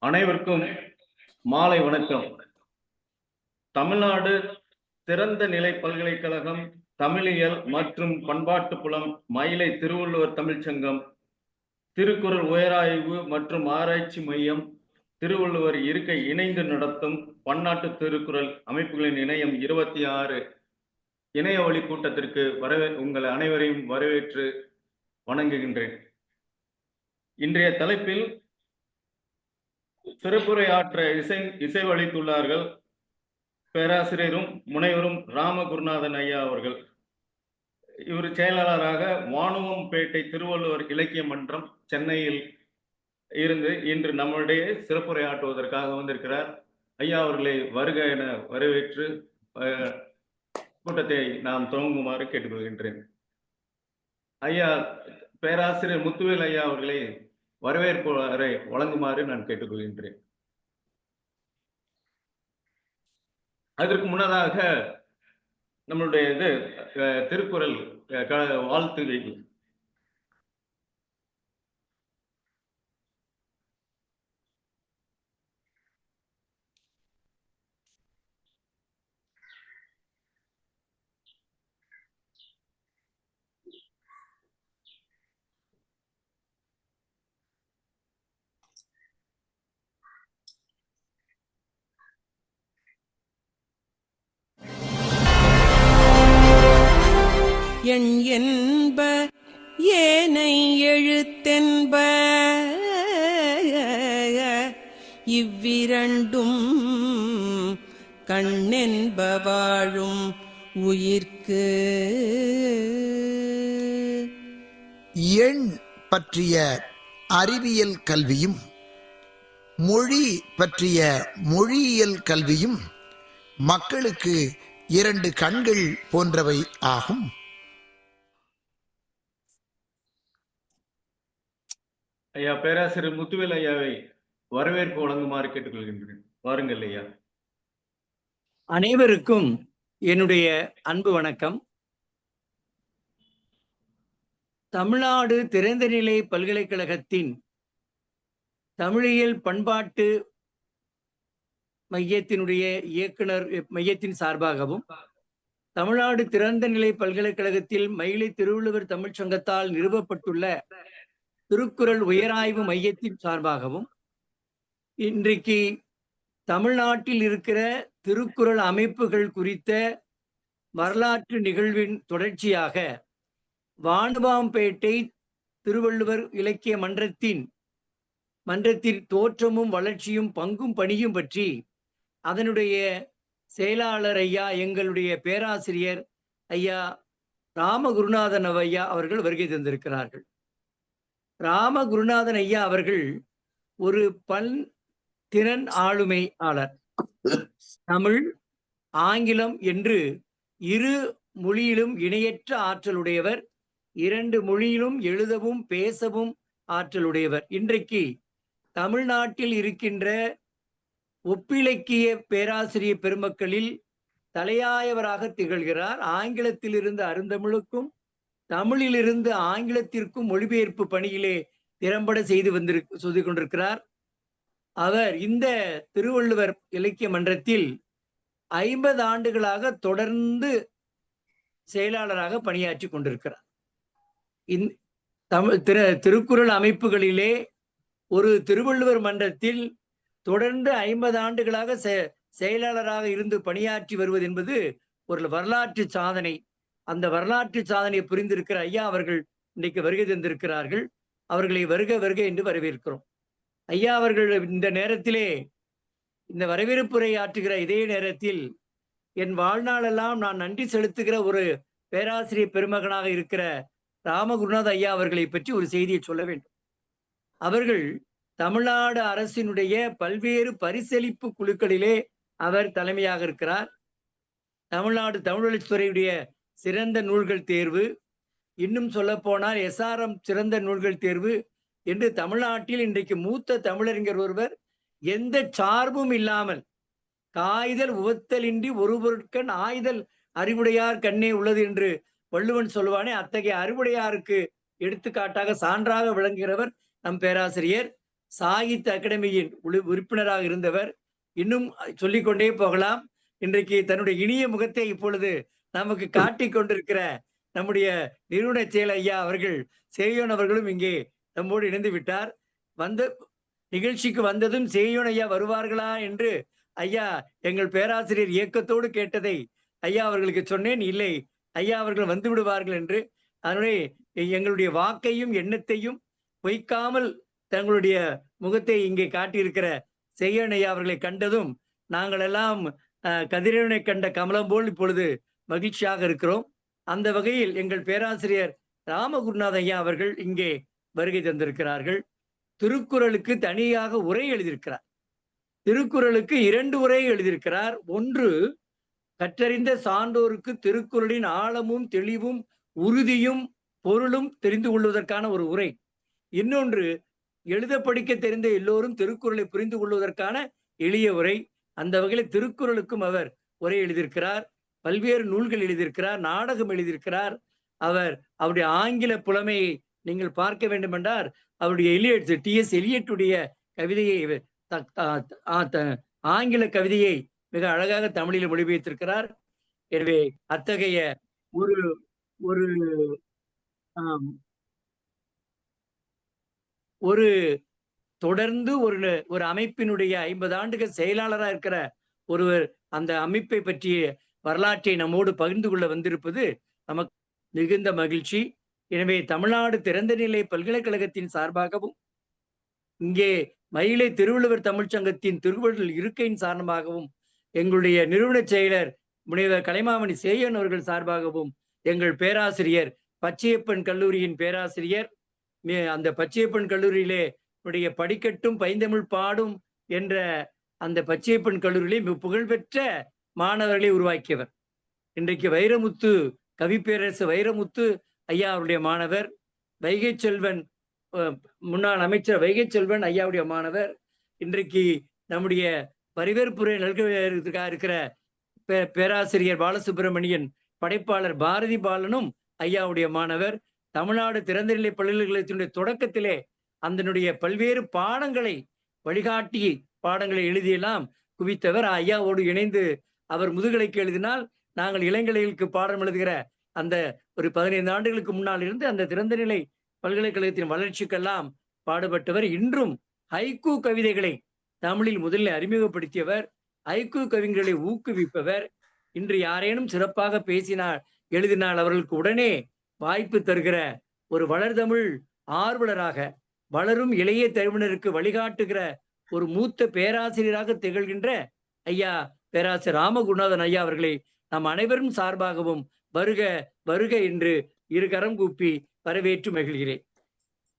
அனைவருக்கும் மாலை வணக்கம். தமிழ்நாடு திறந்த நிலை பல்கலைக்கழகம் தமிழியல் மற்றும் பண்பாட்டு புலம் மயிலை திருவள்ளுவர் தமிழ்ச்சங்கம் திருக்குறள் உயராய்வு மற்றும் ஆராய்ச்சி மையம் திருவள்ளுவர் இருக்கை இணைந்து நடத்தும் பன்னாட்டு திருக்குறள் அமைப்புகளின் இணையம் 26 இணைய வழி கூட்டத்திற்கு உங்கள் அனைவரையும் வரவேற்று வணங்குகின்றேன். இன்றைய தலைப்பில் சிறப்புரை ஆற்ற இசைவளித்துள்ளார்கள் பேராசிரியரும் முனைவரும் ராமகுருநாதன் ஐயா அவர்கள். இவர் செயலாளராக வானுவம்பேட்டை திருவள்ளுவர் இலக்கிய மன்றம் சென்னையில் இருந்து இன்று நம்முடைய சிறப்புரை ஆற்றுவதற்காக வந்திருக்கிறார். ஐயா அவர்களை வருக என வரவேற்று கூட்டத்தை நாம் துவங்குமாறு கேட்டுக்கொள்கின்றேன். ஐயா பேராசிரியர் முத்துவேல் ஐயா அவர்களை வரவேற்பு வழங்குமாறு நான் கேட்டுக்கொள்கின்றேன். அதற்கு முன்னதாக நம்மளுடைய திருக்குறள் வாழ்த்து எண் என்ப ஏனை எழுத்தென்ப இவ்விரண்டும் கண்ணென்ப வாழும் உயிர்க்கு. எண் பற்றிய அறிவியல் கல்வியும் மொழி பற்றிய மொழியியல் கல்வியும் மக்களுக்கு 2 கண்கள் போன்றவை ஆகும். ஐயா பேராசிரியர் முத்துவேல் ஐயாவை வரவேற்பு வழங்குமாறு கேட்டுக்கொள்கின்றேன். வாருங்கள் ஐயா. அனைவருக்கும் என்னுடைய அன்பு வணக்கம். தமிழ்நாடு திறந்தநிலை பல்கலைக்கழகத்தின் தமிழியல் பண்பாட்டு மையத்தினுடைய இயக்குனர் மையத்தின் சார்பாகவும் தமிழ்நாடு திறந்தநிலை பல்கலைக்கழகத்தில் மயிலை திருவள்ளுவர் தமிழ்ச்சங்கத்தால் நிறுவப்பட்டுள்ள திருக்குறள் உயராய்வு மையத்தின் சார்பாகவும் இன்றைக்கு தமிழ்நாட்டில் இருக்கிற திருக்குறள் அமைப்புகள் குறித்த வரலாற்று நிகழ்வின் தொடர்ச்சியாக வானுவாம்பேட்டை திருவள்ளுவர் இலக்கிய மன்றத்தின் தோற்றமும் வளர்ச்சியும் பங்கும் பணியும் பற்றி அதனுடைய செயலாளர் ஐயா எங்களுடைய பேராசிரியர் ஐயா ராமகுருநாதன் ஐயா அவர்கள் வருகை தந்திருக்கிறார்கள். ராமகுருநாதன் ஐயா அவர்கள் ஒரு திறன் ஆளுமையாளர். தமிழ் ஆங்கிலம் என்று 2 மொழியிலும் இணையற்ற ஆற்றலுடையவர். 2 மொழியிலும் எழுதவும் பேசவும் ஆற்றலுடையவர். இன்றைக்கு தமிழ்நாட்டில் இருக்கின்ற ஒப்பிலக்கிய பேராசிரியர் பெருமக்களில் தலையாயவராக திகழ்கிறார். ஆங்கிலத்திலிருந்து அருந்தமிழுக்கும் தமிழிலிருந்து ஆங்கிலத்திற்கும் மொழிபெயர்ப்பு பணியிலே திறம்பட செய்து கொண்டிருக்கிறார். அவர் இந்த திருவள்ளுவர் இலக்கிய மன்றத்தில் 50 ஆண்டுகளாக தொடர்ந்து செயலாளராக பணியாற்றி கொண்டிருக்கிறார். திருக்குறள் அமைப்புகளிலே ஒரு திருவள்ளுவர் மன்றத்தில் தொடர்ந்து 50 ஆண்டுகளாக செயலாளராக இருந்து பணியாற்றி வருவது என்பது ஒரு வரலாற்று சாதனை. அந்த வரலாற்று சாதனையை புரிந்திருக்கிற ஐயா அவர்கள் இன்றைக்கு வருகை தந்திருக்கிறார்கள். அவர்களை வருக வருக என்று வரவேற்கிறோம். ஐயா அவர்கள் இந்த நேரத்திலே இந்த வரவேற்புரை ஆற்றுகிற இதே நேரத்தில் என் வாழ்நாளெல்லாம் நான் நன்றி செலுத்துகிற ஒரு பேராசிரியர் பெருமகனாக இருக்கிற ராமகுருநாத ஐயா அவர்களை பற்றி ஒரு செய்தியை சொல்ல வேண்டும். அவர்கள் தமிழ்நாடு அரசினுடைய பல்வேறு பரிசளிப்பு குழுக்களிலே அவர் தலைமையாக இருக்கிறார். தமிழ்நாடு தமிழ்வளர்ச்சித்துறையுடைய சிறந்த நூல்கள் தேர்வு, இன்னும் சொல்ல போனால் SRM சிறந்த நூல்கள் தேர்வு என்று தமிழ்நாட்டில் இன்றைக்கு மூத்த தமிழறிஞர் ஒருவர் எந்த சார்பும் இல்லாமல் காய்தல் உவத்தலின்றி ஒரு பொருட்கண் ஆய்தல் அறிவுடையார் கண்ணே உள்ளது என்று வள்ளுவன் சொல்லுவானே, அத்தகைய அறிவுடையாருக்கு எடுத்துக்காட்டாக சான்றாக விளங்குகிறவர் நம் பேராசிரியர் சாகித்ய அகாடமியின் உறுப்பினராக இருந்தவர். இன்னும் சொல்லிக்கொண்டே போகலாம். இன்றைக்கு தன்னுடைய இனிய முகத்தை இப்பொழுது நமக்கு காட்டிக் கொண்டிருக்கிற நம்முடைய நிறுவன செயல் ஐயா அவர்கள் சேயோன் அவர்களும் இங்கே நம்மோடு இணைந்து விட்டார். நிகழ்ச்சிக்கு வந்ததும் சேயோன் ஐயா வருவார்களா என்று ஐயா எங்கள் பேராசிரியர் இயக்கத்தோடு கேட்டதை ஐயா அவர்களுக்கு சொன்னேன். இல்லை, ஐயா அவர்கள் வந்து விடுவார்கள் என்று. அதனுடைய எங்களுடைய வாக்கையும் எண்ணத்தையும் பொய்க்காமல் தங்களுடைய முகத்தை இங்கே காட்டியிருக்கிற சேயோன் ஐயா அவர்களை கண்டதும் நாங்கள் எல்லாம் கதிரவனை கண்ட கமலம் போல் இப்பொழுது மகிழ்ச்சியாக இருக்கிறோம். அந்த வகையில் எங்கள் பேராசிரியர் ராமகுருநாத ஐயா அவர்கள் இங்கே வருகை தந்திருக்கிறார்கள். திருக்குறளுக்கு தனியாக உரை எழுதியிருக்கிறார். திருக்குறளுக்கு 2 உரை எழுதியிருக்கிறார். ஒன்று, கற்றறிந்த சான்றோருக்கு திருக்குறளின் ஆழமும் தெளிவும் உறுதியும் பொருளும் தெரிந்து கொள்வதற்கான ஒரு உரை. இன்னொன்று, எழுத படிக்க தெரிந்த எல்லோரும் திருக்குறளை புரிந்து கொள்வதற்கான எளிய உரை. அந்த வகையில் திருக்குறளுக்கும் அவர் உரை எழுதியிருக்கிறார். பல்வேறு நூல்கள் எழுதியிருக்கிறார், நாடகம் எழுதியிருக்கிறார். அவருடைய ஆங்கில புலமையை நீங்கள் பார்க்க வேண்டும் என்றால் அவருடைய எலியட் TS எலியட்டுடைய கவிதையை ஆங்கில கவிதையை மிக அழகாக தமிழில் மொழிபெயர்த்திருக்கிறார். எனவே அத்தகைய ஒரு ஒரு தொடர்ந்து ஒரு அமைப்பினுடைய 50 ஆண்டுகள் செயலாளராக இருக்கிற ஒருவர் அந்த அமைப்பை பற்றிய வரலாற்றை நம்மோடு பகிர்ந்து கொள்ள வந்திருப்பது நமக்கு மிகுந்த மகிழ்ச்சி. எனவே தமிழ்நாடு திறந்தநிலை பல்கலைக்கழகத்தின் சார்பாகவும் இங்கே மயிலை திருவள்ளுவர் தமிழ்ச்சங்கத்தின் திருவள்ளுவர் இருக்கையின் சார்பாகவும் எங்களுடைய நிறுவன செயலர் முனைவர் கலைமாமணி சேயன் அவர்கள் சார்பாகவும் எங்கள் பேராசிரியர் பச்சையப்பன் கல்லூரியின் பேராசிரியர் அந்த பச்சையப்பன் கல்லூரியிலே படிக்கட்டும் பைந்தமிழ் பாடும் என்ற அந்த பச்சையப்பன் கல்லூரியிலே புகழ்பெற்ற மாணவர்களை உருவாக்கியவர். இன்றைக்கு வைரமுத்து கவிப்பேரரசு வைரமுத்து ஐயா அவருடைய மாணவர். வைகை செல்வன் முன்னாள் அமைச்சர் வைகை செல்வன் ஐயாவுடைய மாணவர். இன்றைக்கு நம்முடைய பரிவேற்புரை நல்கிறதுக்காக இருக்கிற பேராசிரியர் பாலசுப்பிரமணியன் படைப்பாளர் பாரதி பாலனும் ஐயாவுடைய மாணவர். தமிழ்நாடு திறந்தநிலை பல்கலைக்கழகத்தினுடைய தொடக்கத்திலே அதனுடைய பல்வேறு பாடங்களை வழிகாட்டி பாடங்களை எழுதியெல்லாம் குவித்தவர். ஐயாவோடு இணைந்து அவர் முதுகலைக்கு எழுதினால் நாங்கள் இளங்கலைகளுக்கு பாடம் எழுதுகிற அந்த ஒரு 15 ஆண்டுகளுக்கு முன்னால் இருந்து அந்த திறந்தநிலை பல்கலைக்கழகத்தின் வளர்ச்சிக்கெல்லாம் பாடுபட்டவர். இன்றும் ஹைக்கூ கவிதைகளை தமிழில் முதலில் அறிமுகப்படுத்தியவர். ஹைக்கூ கவிஞர்களை ஊக்குவிப்பவர். இன்று யாரேனும் சிறப்பாக பேசினால் எழுதினால் அவர்களுக்கு உடனே வாய்ப்பு தருகிற ஒரு வளர்தமிழ் ஆர்வலராக வளரும் இளைய தலைமுறையினருக்கு வழிகாட்டுகிற ஒரு மூத்த பேராசிரியராக திகழ்கின்ற ஐயா பேராசிரியர் ராமகுருநாதன் ஐயா அவர்களை நாம் அனைவரும் சார்பாகவும் வருக வருக என்று இருகரம் கூப்பி வரவேற்று மகிழ்கிறேன்.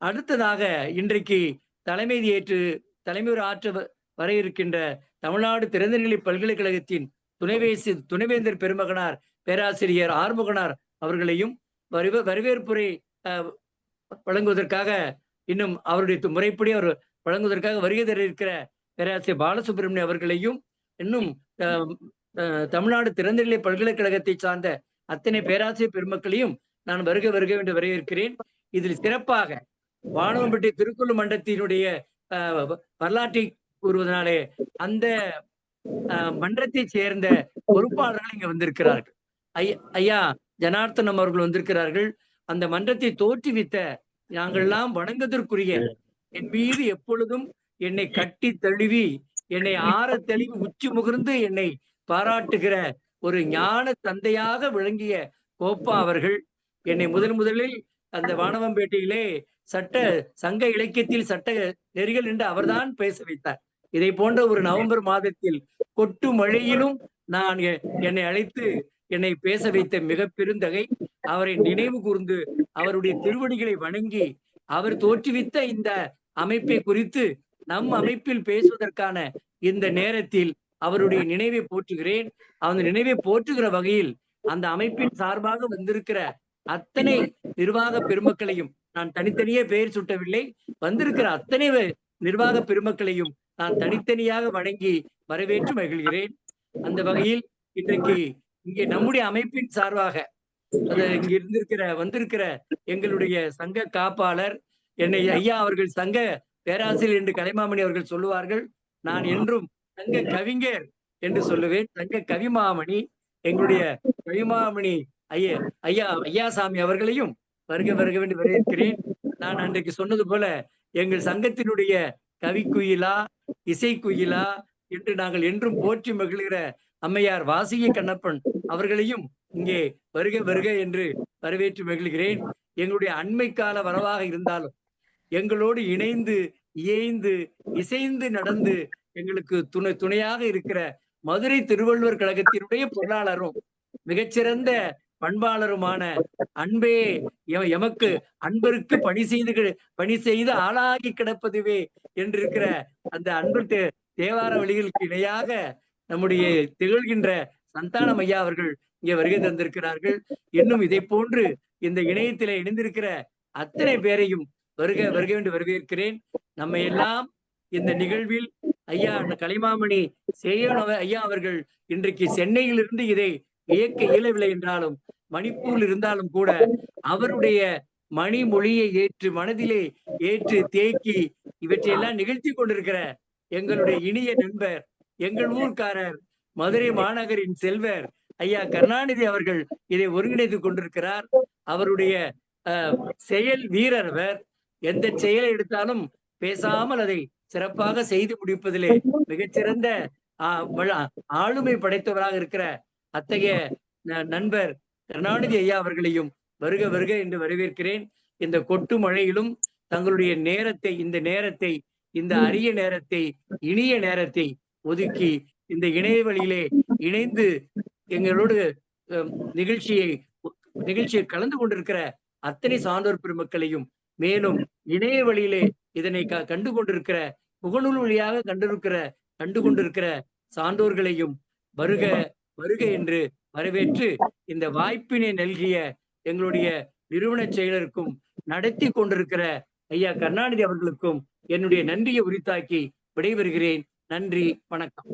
அடுத்ததாக இன்றைக்கு தலைமையுரை ஆற்ற வர இருக்கின்ற தமிழ்நாடு திறந்தநிலை பல்கலைக்கழகத்தின் துணைவேந்தர் பெருமகனார் பேராசிரியர் ஆறுமுகனார் அவர்களையும் வரவேற்புரை வழங்குவதற்காக இன்னும் அவருடைய முறைப்படி அவர் வழங்குவதற்காக வருகை தர இருக்கிற பேராசிரியர் பாலசுப்பிரமணியம் அவர்களையும் இன்னும் தமிழ்நாடு திறந்தநிலை பல்கலைக்கழகத்தை சார்ந்த அத்தனை பேராசிரியர் பெருமக்களையும் நான் வருக வருக என்று வரவேற்கிறேன். இதில் சிறப்பாக வானவம்பட்டி திருக்குறள் மன்றத்தினுடைய வரலாற்றை கூறுவதனாலே அந்த மன்றத்தை சேர்ந்த பொறுப்பாளர்கள் இங்க வந்திருக்கிறார்கள். ஐயா ஜனார்த்தனம் அவர்கள் வந்திருக்கிறார்கள். அந்த மன்றத்தை தோற்றுவித்த நாங்கள்லாம் வணங்குவதற்குரிய என் மீது எப்பொழுதும் என்னை கட்டி தழுவி என்னை ஆற தெளிவு உச்சி முகர்ந்து என்னை பாராட்டுகிற ஒரு ஞான தந்தையாக விளங்கிய கோப்பா அவர்கள் என்னை முதலில் அந்த வானவம்பேட்டையிலே சங்க இலக்கியத்தில் சட்ட நெறிகள் என்று அவர்தான் பேச வைத்தார். இதை போன்ற ஒரு நவம்பர் மாதத்தில் கொட்டு மழையிலும் நான் என்னை அழைத்து என்னை பேச வைத்த மிக பெருந்தகை. அவரை நினைவு கூர்ந்து அவருடைய திருவடிகளை வணங்கி அவர் தோற்றுவித்த இந்த அமைப்பை குறித்து நம் அமைப்பில் பேசுவதற்கான இந்த நேரத்தில் அவருடைய நினைவை போற்றுகிறேன். அந்த நினைவை போற்றுகிற வகையில் அந்த அமைப்பின் சார்பாக வந்திருக்கிற அத்தனை நிர்வாக பெருமக்களையும் நான் தனித்தனியே பெயர் சுட்டவில்லை. வந்திருக்கிற அத்தனை நிர்வாக பெருமக்களையும் நான் தனித்தனியாக வணங்கி வரவேற்று மகிழ்கிறேன். அந்த வகையில் இன்றைக்கு இங்கே நம்முடைய அமைப்பின் சார்பாக இங்க வந்திருக்கிற எங்களுடைய சங்க காப்பாளர் என்னை ஐயா அவர்கள் சங்க பேராசிரியர் என்று கலைமாமணி அவர்கள் சொல்லுவார்கள். நான் என்றும் சங்க கவிஞர் என்று சொல்லுவேன். சங்க கவிமாமணி எங்களுடைய கவிமாமணி ஐயா ஐயா ஐயாசாமி அவர்களையும் வருக வருக என்று வரவேற்கிறேன். நான் அன்றைக்கு சொன்னது போல எங்கள் சங்கத்தினுடைய கவிக்குயிலா, இசைக்குயிலா என்று நாங்கள் என்றும் போற்றி மகிழ்கிற அம்மையார் வாசிகை கண்ணப்பன் அவர்களையும் இங்கே வருக வருக என்று வரவேற்று மகிழ்கிறேன். எங்களுடைய அண்மை கால வரவாக இருந்தாலும் எங்களோடு இணைந்து இயைந்து இசைந்து நடந்து எங்களுக்கு துணையாக இருக்கிற மதுரை திருவள்ளுவர் கழகத்தினுடைய பொருளாளரும் மிகச்சிறந்த பண்பாளருமான அன்பே எமக்கு அன்பருக்கு பணி செய்து ஆளாகி கிடப்பதுவே என்றிருக்கிற அந்த அன்பு தேவார வழிகளுக்கு இணையாக நம்முடைய திகழ்கின்ற சந்தானம் ஐயா அவர்கள் இங்கே வருகை தந்திருக்கிறார்கள். இன்னும் இதை போன்று இந்த இணையத்திலே இணைந்திருக்கிற அத்தனை பேரையும் வருக வருக என்று வரவேற்கிறேன். நம்ம எல்லாம் இந்த நிகழ்வில் ஐயா கலைமாமணி சேயன் ஐயா அவர்கள் இன்றைக்கு சென்னையிலிருந்து இதை இயக்க இயலவில்லை என்றாலும் மணிப்பூரில் இருந்தாலும் கூட அவருடைய மணிமொழியை ஏற்று மனதிலே ஏற்று தேக்கி இவற்றையெல்லாம் நிகழ்த்தி கொண்டிருக்கிற எங்களுடைய இனிய நண்பர், எங்கள் ஊர்க்காரர், மதுரை மாநகரின் செல்வர் ஐயா கருணாநிதி அவர்கள் இதை ஒருங்கிணைத்துக் கொண்டிருக்கிறார். அவருடைய செயல் வீரர். அவர் எந்த செயலை எடுத்தாலும் பேசாமல் அதை சிறப்பாக செய்து முடிப்பதிலே மிகச்சிறந்த ஆளுமை படைத்தவராக இருக்கிற அத்தகைய நண்பர் கருணாநிதி ஐயா அவர்களையும் வருக வருக என்று வரவேற்கிறேன். இந்த கொட்டு மழையிலும் தங்களுடைய நேரத்தை இந்த அரிய நேரத்தை இனிய நேரத்தை ஒதுக்கி இந்த இணைய வழியிலே இணைந்து எங்களோடு நிகழ்ச்சியை கலந்து கொண்டிருக்கிற அத்தனை சான்றோர் பெருமக்களையும், மேலும் இணைய வழியிலே இதனை கண்டு கொண்டிருக்கிற முகநூல் வழியாக கண்டு கொண்டிருக்கிற சான்றோர்களையும் வருக வருக என்று வரவேற்று இந்த வாய்ப்பினை நல்கிய எங்களுடைய நிறுவன செயலருக்கும் நடத்தி கொண்டிருக்கிற ஐயா கருணாநிதி அவர்களுக்கும் என்னுடைய நன்றியை உரித்தாக்கி விடைபெறுகிறேன். நன்றி, வணக்கம்.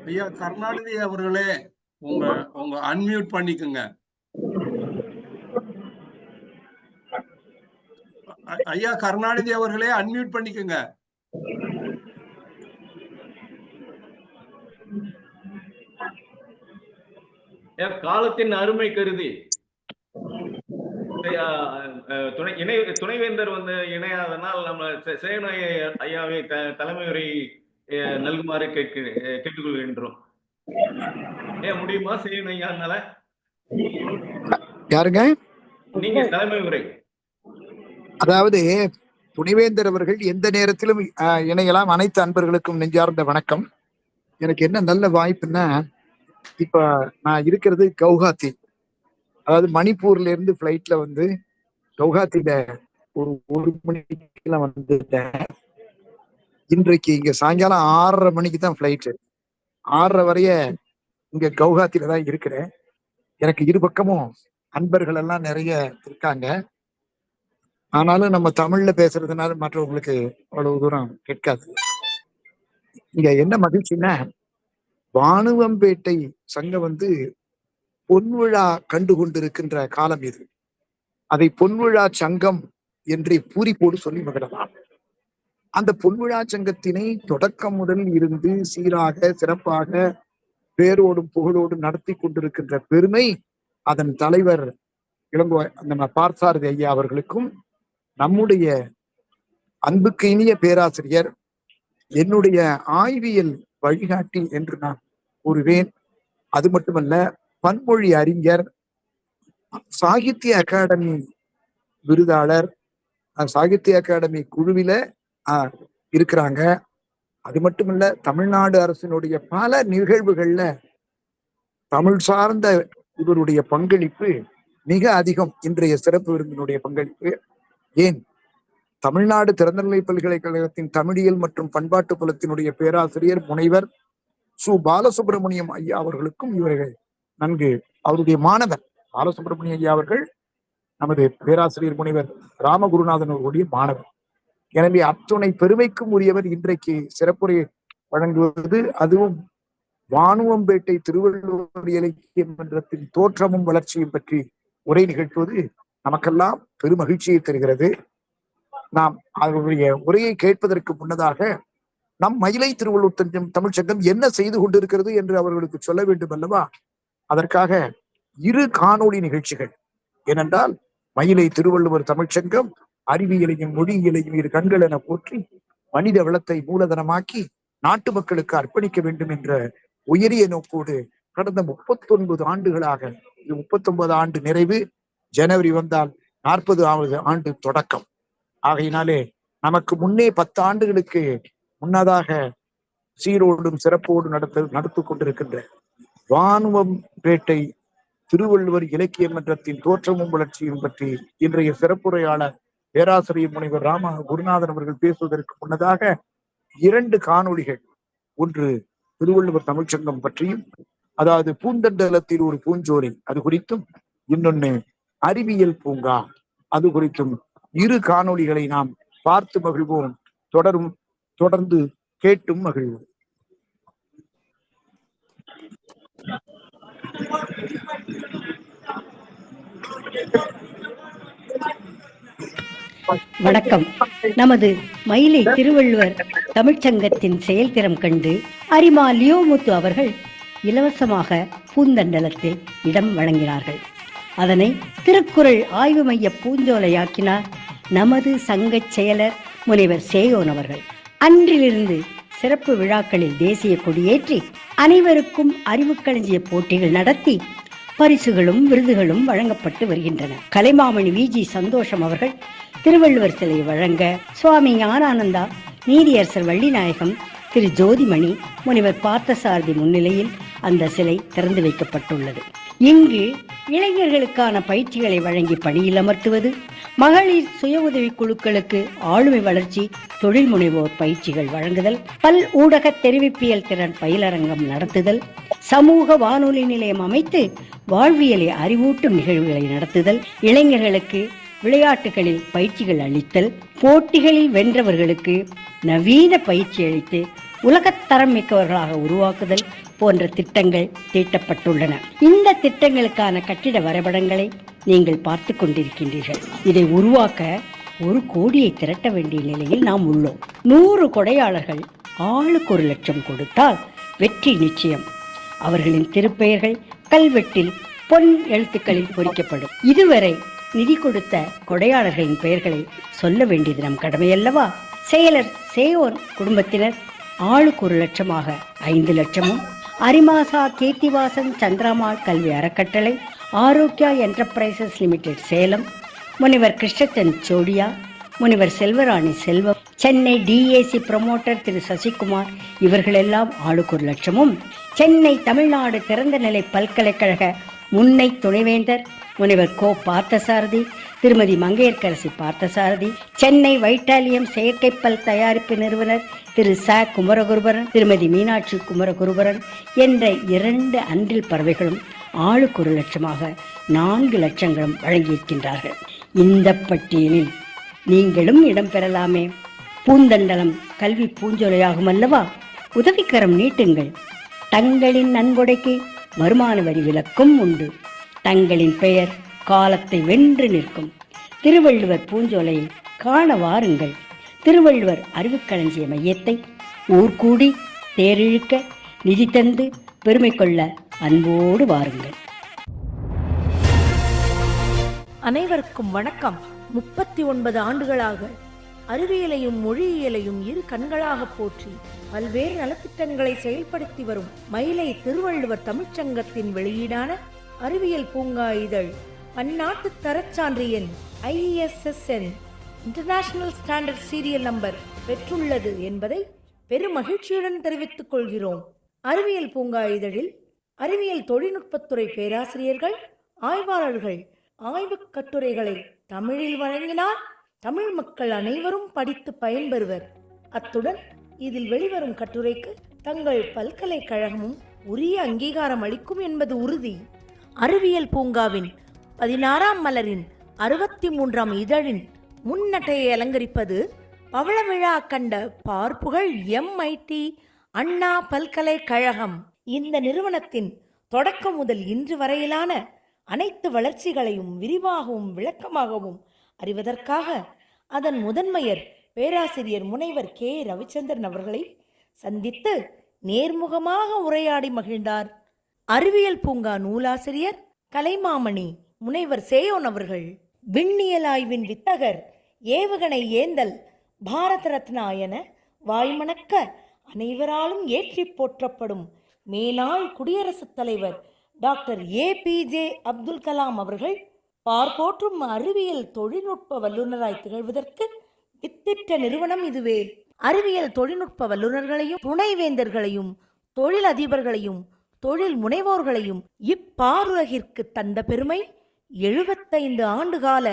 ஐயா கருணாநிதி அவர்களே, உங்க அன்மியூட் பண்ணிக்குங்க. ஐயா கருணாநிதி அவர்களே, அன்மியூட் பண்ணிக்குங்க. காலத்தின் அருமை கருதி துணைவேந்தர் இணையாதனால் நம்ம சேன ஐயாவை தலைமை உரை நல்குமாறு கேட்டுக்கொள்கின்றோம். முடியுமா சேன ஐயானால? யாருங்க நீங்க தலைமை உரை? அதாவது துணைவேந்தர் அவர்கள் எந்த நேரத்திலும் இணையலாம். அனைத்து அன்பர்களுக்கும் நெஞ்சார்ந்த வணக்கம். எனக்கு என்ன நல்ல வாய்ப்புன்னா, இப்ப நான் இருக்கிறது கவுஹாத்தி, அதாவது மணிப்பூர்ல இருந்து பிளைட்ல கவுஹாத்தில ஒரு மணிக்கெல்லாம் வந்துட்டேன். இன்றைக்கு இங்க சாயங்காலம் 6:30 மணிக்கு தான் பிளைட். 6:30 வரைய இங்க கவுஹாத்தில தான் இருக்கிறேன். எனக்கு இரு பக்கமும் அன்பர்கள் எல்லாம் நிறைய இருக்காங்க. ஆனாலும் நம்ம தமிழ்ல பேசுறதுனால மற்றவங்களுக்கு அவ்வளவு தூரம் கேட்காது. இங்க என்ன மகிழ்ச்சின்னா, வானுவம்பேட்டை சங்கம் பொன்விழா கண்டு கொண்டிருக்கின்ற காலம் இது. அதை பொன்விழா சங்கம் என்று பூரிப்போடு சொல்லி மகிழலாம். அந்த பொன்விழா சங்கத்தினை தொடக்கம் முதல் இருந்து சீராக சிறப்பாக பேரோடும் புகழோடும் நடத்தி கொண்டிருக்கின்ற பெருமை அதன் தலைவர் இளங்கோ நம்ம பார்த்தசாரதி ஐயா அவர்களுக்கும், நம்முடைய அன்புக்கு இனிய பேராசிரியர், என்னுடைய ஆய்வியல் வழிகாட்டி என்று நான் கூறுவேன். அது மட்டுமல்ல, பன்மொழி அறிஞர், சாகித்ய அகாடமி விருதாளர், சாகித்ய அகாடமி குழுவில இருக்கிறாங்க. அது மட்டுமல்ல, தமிழ்நாடு அரசினுடைய பல நிகழ்வுகள்ல தமிழ் சார்ந்த இவருடைய பங்களிப்பு மிக அதிகம். இன்றைய சிறப்பு விருந்தினுடைய பங்களிப்பு ஏன், தமிழ்நாடு திறந்தநிலை பல்கலைக்கழகத்தின் தமிழியல் மற்றும் பண்பாட்டு புலத்தினுடைய பேராசிரியர் முனைவர் சு பாலசுப்ரமணியம் ஐயா அவர்களுக்கும் இவர்கள் நன்கு, அவருடைய மாணவர் பாலசுப்ரமணியம் ஐயா அவர்கள் நமது பேராசிரியர் முனைவர் ராமகுருநாதன் அவர்களுடைய மாணவர். எனவே அத்துணை பெருமைக்கும் உரியவர் இன்றைக்கு சிறப்புரை வழங்குவது. அதுவும் வானுவம்பேட்டை திருவள்ளுவர் இலக்கிய மன்றத்தின் தோற்றமும் வளர்ச்சியும் பற்றி உரை நிகழ்த்துவது நமக்கெல்லாம் பெருமகிழ்ச்சியை தருகிறது. நாம் அவருடைய உரையை கேட்பதற்கு முன்னதாக நம் மயிலை திருவள்ளுவர் தமிழ்ச்சங்கம் என்ன செய்து கொண்டிருக்கிறது என்று அவர்களுக்கு சொல்ல வேண்டும் அல்லவா? அதற்காக 2 காணொளி நிகழ்ச்சிகள். ஏனென்றால் மயிலை திருவள்ளுவர் தமிழ்ச்சங்கம் அறிவியலையும் மொழியியலையும் 2 கண்கள் என போற்றி மனித வளத்தை மூலதனமாக்கி நாட்டு மக்களுக்கு அர்ப்பணிக்க வேண்டும் என்ற உயரிய நோக்கோடு கடந்த 39 ஆண்டுகளாக, இது 39 ஆண்டு நிறைவு, ஜனவரி வந்தால் 40வது ஆண்டு தொடக்கம். ஆகையினாலே நமக்கு முன்னே 10 ஆண்டுகளுக்கு முன்னதாக சீரோடும் சிறப்போடு நடத்தி கொண்டிருக்கின்ற வானுவம்பேட்டை திருவள்ளுவர் இலக்கிய மன்றத்தின் தோற்றமும் வளர்ச்சியும் பற்றி இன்றைய சிறப்புரையாளர் பேராசிரியர் முனைவர் குருநாதன் அவர்கள் பேசுவதற்கு முன்னதாக 2 காணொளிகள். ஒன்று திருவள்ளுவர் தமிழ்ச்சங்கம் பற்றியும், அதாவது பூந்தண்டலத்தில் ஒரு பூஞ்சோலை அது குறித்தும், இன்னொன்னு அறிவியல் பூங்கா அது குறித்தும் 2 காணொளிகளை நாம் பார்த்து மகிழ்வோம். தொடர்ந்து கேட்டும் மகிழ்வோம். வணக்கம். நமது மயிலை திருவள்ளுவர் தமிழ்ச்சங்கத்தின் செயல்திறம் கண்டு அரிமா லியோமுத்து அவர்கள் இலவசமாக பூந்தண்டலத்தில் இடம் வழங்கினார்கள். அதனை திருக்குறள் ஆய்வு மைய பூஞ்சோலையாக்கினார் நமது சங்க செயலர் முனைவர் சேயோன் அவர்கள். அன்றிலிருந்து சிறப்பு விழாக்களில் தேசிய கொடியேற்றி அனைவருக்கும் அறிவுக்களஞ்சிய போட்டிகள் நடத்தி பரிசுகளும் விருதுகளும் வழங்கப்பட்டு வருகின்றன. கலைமாமணி விஜி சந்தோஷம் அவர்கள் திருவள்ளுவர் சிலை வழங்க சுவாமி ஞானானந்தா, நீதியரசர் வள்ளிநாயகம், திரு ஜோதிமணி, முனைவர் பார்த்தசாரதி முன்னிலையில் அந்த சிலை திறந்து வைக்கப்பட்டுள்ளது. இங்கு இளைஞர்களுக்கான பயிற்சிகளை வழங்கி பணியில் அமர்த்துவது, மகளிர் சுய உதவி குழுக்களுக்கு ஆளுமை வளர்ச்சி, தொழில் முனைவோர் பயிற்சிகள் வழங்குதல், பல் ஊடக தெரிவிப்பியல் திறன் பயிலரங்கம் நடத்துதல், சமூக வானொலி நிலையம் அமைத்து வாழ்வியலை அறிவூட்டும் நிகழ்வுகளை நடத்துதல், இளைஞர்களுக்கு விளையாட்டுகளில் பயிற்சிகள் அளித்தல், போட்டிகளில் வென்றவர்களுக்கு நவீன பயிற்சி அளித்து உலகத்தரம் மிக்கவர்களாக உருவாக்குதல் போன்ற திட்டங்கள் தீட்டப்பட்டுள்ளன. இந்த திட்டங்களுக்கான கட்டிட வரைபடங்களை நீங்கள் பார்த்து கொண்டிருக்கின்றீர்கள். இதை உருவாக்க 1 கோடியை திரட்ட வேண்டிய நிலையில் நாம் உள்ளோம். 100 கொடையாளர்கள் ஆளுக்கு 1 லட்சம் கொடுத்தால் வெற்றி நிச்சயம். அவர்களின் திருப்பெயர்கள் கல்வெட்டில் பொன் எழுத்துக்களில் பொறிக்கப்படும். இதுவரை நிதி கொடுத்த கொடையாளர்களின் பெயர்களை சொல்ல வேண்டியது நம் கடமையல்லவா? செயலர் சேயோன் குடும்பத்தினர் ஆளுக்கு 1 லட்சமாக 5 லட்சமும், அரிமாசா கீர்த்திவாசன் சந்திராமாள் கல்வி அறக்கட்டளை, ஆரோக்கியா என்டர்பிரைசஸ் லிமிடெட் சேலம், முனைவர் கிருஷ்ணச்சந்த் சோடியா, முனைவர் செல்வராணி செல்வம், சென்னை டிஏசி ப்ரமோட்டர் திரு சசிகுமார் இவர்களெல்லாம் ஆளுக்கு 1 லட்சமும், சென்னை தமிழ்நாடு திறந்தநிலை பல்கலைக்கழக முன்னை துணைவேந்தர் முனைவர் கோ பார்த்தசாரதி, திருமதி மங்கையர்கரசி பார்த்தசாரதி, சென்னை வைட்டாலியம் செயற்கைப்பல் தயாரிப்பு நிறுவனர் திரு ச குமரகுருபரன், திருமதி மீனாட்சி குமரகுருபரன் என்ற 2 அன்றில் பறவைகளும் ஆளுக்கு 1 லட்சமாக 4 லட்சங்களும் வழங்கியிருக்கின்றார்கள். இந்த பட்டியலில் நீங்களும் இடம்பெறலாமே. பூந்தண்டலம் கல்வி பூஞ்சோலையாகும் அல்லவா? உதவிக்கரம் நீட்டுங்கள். தங்களின் நன்கொடைக்கு வருமான வரி விலக்கும் உண்டு. தங்களின் பெயர் காலத்தை வென்று நிற்கும். திருவள்ளுவர் பூஞ்சோலையை காண வாருங்கள். திருவள்ளுவர் அறிவுக்களஞ்சிய மையத்தை ஊர்கூடி தேரிழுக்க நிதி தந்து பெருமை கொள்ள அன்போடு வாருங்கள். அனைவருக்கும் வணக்கம். 39 ஆண்டுகளாக அறிவியலையும் மொழியியலையும் 2 கண்களாக போற்றி பல்வேறு நலத்திட்டங்களை செயல்படுத்தி வரும் மயிலை திருவள்ளுவர் தமிழ்ச்சங்கத்தின் வெளியீடான அறிவியல் பூங்கா இதழ் பன்னாட்டு தரச்சான்று எண் ISSN international standard serial number பெற்றுள்ளது என்பதை பெருமகிழ்ச்சியுடன் தெரிவித்துக் கொள்கிறோம். அறிவியல் பூங்கா இதழில் அறிவியல் தொழில்நுட்பத்துறை பேராசிரியர்கள், ஆய்வாளர்கள் ஆய்வுக் கட்டுரைகளை தமிழில் வழங்கினால் தமிழ் மக்கள் அனைவரும் படித்து பயன்பெறுவர். அத்துடன் இதில் வெளிவரும் கட்டுரைக்கு தங்கள் பல்கலைக்கழகமும் உரிய அங்கீகாரம் அளிக்கும் என்பது உறுதி. அறிவியல் பூங்காவின் 16ஆம் மலரின் 63ஆம் இதழின் முன்னட்டையை அலங்கரிப்பது பவள விழா கண்ட பார்ப்புகள் MIT அண்ணா பல்கலைக்கழகம். இந்த நிறுவனத்தின் தொடக்கம் முதல் இன்று வரையிலான அனைத்து வளர்ச்சிகளையும் விரிவாகவும் விளக்கமாகவும் அறிவதற்காக அதன் முதன்மையர் பேராசிரியர் முனைவர் K. ரவிச்சந்திரன் அவர்களை சந்தித்து நேர்முகமாக உரையாடி மகிழ்ந்தார். அறிவியல் பூங்கா நூலாசிரியர் கலைமாமணி முனைவர் சேயோன் அவர்கள் விண்ணியல் ஆய்வின் வித்தகர், ஏவுகணை ஏந்தல், பாரத ரத்னா என வாய்மணக்க அனைவராலும் ஏற்றி போற்றப்படும் மேலாள் குடியரசுத் தலைவர் டாக்டர் APJ அப்துல் கலாம் அவர்கள் பார்ப்போற்றும் அறிவியல் தொழில்நுட்ப வல்லுநராய் திகழ்வதற்கு வித்திட்ட நிறுவனம் இதுவே. அறிவியல் தொழில்நுட்ப வல்லுநர்களையும் துணைவேந்தர்களையும் தொழில் அதிபர்களையும் தொழில் முனைவோர்களையும் இப்பாருலகிற்கு தந்த பெருமை 75 ஆண்டுகால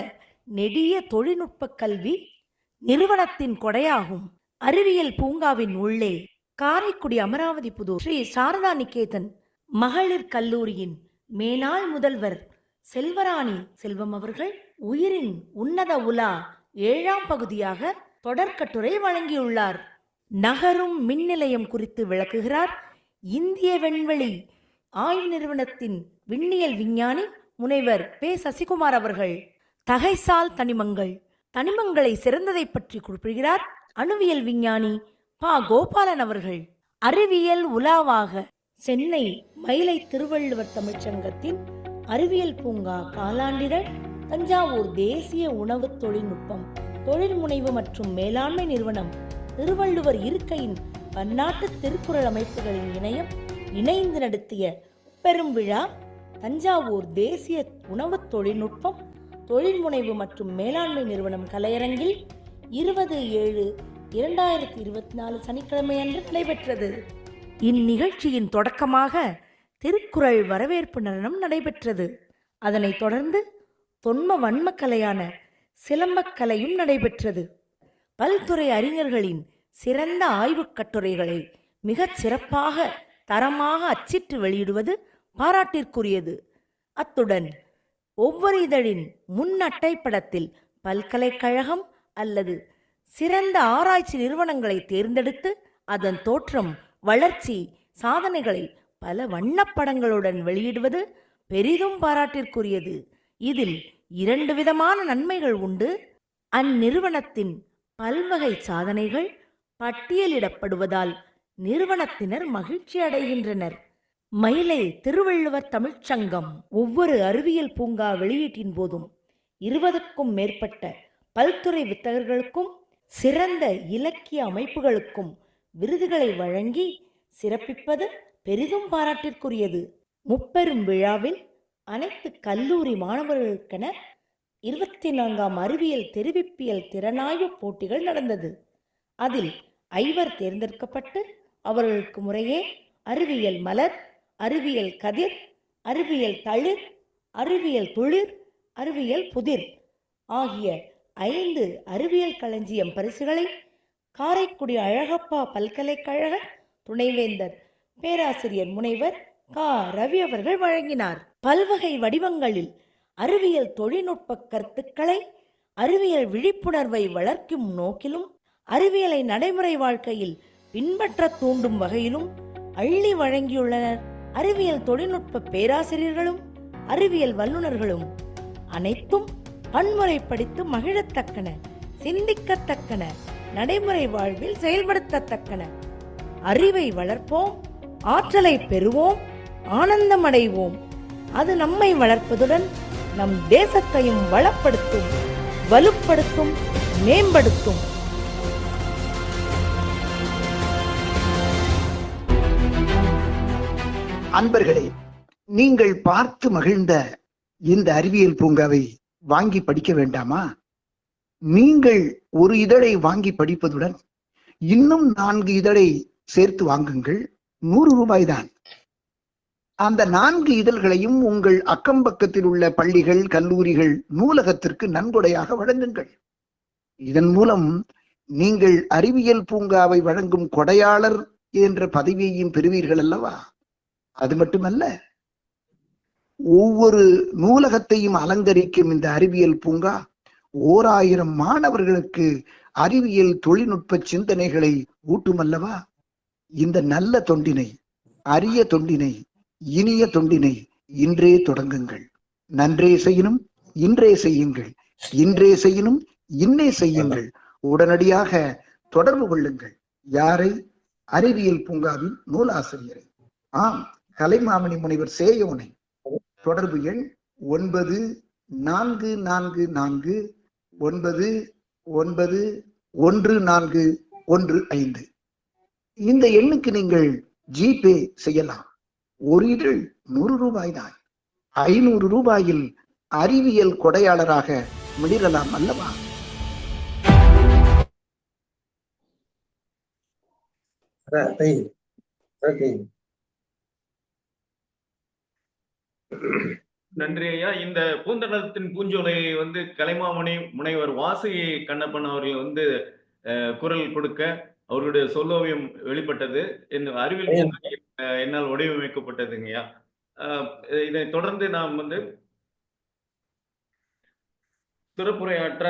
நெடிய தொழில்நுட்ப கல்வி நிறுவனத்தின் கொடையாகும். அறிவியல் பூங்காவின் உள்ளே காரைக்குடி அமராவதி புதூர் ஸ்ரீ சாரதா நிகேதன் மகளிர் கல்லூரியின் மேனாள் முதல்வர் செல்வராணி செல்வம் அவர்கள் உயிரின் உன்னத உலா 7ஆம் பகுதியாக தொடர்கட்டுரை வழங்கியுள்ளார். நகரும் மின் நிலையம் குறித்து விளக்குகிறார் இந்திய விண்வெளி ஆய்வு நிறுவனத்தின் விண்ணியல் விஞ்ஞானி முனைவர் பே. சசிகுமார் அவர்கள். தகைசால் தனிமங்களை சிறந்ததை பற்றி குறிப்பிடுகிறார் அணுவியல் விஞ்ஞானி ப. கோபாலன் அவர்கள். அறிவியல் உலாவாக சென்னை மயிலை திருவள்ளுவர் தமிழ்ச்சங்கத்தின் அறிவியல் பூங்கா காலாண்டிதழ், தஞ்சாவூர் தேசிய உணவு தொழில்நுட்பம் தொழில் முனைவு மற்றும் மேலாண்மை நிறுவனம், திருவள்ளுவர் இருக்கையின் பன்னாட்டு திருக்குறள் அமைப்புகளின் இணையம் இணைந்து நடத்திய பெரும் விழா தஞ்சாவூர் தேசிய உணவு தொழில்நுட்பம் தொழில் முனைவு மற்றும் மேலாண்மை நிறுவனம் கலையரங்கில் 20/7/2024 சனிக்கிழமை அன்று நடைபெற்றது. இந்நிகழ்ச்சியின் தொடக்கமாக திருக்குறள் வரவேற்பு நடனம் நடைபெற்றது. அதனைத் தொடர்ந்து தொன்ம வன்மக்கலையான சிலம்பக்கலையும் நடைபெற்றது. பல்துறை அறிஞர்களின் சிறந்த ஆய்வுக் கட்டுரைகளை மிகச் சிறப்பாக தரமாக அச்சிட்டு வெளியிடுவது பாராட்டிற்குரியது. அத்துடன் ஒவ்வொரு இதழின் முன் அட்டைப்படத்தில் பல்கலைக்கழகம் அல்லது சிறந்த ஆராய்ச்சி நிறுவனங்களை தேர்ந்தெடுத்து அதன் தோற்றம், வளர்ச்சி, சாதனைகளை பல வண்ணப்படங்களுடன் வெளியிடுவது பெரிதும் பாராட்டிற்குரியது. இதில் 2 விதமான நன்மைகள் உண்டு. அந்நிறுவனத்தின் பல்வகை சாதனைகள் பட்டியலிடப்படுவதால் நிறுவனத்தினர் மகிழ்ச்சி அடைகின்றனர். மயிலை திருவள்ளுவர் தமிழ்ச்சங்கம் ஒவ்வொரு அறிவியல் பூங்கா வெளியீட்டின் போதும் 20க்கும் மேற்பட்ட பல்துறை வித்தகர்களுக்கும் சிறந்த இலக்கிய அமைப்புகளுக்கும் விருதுகளை வழங்கி சிறப்பிப்பது பெரிதும் பாராட்டிற்குரியது. முப்பெரும் விழாவில் அனைத்து கல்லூரி மாணவர்களுக்கென 24ஆம் அறிவியல் தெரிவிப்பியல் திறனாய்வு போட்டிகள் நடந்தது. அதில் 5 தேர்ந்தெடுக்கப்பட்டு அவர்களுக்கு முறையே அறிவியல் மலர், அறிவியல் கதிர், அறிவியல் தளிர், அறிவியல் துளிர், அறிவியல் புதிர் ஆகிய 5 அறிவியல் களஞ்சியம் பரிசுகளை காரைக்குடி அழகப்பா பல்கலைக்கழக துணைவேந்தர் பேராசிரியர் முனைவர் க. ரவி அவர்கள் வழங்கினார். பல்வகை வடிவங்களில் அறிவியல் தொழில்நுட்ப கருத்துக்களை அறிவியல் விழிப்புணர்வை வளர்க்கும் நோக்கிலும் அறிவியலை நடைமுறை வாழ்க்கையில் பின்பற்ற தூண்டும் வகையிலும் அள்ளி வழங்கியுள்ளனர். அறிவியல் தொழில்நுட்ப பேராசிரியர்களும் அறிவியல் வல்லுநர்களும் அனைத்தும் பன்முறைப்படுத்தி மகிழத்தக்கன, சிந்திக்கத்தக்கன, நடைமுறை வாழ்வில் செயல்படுத்தத்தக்கன. அறிவை வளர்ப்போம், ஆற்றலை பெறுவோம், ஆனந்தமடைவோம். அது நம்மை வளர்ப்பதுடன் நம் தேசத்தையும் வளப்படுத்தும், வலுப்படுத்தும், மேம்படுத்தும். அன்பர்களே, நீங்கள் பார்த்து மகிழ்ந்த இந்த அறிவியல் பூங்காவை வாங்கி படிக்க வேண்டாமா? நீங்கள் ஒரு இதழை வாங்கி படிப்பதுடன் இன்னும் 4 இதழை சேர்த்து வாங்குங்கள். 100 ரூபாய் தான். அந்த 4 இதழ்களையும் உங்கள் அக்கம் பக்கத்தில் உள்ள பள்ளிகள், கல்லூரிகள், நூலகத்திற்கு நன்கொடையாக வழங்குங்கள். இதன் மூலம் நீங்கள் அறிவியல் பூங்காவை வழங்கும் கொடையாளர் என்ற பதவியையும் பெறுவீர்கள் அல்லவா? அது மட்டுமல்ல, ஒவ்வொரு நூலகத்தையும் அலங்கரிக்கும் இந்த அறிவியல் பூங்கா 1000 மாணவர்களுக்கு அறிவியல் தொழில்நுட்ப சிந்தனைகளை ஊட்டுமல்லவா? இந்த நல்ல தொண்டினை, அரிய தொண்டினை, இனிய தொண்டினை இன்றே தொடங்குங்கள். நன்றே செய்யினும் இன்றே செய்யுங்கள், இன்றே செய்யினும் இன்னே செய்யுங்கள். உடனடியாக தொடர்பு கொள்ளுங்கள். யாரை? அறிவியல் பூங்காவின் நூலாசிரியரை. ஆம், கலைமாமணி முனைவர் சேயோனை. தொடர்பு எண் 944991411415. இந்த எண்ணுக்கு நீங்கள் ஜிபே செய்யலாம். ஒரு இதழ் 100 ரூபாய் தான். 500 ரூபாயில் அறிவியல் கொடையாளராக மிளிரலாம் அல்லவா? நன்றி ஐயா. இந்த பூந்தண்டலத்தின் பூஞ்சோலையை கலைமாமணி முனைவர் வாசி கண்ணப்பன் அவர்கள் குரல் கொடுக்க அவர்களுடைய சொல்லோவியம் வெளிப்பட்டது. இந்த அறிவியல் பூங்கா என்னால் வடிவமைக்கப்பட்டதுங்கய்யா. இதை தொடர்ந்து நாம் சிறப்புரையாற்ற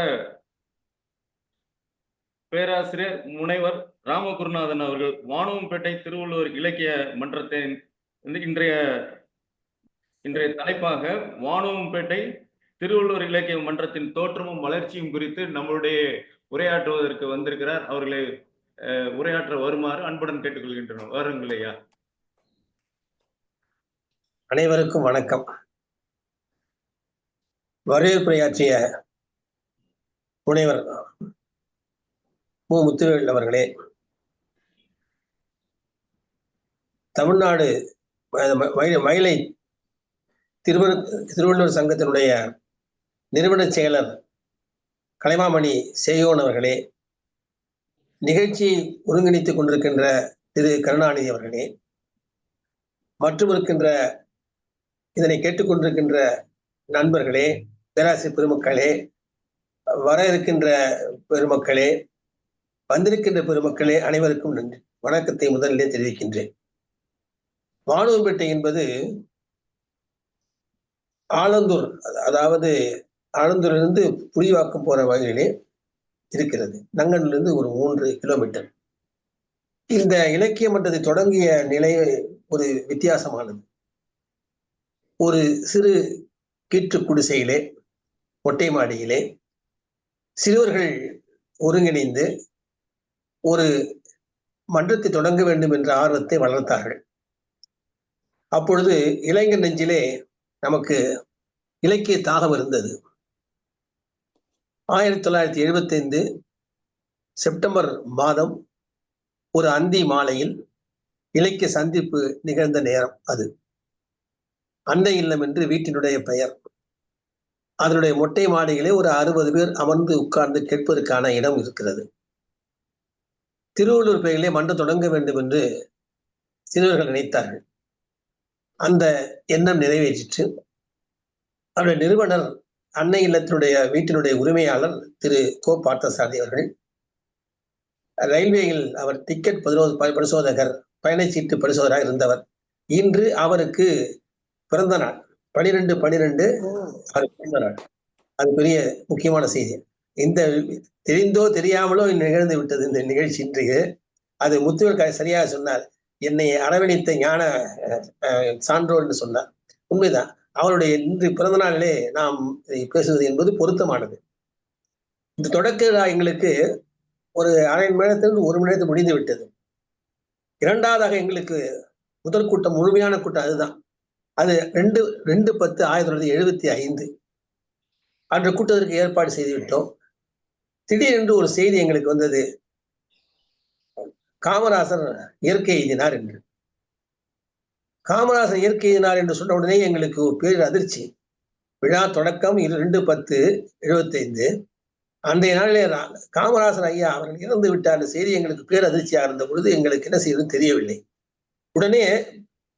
பேராசிரியர் முனைவர் ராமகுருநாதன் அவர்கள் வானவம்பேட்டை திருவள்ளுவர் இலக்கிய மன்றத்தின் இன்றைய தலைப்பாக வானவம்பேட்டை திருவள்ளுவர் இலக்கிய மன்றத்தின் தோற்றமும் வளர்ச்சியும் குறித்து நம்மளுடைய உரையாற்றுவதற்கு வந்திருக்கிறார். அவர்களை உரையாற்ற வருமாறு அன்புடன் கேட்டுக்கொள்கின்றனர். வாருங்கள் ஐயா. அனைவருக்கும் வணக்கம். வரவேற்புரையாற்றிய முனைவர் மு. முத்துவேல் அவர்களே, தமிழ்நாடு மயிலை திருவள்ளுவர் சங்கத்தினுடைய நிறுவன செயலர் கலைமாமணி சேயோன் அவர்களே, நிகழ்ச்சியை ஒருங்கிணைத்துக் கொண்டிருக்கின்ற திரு கருணாநிதி அவர்களே, மற்றும் இருக்கின்ற இதனை கேட்டுக்கொண்டிருக்கின்ற நண்பர்களே, பேராசிரியர் பெருமக்களே, வர இருக்கின்ற பெருமக்களே, வந்திருக்கின்ற பெருமக்களே, அனைவருக்கும் நன்றி வணக்கத்தை முதலிலே தெரிவிக்கின்றேன். வானவம்பேட்டை என்பது ஆலந்தூர், அதாவது ஆலந்தூரிலிருந்து புலிவாக்கம் போற வகையிலே இருக்கிறது. நங்கனிலிருந்து ஒரு 3 கிலோமீட்டர். இந்த இலக்கிய மன்றத்தை தொடங்கிய நிலை ஒரு வித்தியாசமானது. ஒரு சிறு கீற்று குடிசையிலே, மொட்டை மாடியிலே சிறுவர்கள் ஒருங்கிணைந்து ஒரு மன்றத்தை தொடங்க வேண்டும் என்ற ஆர்வத்தை வளர்த்தார்கள். அப்பொழுது இளைஞர் நெஞ்சிலே நமக்கு இலக்கிய தாகம் இருந்தது. 1975 செப்டம்பர் மாதம் ஒரு அந்தி மாலையில் இலக்கிய சந்திப்பு நிகழ்ந்த நேரம் அது. அன்னை இல்லம் என்று வீட்டினுடைய பெயர். அதனுடைய மொட்டை மாடியிலே ஒரு 60 பேர் அமர்ந்து உட்கார்ந்து கேட்பதற்கான இடம் இருக்கிறது. திருவள்ளூர் பெயரிலே மன்றம் தொடங்க வேண்டும் என்று சிறுவர்கள் நினைத்தார்கள். அந்த எண்ணம் நிறைவேற்றிற்று. அவருடைய நிறுவனர் அன்னை இல்லத்தினுடைய வீட்டினுடைய உரிமையாளர் திரு கோ பார்த்தசாரதி அவர்கள், ரயில்வேயில் அவர் டிக்கெட் பரிசோதகர், பயணச்சீட்டு பரிசோதகராக இருந்தவர். இன்று அவருக்கு பிறந்த நாள் 12/12 அவர் பிறந்த நாள். அது பெரிய முக்கியமான செய்தி. இந்த தெரிந்தோ தெரியாமலோ நிகழ்ந்து விட்டது இந்த நிகழ்ச்சி இன்றைக்கு. அது முத்துவேல் சரியாக சொன்னார். என்னை அரவணைத்த ஞான சான்றோர் என்று சொன்னார். உண்மைதான். அவருடைய இன்று பிறந்த நாளிலே நாம் பேசுவது என்பது பொருத்தமானது. இந்த தொடக்க விழா எங்களுக்கு ஒரு அரை மணி நேரத்திலிருந்து 1 மணி நேரத்தில் முடிந்து விட்டது. இரண்டாவதாக எங்களுக்கு முதல் கூட்டம், முழுமையான கூட்டம் அதுதான். அது 2/10/1975 அன்று கூட்டத்திற்கு ஏற்பாடு செய்து விட்டோம். திடீரென்று ஒரு செய்தி எங்களுக்கு வந்தது, காமராசர் இயற்கை எழுதினார் என்று. காமராசர் இயற்கை எழுதினார் என்று சொன்ன உடனே எங்களுக்கு ஒரு பேர் அதிர்ச்சி. விழா தொடக்கம் 2/10/75. அன்றைய நாளிலே காமராசர் ஐயா அவர்கள் இறந்து விட்டார் செய்தி எங்களுக்கு பேர் அதிர்ச்சியாக இருந்த பொழுது எங்களுக்கு என்ன செய்யறது தெரியவில்லை. உடனே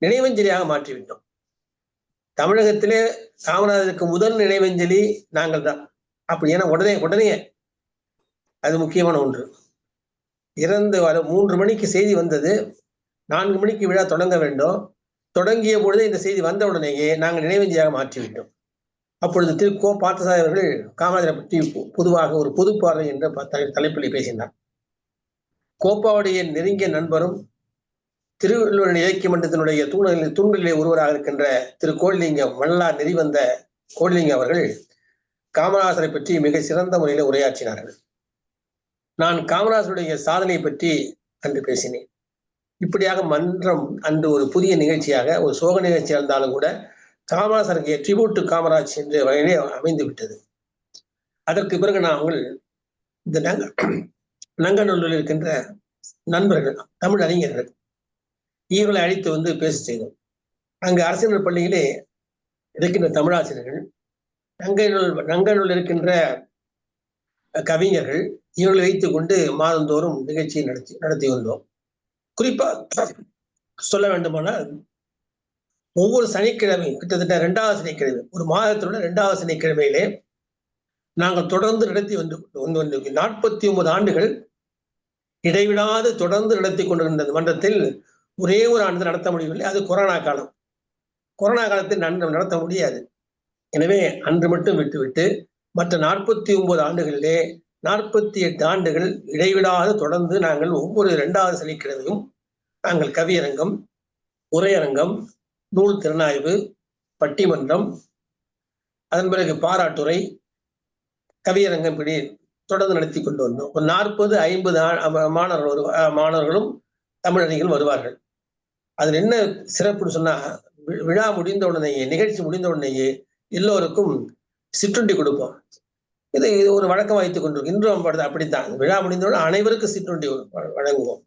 நினைவஞ்சலியாக மாற்றிவிட்டோம். தமிழகத்திலே காமராஜருக்கு முதல் நினைவஞ்சலி நாங்கள் தான். அப்படி ஏன்னா உடனே அது முக்கியமான ஒன்று. இறந்து 3 மணிக்கு செய்தி வந்தது. 4 மணிக்கு விழா தொடங்க வேண்டும். தொடங்கிய பொழுதே இந்த செய்தி வந்த உடனேயே நாங்கள் நினைவஞ்சலியாக மாற்றிவிட்டோம். அப்பொழுது திரு கோ பார்த்தசாரதி அவர்கள் காமராஜரை பற்றி பொதுவாக ஒரு பொது பார்வை என்ற தலைப்பில் பேசினார். கோப்பாவுடைய நெருங்கிய நண்பரும் திருவள்ளுவர் இலக்கிய மன்றத்தினுடைய தூண்களிலே ஒருவராக இருக்கின்ற திரு கோடிலிங்கம் வள்ளலார் நெறிவந்த கோடிலிங்கம் அவர்கள் காமராஜரை பற்றி மிக சிறந்த முறையில் உரையாற்றினார்கள். நான் காமராஜருடைய சாதனை பற்றி அன்று பேசினேன். இப்படியாக மன்றம் அன்று ஒரு புதிய நிகழ்ச்சியாக, ஒரு சோக நிகழ்ச்சியாக இருந்தாலும் கூட காமராஜருக்கு ட்ரிபியூட் டு காமராஜ் என்ற வகையிலே அமைந்து விட்டது. அதற்கு பிறகு நாங்கள் இந்த நங்கநல்லூரில் இருக்கின்ற நண்பர்கள், தமிழ் அறிஞர்கள், இவர்களை அழைத்து வந்து பேச செய்தோம். அங்கு அரசியல் பள்ளியிலே இருக்கின்ற தமிழாசிரியர்கள், நங்கநல்லூரில் இருக்கின்ற கவிஞர்கள், இவர்களை வைத்துக் கொண்டு மாதந்தோறும் நிகழ்ச்சியை நடத்தி வந்தோம். குறிப்பா சொல்ல வேண்டுமானால் ஒவ்வொரு சனிக்கிழமையும், கிட்டத்தட்ட 2வது சனிக்கிழமை, ஒரு மாதத்திலுள்ள 2வது சனிக்கிழமையிலே நாங்கள் தொடர்ந்து நடத்தி வந்து 49 ஆண்டுகள் இடைவிடாது தொடர்ந்து நடத்தி கொண்டிருந்த மன்றத்தில் ஒரே ஒரு ஆண்டு நடத்த முடியவில்லை. அது கொரோனா காலம். கொரோனா காலத்தில் நடத்த முடியாது. எனவே அன்று மட்டும் விட்டுவிட்டு மற்ற 49 ஆண்டுகளிலே 48 ஆண்டுகள் இடைவிடாது தொடர்ந்து நாங்கள் ஒவ்வொரு 2வது சனிக்கிழமையும் நாங்கள் கவியரங்கம், உரையரங்கம், நூல் திறனாய்வு, பட்டிமன்றம், அதன் பிறகு பாராட்டுரை, கவியரங்கம் இப்படி தொடர்ந்து நடத்தி கொண்டு வந்தோம். ஒரு 40-50 மாணவர்களும் தமிழறிஞர்கள் வருவார்கள். அதில் என்ன சிறப்புன்னு சொன்னா, விழா முடிந்த உடனேயே, நிகழ்ச்சி முடிந்த உடனேயே எல்லோருக்கும் சிற்றுண்டி கொடுப்போம். இது ஒரு வழக்கம் வைத்துக் கொண்டிருக்கும். இன்றும் அப்படித்தான். விழா முடிந்தவுடன் அனைவருக்கும் சிற்றுண்டி வழங்குவோம்.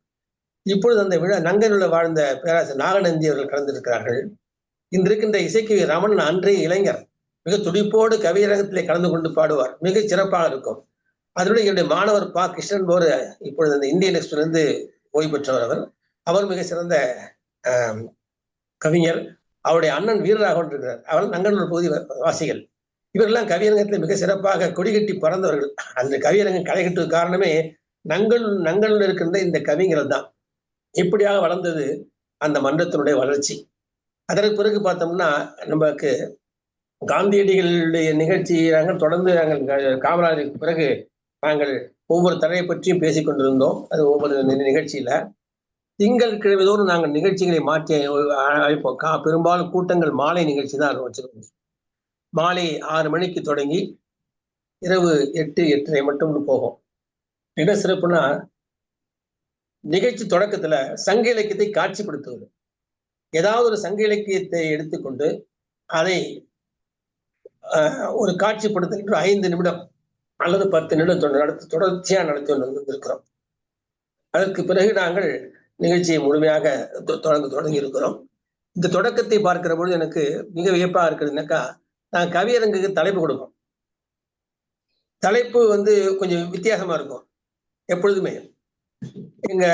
இப்பொழுது அந்த விழா நங்கநல்லூரில் வாழ்ந்த பேராசிரியர் நாகநந்தி அவர்கள் கலந்திருக்கிறார்கள். இன்று இருக்கின்ற இசைக்கு ரமணன் அன்றே இளைஞர், மிக துடிப்போடு கவியரங்கத்திலே கலந்து கொண்டு பாடுவார். மிக சிறப்பாக இருக்கும். அதனுடைய என்னுடைய மாணவர் பா கிருஷ்ணன் போர் இப்பொழுது அந்த இந்தியன் எக்ஸ்பிரஸ்லேருந்து ஓய்வு பெற்றவர். அவர் மிக சிறந்த கவிஞர். அவருடைய அண்ணன் வீரராகவன் இருக்கிறார். அவர் நங்கநல்லூர் பகுதி வாசிகள். இவரெல்லாம் கவியரங்கத்தில் மிக சிறப்பாக கொடிகட்டி பறந்தவர்கள். அந்த கவியரங்கம் களை கட்டுவது காரணமே நங்கநல்லூர் இருக்கின்ற இந்த கவிஞர்கள் தான். இப்படியாக வளர்ந்தது அந்த மன்றத்தினுடைய வளர்ச்சி. அதற்கு பிறகு பார்த்தோம்னா, நமக்கு காந்தியடிகளுடைய நிகழ்ச்சி நாங்கள் தொடர்ந்து காமராஜருக்கு பிறகு நாங்கள் ஒவ்வொரு தடையை பற்றியும் பேசிக் கொண்டிருந்தோம். அது ஒவ்வொரு நிகழ்ச்சியில திங்கள் கிழமைதோறும் நாங்கள் நிகழ்ச்சிகளை மாற்றி அழைப்போம். பெரும்பாலும் கூட்டங்கள் மாலை நிகழ்ச்சி தான் வச்சிருக்கோம். மாலை 6 மணிக்கு தொடங்கி இரவு 8-8:30 மட்டும் போகும். என்ன சிறப்புனா, நிகழ்ச்சி தொடக்கத்துல சங்க இலக்கியத்தை காட்சிப்படுத்துவது. ஏதாவது ஒரு சங்க இலக்கியத்தை எடுத்துக்கொண்டு அதை ஒரு காட்சிப்படுத்துகின்ற 5 நிமிடம் அல்லது 10 நிமிடம் தொடர்ச்சியா நடத்தி வந்திருக்கிறோம். அதற்கு பிறகு நாங்கள் நிகழ்ச்சியை முழுமையாக தொடங்கி இருக்கிறோம். இந்த தொடக்கத்தை பார்க்கிற பொழுது எனக்கு மிக வியப்பாக இருக்கிறதுனாக்கா, நான் கவியரங்குக்கு தலைப்பு கொடுப்போம். தலைப்பு கொஞ்சம் வித்தியாசமா இருக்கும். எப்பொழுதுமே எங்க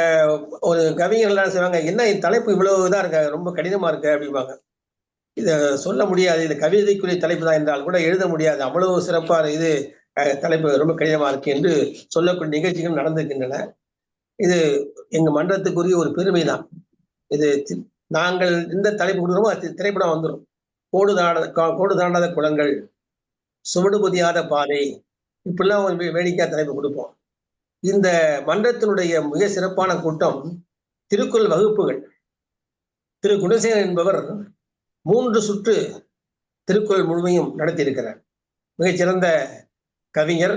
ஒரு கவிஞர்கள் எல்லாம் செய்வாங்க, என்ன இந்த தலைப்பு இவ்வளவு இதா இருக்க, ரொம்ப கடினமா இருக்கு அப்படிம்பாங்க. இதை சொல்ல முடியாது, இது கவிதைக்குரிய தலைப்பு தான் என்றால் கூட எழுத முடியாது, அவ்வளவு சிறப்பா இது தலைப்பு ரொம்ப கடினமா இருக்கு என்று சொல்லக்கூடிய நிகழ்ச்சிகள் நடந்திருக்கின்றன. இது எங்க மன்றத்துக்குரிய ஒரு பெருமை தான். இது நாங்கள் இந்த தலைப்பு கொடுக்குறோமோ திரைப்படம் வந்துடும். கோடு தாண்டாத குளங்கள், சுவடு பொதியாத பாதை, இப்படிலாம் ஒரு வேடிக்கையா தலைப்பு கொடுப்போம். இந்த மன்றத்தினுடைய மிக சிறப்பான கூட்டம் திருக்குறள் வகுப்புகள். திரு குணசேகரன் என்பவர் 3 சுற்று திருக்குறள் முழுமையும் நடத்தியிருக்கிறார். மிகச்சிறந்த கவிஞர்,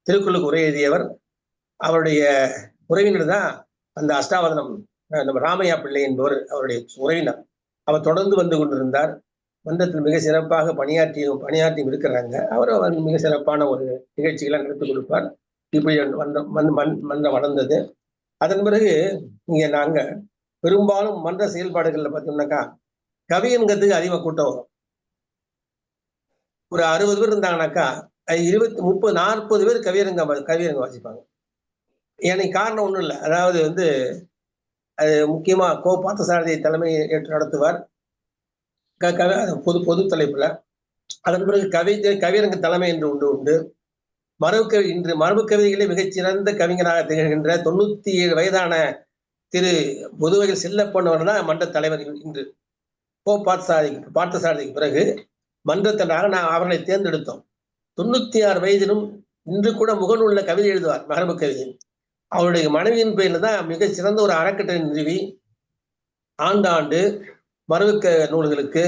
திருக்குறளுக்கு உரை எழுதியவர். அவருடைய உறவினர் தான் அந்த அஷ்டாவதனம் நம்ம ராமையா பிள்ளை என்பவர் அவருடைய உறவினர். அவர் தொடர்ந்து வந்து கொண்டிருந்தார். மன்றத்தில் மிக சிறப்பாக பணியாற்றியும் இருக்கிறாங்க. அவர் மிக சிறப்பான ஒரு நிகழ்ச்சிகளை நடத்தி கொடுப்பார். இப்படி மன்றம் வளர்ந்தது. அதன் பிறகு இங்க நாங்க பெரும்பாலும் மன்ற செயல்பாடுகள்ல பார்த்தோம்னாக்கா கவியரங்கத்துக்கு அதிகமாக கூட்டம் வரும். ஒரு 60 பேர் இருந்தாங்கன்னாக்கா 20, 30, 40 பேர் கவியரங்கம் வாசிப்பாங்க. எனக்கு காரணம் ஒன்றும் இல்லை. அதாவது அது முக்கியமா கோ பார்த்தசாரதி தலைமை ஏற்று நடத்துவார் பொது தலைப்புல. அதன் பிறகு கவியரங்க தலைமை என்று உண்டு. இன்று மரபு கவிதைகளே மிகச்சிறந்த கவிஞராக திகழ்கின்ற 97 வயதான திரு புதுவையில் செல்லப்பண்ணவர் தான் மன்ற தலைவர். இன்று கோ பார்த்தசாரதிக்கு பிறகு மன்றத்தனாக அவர்களை தேர்ந்தெடுத்தோம். 96 வயதிலும் இன்று கூட முகநூல்ல கவிதை எழுதுவார், மரபு கவிதை. அவருடைய மனைவியின் பெயர்ல தான் மிக சிறந்த ஒரு அறக்கட்டளை நிறுவி ஆண்டாண்டு மரபு நூல்களுக்கு,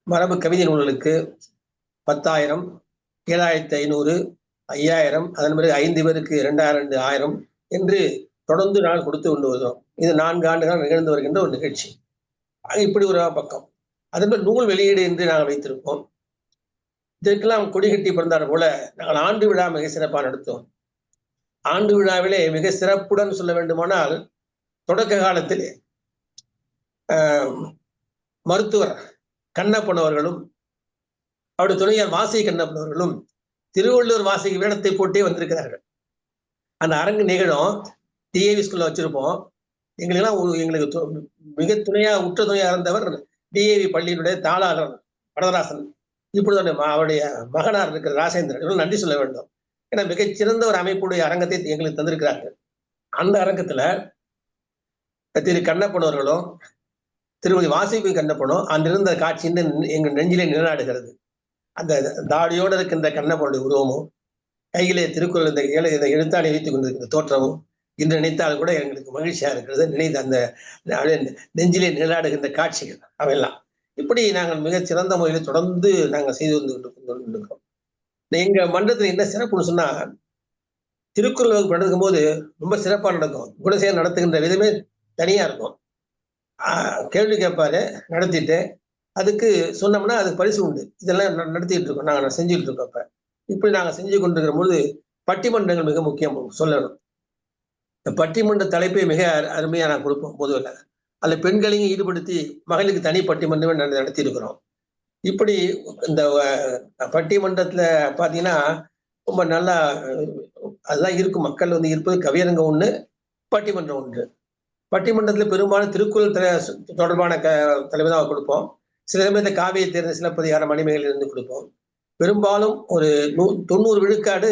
மரபு கவிதை நூல்களுக்கு 10,000, 7,500, 5,000, அதன் பிறகு 5 பேருக்கு 2,000, 1000 என்று தொடர்ந்து நாங்கள் கொடுத்து கொண்டு வருகிறோம். இது 4 ஆண்டுகள் நிகழ்ந்து வருகின்ற ஒரு நிகழ்ச்சி. இப்படி ஒரு பக்கம். அதன் பிறகு நூல் வெளியீடு என்று நாங்கள் வைத்திருப்போம். இதற்கெல்லாம் கொடி கட்டி பிறந்தார் போல நாங்கள் ஆண்டு விழா மிக சிறப்பாக நடத்துவோம். ஆண்டு விழாவிலே மிக சிறப்புடன் சொல்ல வேண்டுமானால், தொடக்க காலத்திலே மருத்துவர் கண்ணப்பன் அவர்களும் அவருடைய துணையார் வாசகி கண்ணப்பன் அவர்களும் திருவள்ளுவர் வாசகி வேடத்தை போட்டே வந்திருக்கிறார்கள். அந்த அரங்கு நிகழும். டிஏவி ஸ்கூல்ல வச்சிருப்போம். எங்களுக்கு மிக உற்ற துணையா இருந்தவர் டிஏவி பள்ளியினுடைய தாளாளர் வடதராசன். இப்பொழுது அவருடைய மகனார் இருக்கிற ராசேந்திரன், இவர்கள் நன்றி சொல்ல வேண்டும். ஏன்னா மிகச்சிறந்த ஒரு அமைப்புடைய அரங்கத்தை எங்களுக்கு தந்திருக்கிறார்கள். அந்த அரங்கத்துல திரு கண்ணப்பன் அவர்களும் திருமதி வாசிக்கு கண்ணப்பனும் அங்கிருந்த காட்சி எங்கள் நெஞ்சிலே நிலநாடுகிறது. அந்த தாடியோடு இருக்கின்ற கண்ணப்பனுடைய உருவமும், கையிலே திருக்குறள் இந்த எழுத்தாணி வைத்துக் கொண்டிருக்கிற தோற்றமும் இன்று நினைத்தால் கூட எங்களுக்கு மகிழ்ச்சியா இருக்கிறது. நினைத்து அந்த நெஞ்சிலே நிலநாடுகின்ற காட்சிகள் அவையெல்லாம் இப்படி நாங்கள் மிகச் சிறந்த முறையில் தொடர்ந்து நாங்கள் செய்து வந்து கொண்டிருக்கிறோம். எங்க மன்றத்தில் என்ன சிறப்புன்னு சொன்னா, திருக்குறள் வகுப்பு நடக்கும் போது ரொம்ப சிறப்பா நடக்கும். குணசேகரன் நடத்துகின்ற விதமே தனியா இருக்கும். கேள்வி கேட்பாரு, நடத்திட்டு அதுக்கு சொன்னோம்னா அதுக்கு பரிசு உண்டு. இதெல்லாம் நடத்திட்டு இருக்கோம், நாங்கள் செஞ்சுட்டு இருக்கோம். அப்ப இப்படி நாங்கள் செஞ்சு கொண்டிருக்கிற போது பட்டிமன்றங்கள் மிக முக்கியம் சொல்லணும். இந்த பட்டிமன்ற தலைப்பை மிக அருமையா நான் கொடுப்போம் பொதுவில். அதில் பெண்களையும் ஈடுபடுத்தி மகளிருக்கு தனி பட்டிமன்றமே நடத்தி இருக்கிறோம். இப்படி இந்த பட்டிமன்றத்துல பாத்தீங்கன்னா ரொம்ப நல்லா அதுதான் இருக்கும். மக்கள் வந்து இருப்பது கவியரங்கம் ஒண்ணு, பட்டிமன்றம் ஒன்று. பட்டிமன்றத்துல பெரும்பாலும் திருக்குறள் தொடர்பான தலைமை தான் கொடுப்போம். சில சமயத்தை காவியை தேர்ந்த சிலப்பதிகார மணிமேகலை இருந்து கொடுப்போம். பெரும்பாலும் ஒரு 90 விழுக்காடு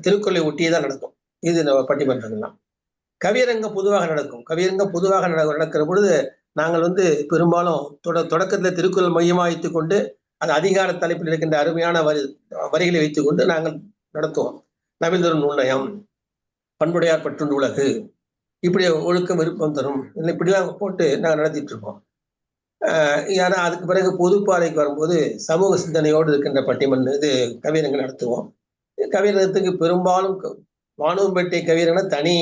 திருக்குறளை ஒட்டியே தான் நடக்கும். இது பட்டிமன்றங்கள்லாம். கவியரங்கம் பொதுவாக நடக்கும். கவியரங்கம் பொதுவாக நடக்கிற பொழுது நாங்கள் வந்து பெரும்பாலும் தொடக்கத்துல திருக்குறள் மையமாக வைத்துக் கொண்டு அது அதிகார தலைப்பில் இருக்கின்ற அருமையான வரிகளை வைத்துக் கொண்டு நாங்கள் நடத்துவோம். நவீந்தரும் நூல்நயம், பண்புடையார் பற்றுண்டு உலகு, இப்படி ஒழுக்கம் விருப்பம் தரும், இப்படிலாம் போட்டு நாங்கள் நடத்திட்டு இருக்கோம். ஏன்னா அதுக்கு பிறகு பொதுப்பாதைக்கு வரும்போது சமூக சிந்தனையோடு இருக்கின்ற பட்டிமன்ற இது கவியரங்கம் நடத்துவோம். கவியரங்கத்துக்கு பெரும்பாலும் வானுவம்பேட்டை கவியரங்கம் தனி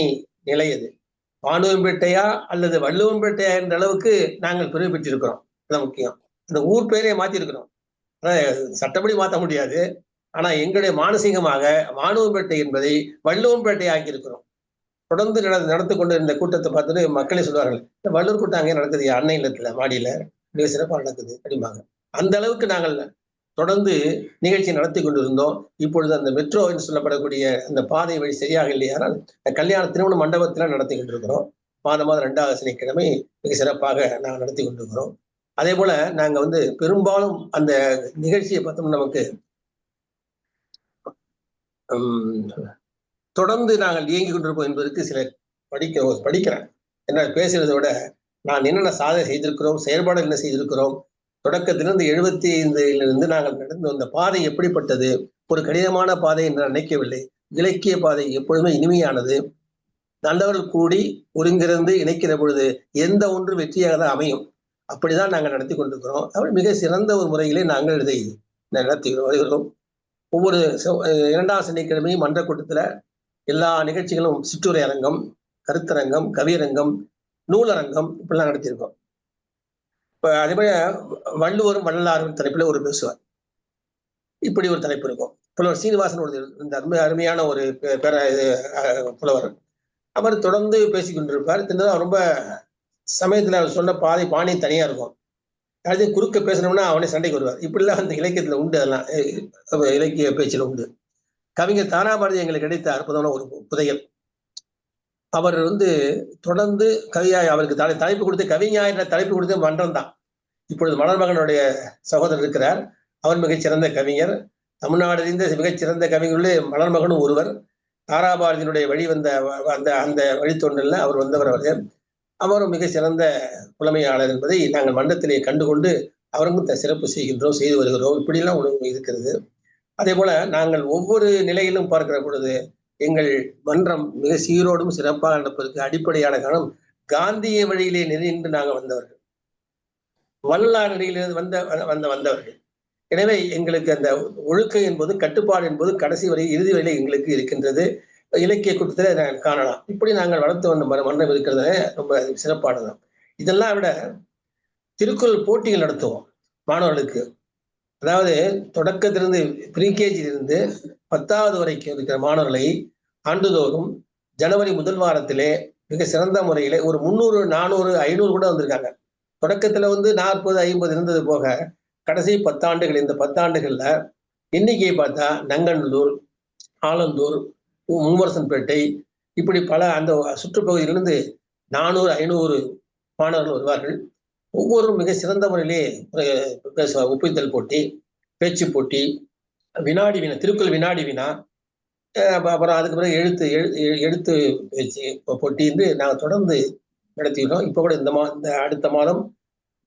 நிலை. அது வானுவம்பேட்டையா அல்லது வள்ளுவம்பேட்டையா என்ற அளவுக்கு நாங்கள் பிரிவு பெற்றிருக்கிறோம். அதான் முக்கியம். அந்த ஊர் பேரையே மாத்திருக்கிறோம். சட்டப்படி மாற்ற முடியாது. ஆனா எங்களுடைய மானசீகமாக வானுவம்பேட்டை என்பதை வள்ளுவம்பேட்டை ஆக்கி இருக்கிறோம். தொடர்ந்து நடந்து கொண்டு இருந்த கூட்டத்தை பார்த்துட்டு மக்களே சொல்வார்கள், இந்த வள்ளூர் கூட்டம் அங்கே நடக்குது, அன்னை இல்லத்துல மாடியில மிக சிறப்பாக நடக்குது அப்படிம்பாங்க. அந்த அளவுக்கு நாங்கள் தொடர்ந்து நிகழ்ச்சி நடத்தி கொண்டிருந்தோம். இப்பொழுது அந்த மெட்ரோ என்று சொல்லப்படக்கூடிய அந்த பாதை வழி சரியாக இல்லையானால் கல்யாண திருமண மண்டபத்தில் நடத்தி கொண்டிருக்கிறோம். மாதம் 2வது சனிக்கிழமை மிக சிறப்பாக நாங்கள் நடத்தி கொண்டிருக்கிறோம். அதே போல நாங்க வந்து பெரும்பாலும் அந்த நிகழ்ச்சியை பார்த்தோம்னா நமக்கு தொடர்ந்து நாங்கள் இயங்கி கொண்டிருப்போம் என்பதற்கு சில படிக்கிறேன். என்ன பேசுறதை விட நான் என்னென்ன சாதனை செய்திருக்கிறோம், செயல்பாடு என்ன செய்திருக்கிறோம், தொடக்கத்திலிருந்து 75 நாங்கள் நடந்து வந்த பாதை எப்படிப்பட்டது. ஒரு கடினமான பாதை என்று நினைக்கவில்லை. இலக்கிய பாதை எப்பொழுதுமே இனிமையானது. நல்லவர்கள் கூடி ஒருங்கிருந்து இணைக்கிற பொழுது எந்த ஒன்று வெற்றியாக தான் அமையும். அப்படிதான் நாங்கள் நடத்தி கொண்டிருக்கிறோம். அவள் மிக சிறந்த ஒரு முறையிலே நாங்கள் இதை நடத்தி வருகிறோம். ஒவ்வொரு 2வது சனிக்கிழமையும் மன்ற கூட்டத்துல எல்லா நிகழ்ச்சிகளும் சிற்றுரை அரங்கம், கருத்தரங்கம், கவியரங்கம், நூலரங்கம் இப்படிலாம் நடத்தியிருக்கோம். இப்ப அதே மாதிரி வள்ளுவரும் வள்ளலாரும் தலைப்புல ஒரு பேசுவார். இப்படி ஒரு தலைப்பு இருக்கும். புலவர் சீனிவாசன் ஒரு இந்த அருமையான ஒரு புலவர். அவர் தொடர்ந்து பேசிக் கொண்டிருப்பார். ரொம்ப சமயத்துல அவர் சொன்ன பாணி தனியா இருக்கும். அடுத்து குறுக்க பேசணும்னா அவனே சண்டைக்கு வருவார். இப்படிலாம் அந்த இலக்கியத்துல உண்டு. அதெல்லாம் இலக்கிய பேச்சில் உண்டு. கவிஞர் தாராபாரதி எங்களுக்கு கிடைத்த அற்புதமான ஒரு புதையல். அவர் வந்து தொடர்ந்து கவியாய் அவருக்கு தலைப்பு கொடுத்து கவிஞாயிர தலைப்பு கொடுத்த மன்றம் தான். இப்பொழுது மலர்மகனுடைய சகோதரர் இருக்கிறார். அவர் மிகச்சிறந்த கவிஞர். தமிழ்நாடு இருந்த மிகச்சிறந்த கவிஞர்களே மலர்மகனும் ஒருவர். தாராபாரதியினுடைய வழி வந்த அந்த வழித்தொண்டல்ல அவர் வந்தவர். அவரும் மிக சிறந்த புலமையாளர் என்பதை நாங்கள் மன்றத்திலே கண்டுகொண்டு அவருக்கும் சிறப்பு செய்கின்றோம், செய்து வருகிறோம். இப்படிலாம் உணவு இருக்கிறது. அதே போல நாங்கள் ஒவ்வொரு நிலையிலும் பார்க்கிற பொழுது எங்கள் மன்றம் மிக சீரோடும் சிறப்பாக நடப்பதற்கு அடிப்படையான காரணம் காந்திய வழியிலே நின்று நாங்கள் வந்தவர்கள், வள்ளலார் நெறியிலிருந்து வந்தவர்கள். எனவே எங்களுக்கு அந்த ஒழுக்கம் என்பது, கட்டுப்பாடு என்பது கடைசி வரை இறுதி வரையில எங்களுக்கு இருக்கின்றது. இலக்கிய கூட்டத்தில் காணலாம். இப்படி நாங்கள் வளர்த்து வந்த மன்றம் இருக்கிறது ரொம்ப சிறப்பானது. இதெல்லாம் விட திருக்குறள் போட்டிகள் நடத்துவோம் மாணவர்களுக்கு. அதாவது தொடக்கத்திலிருந்து ப்ரீகேஜியிலிருந்து 10வது வரைக்கும் இருக்கிற மாணவர்களை ஆண்டுதோறும் ஜனவரி முதல் வாரத்திலே மிக சிறந்த முறையிலே ஒரு 300, 400, 500 கூட வந்திருக்காங்க. தொடக்கத்துல 40, 50 இருந்தது போக கடைசி 10 ஆண்டுகள், இந்த 10 ஆண்டுகள்ல எண்ணிக்கையை பார்த்தா நங்கநல்லூர், ஆலந்தூர், மூவரசன்பேட்டை, இப்படி பல அந்த சுற்றுப்பகுதியிலிருந்து 400, 500 மாணவர்கள் வருவார்கள். ஒவ்வொருவரும் மிக சிறந்த முறையிலே பேசுவார். ஒப்பித்தல் போட்டி, பேச்சு போட்டி, வினாடி வினா, திருக்குறள் வினாடி வினா, அப்புறம் அதுக்கு பிறகு எழுத்து பேச்சு போட்டி என்று நாங்கள் தொடர்ந்து நடத்திக்கிறோம். இப்போ கூட இந்த அடுத்த மாதம்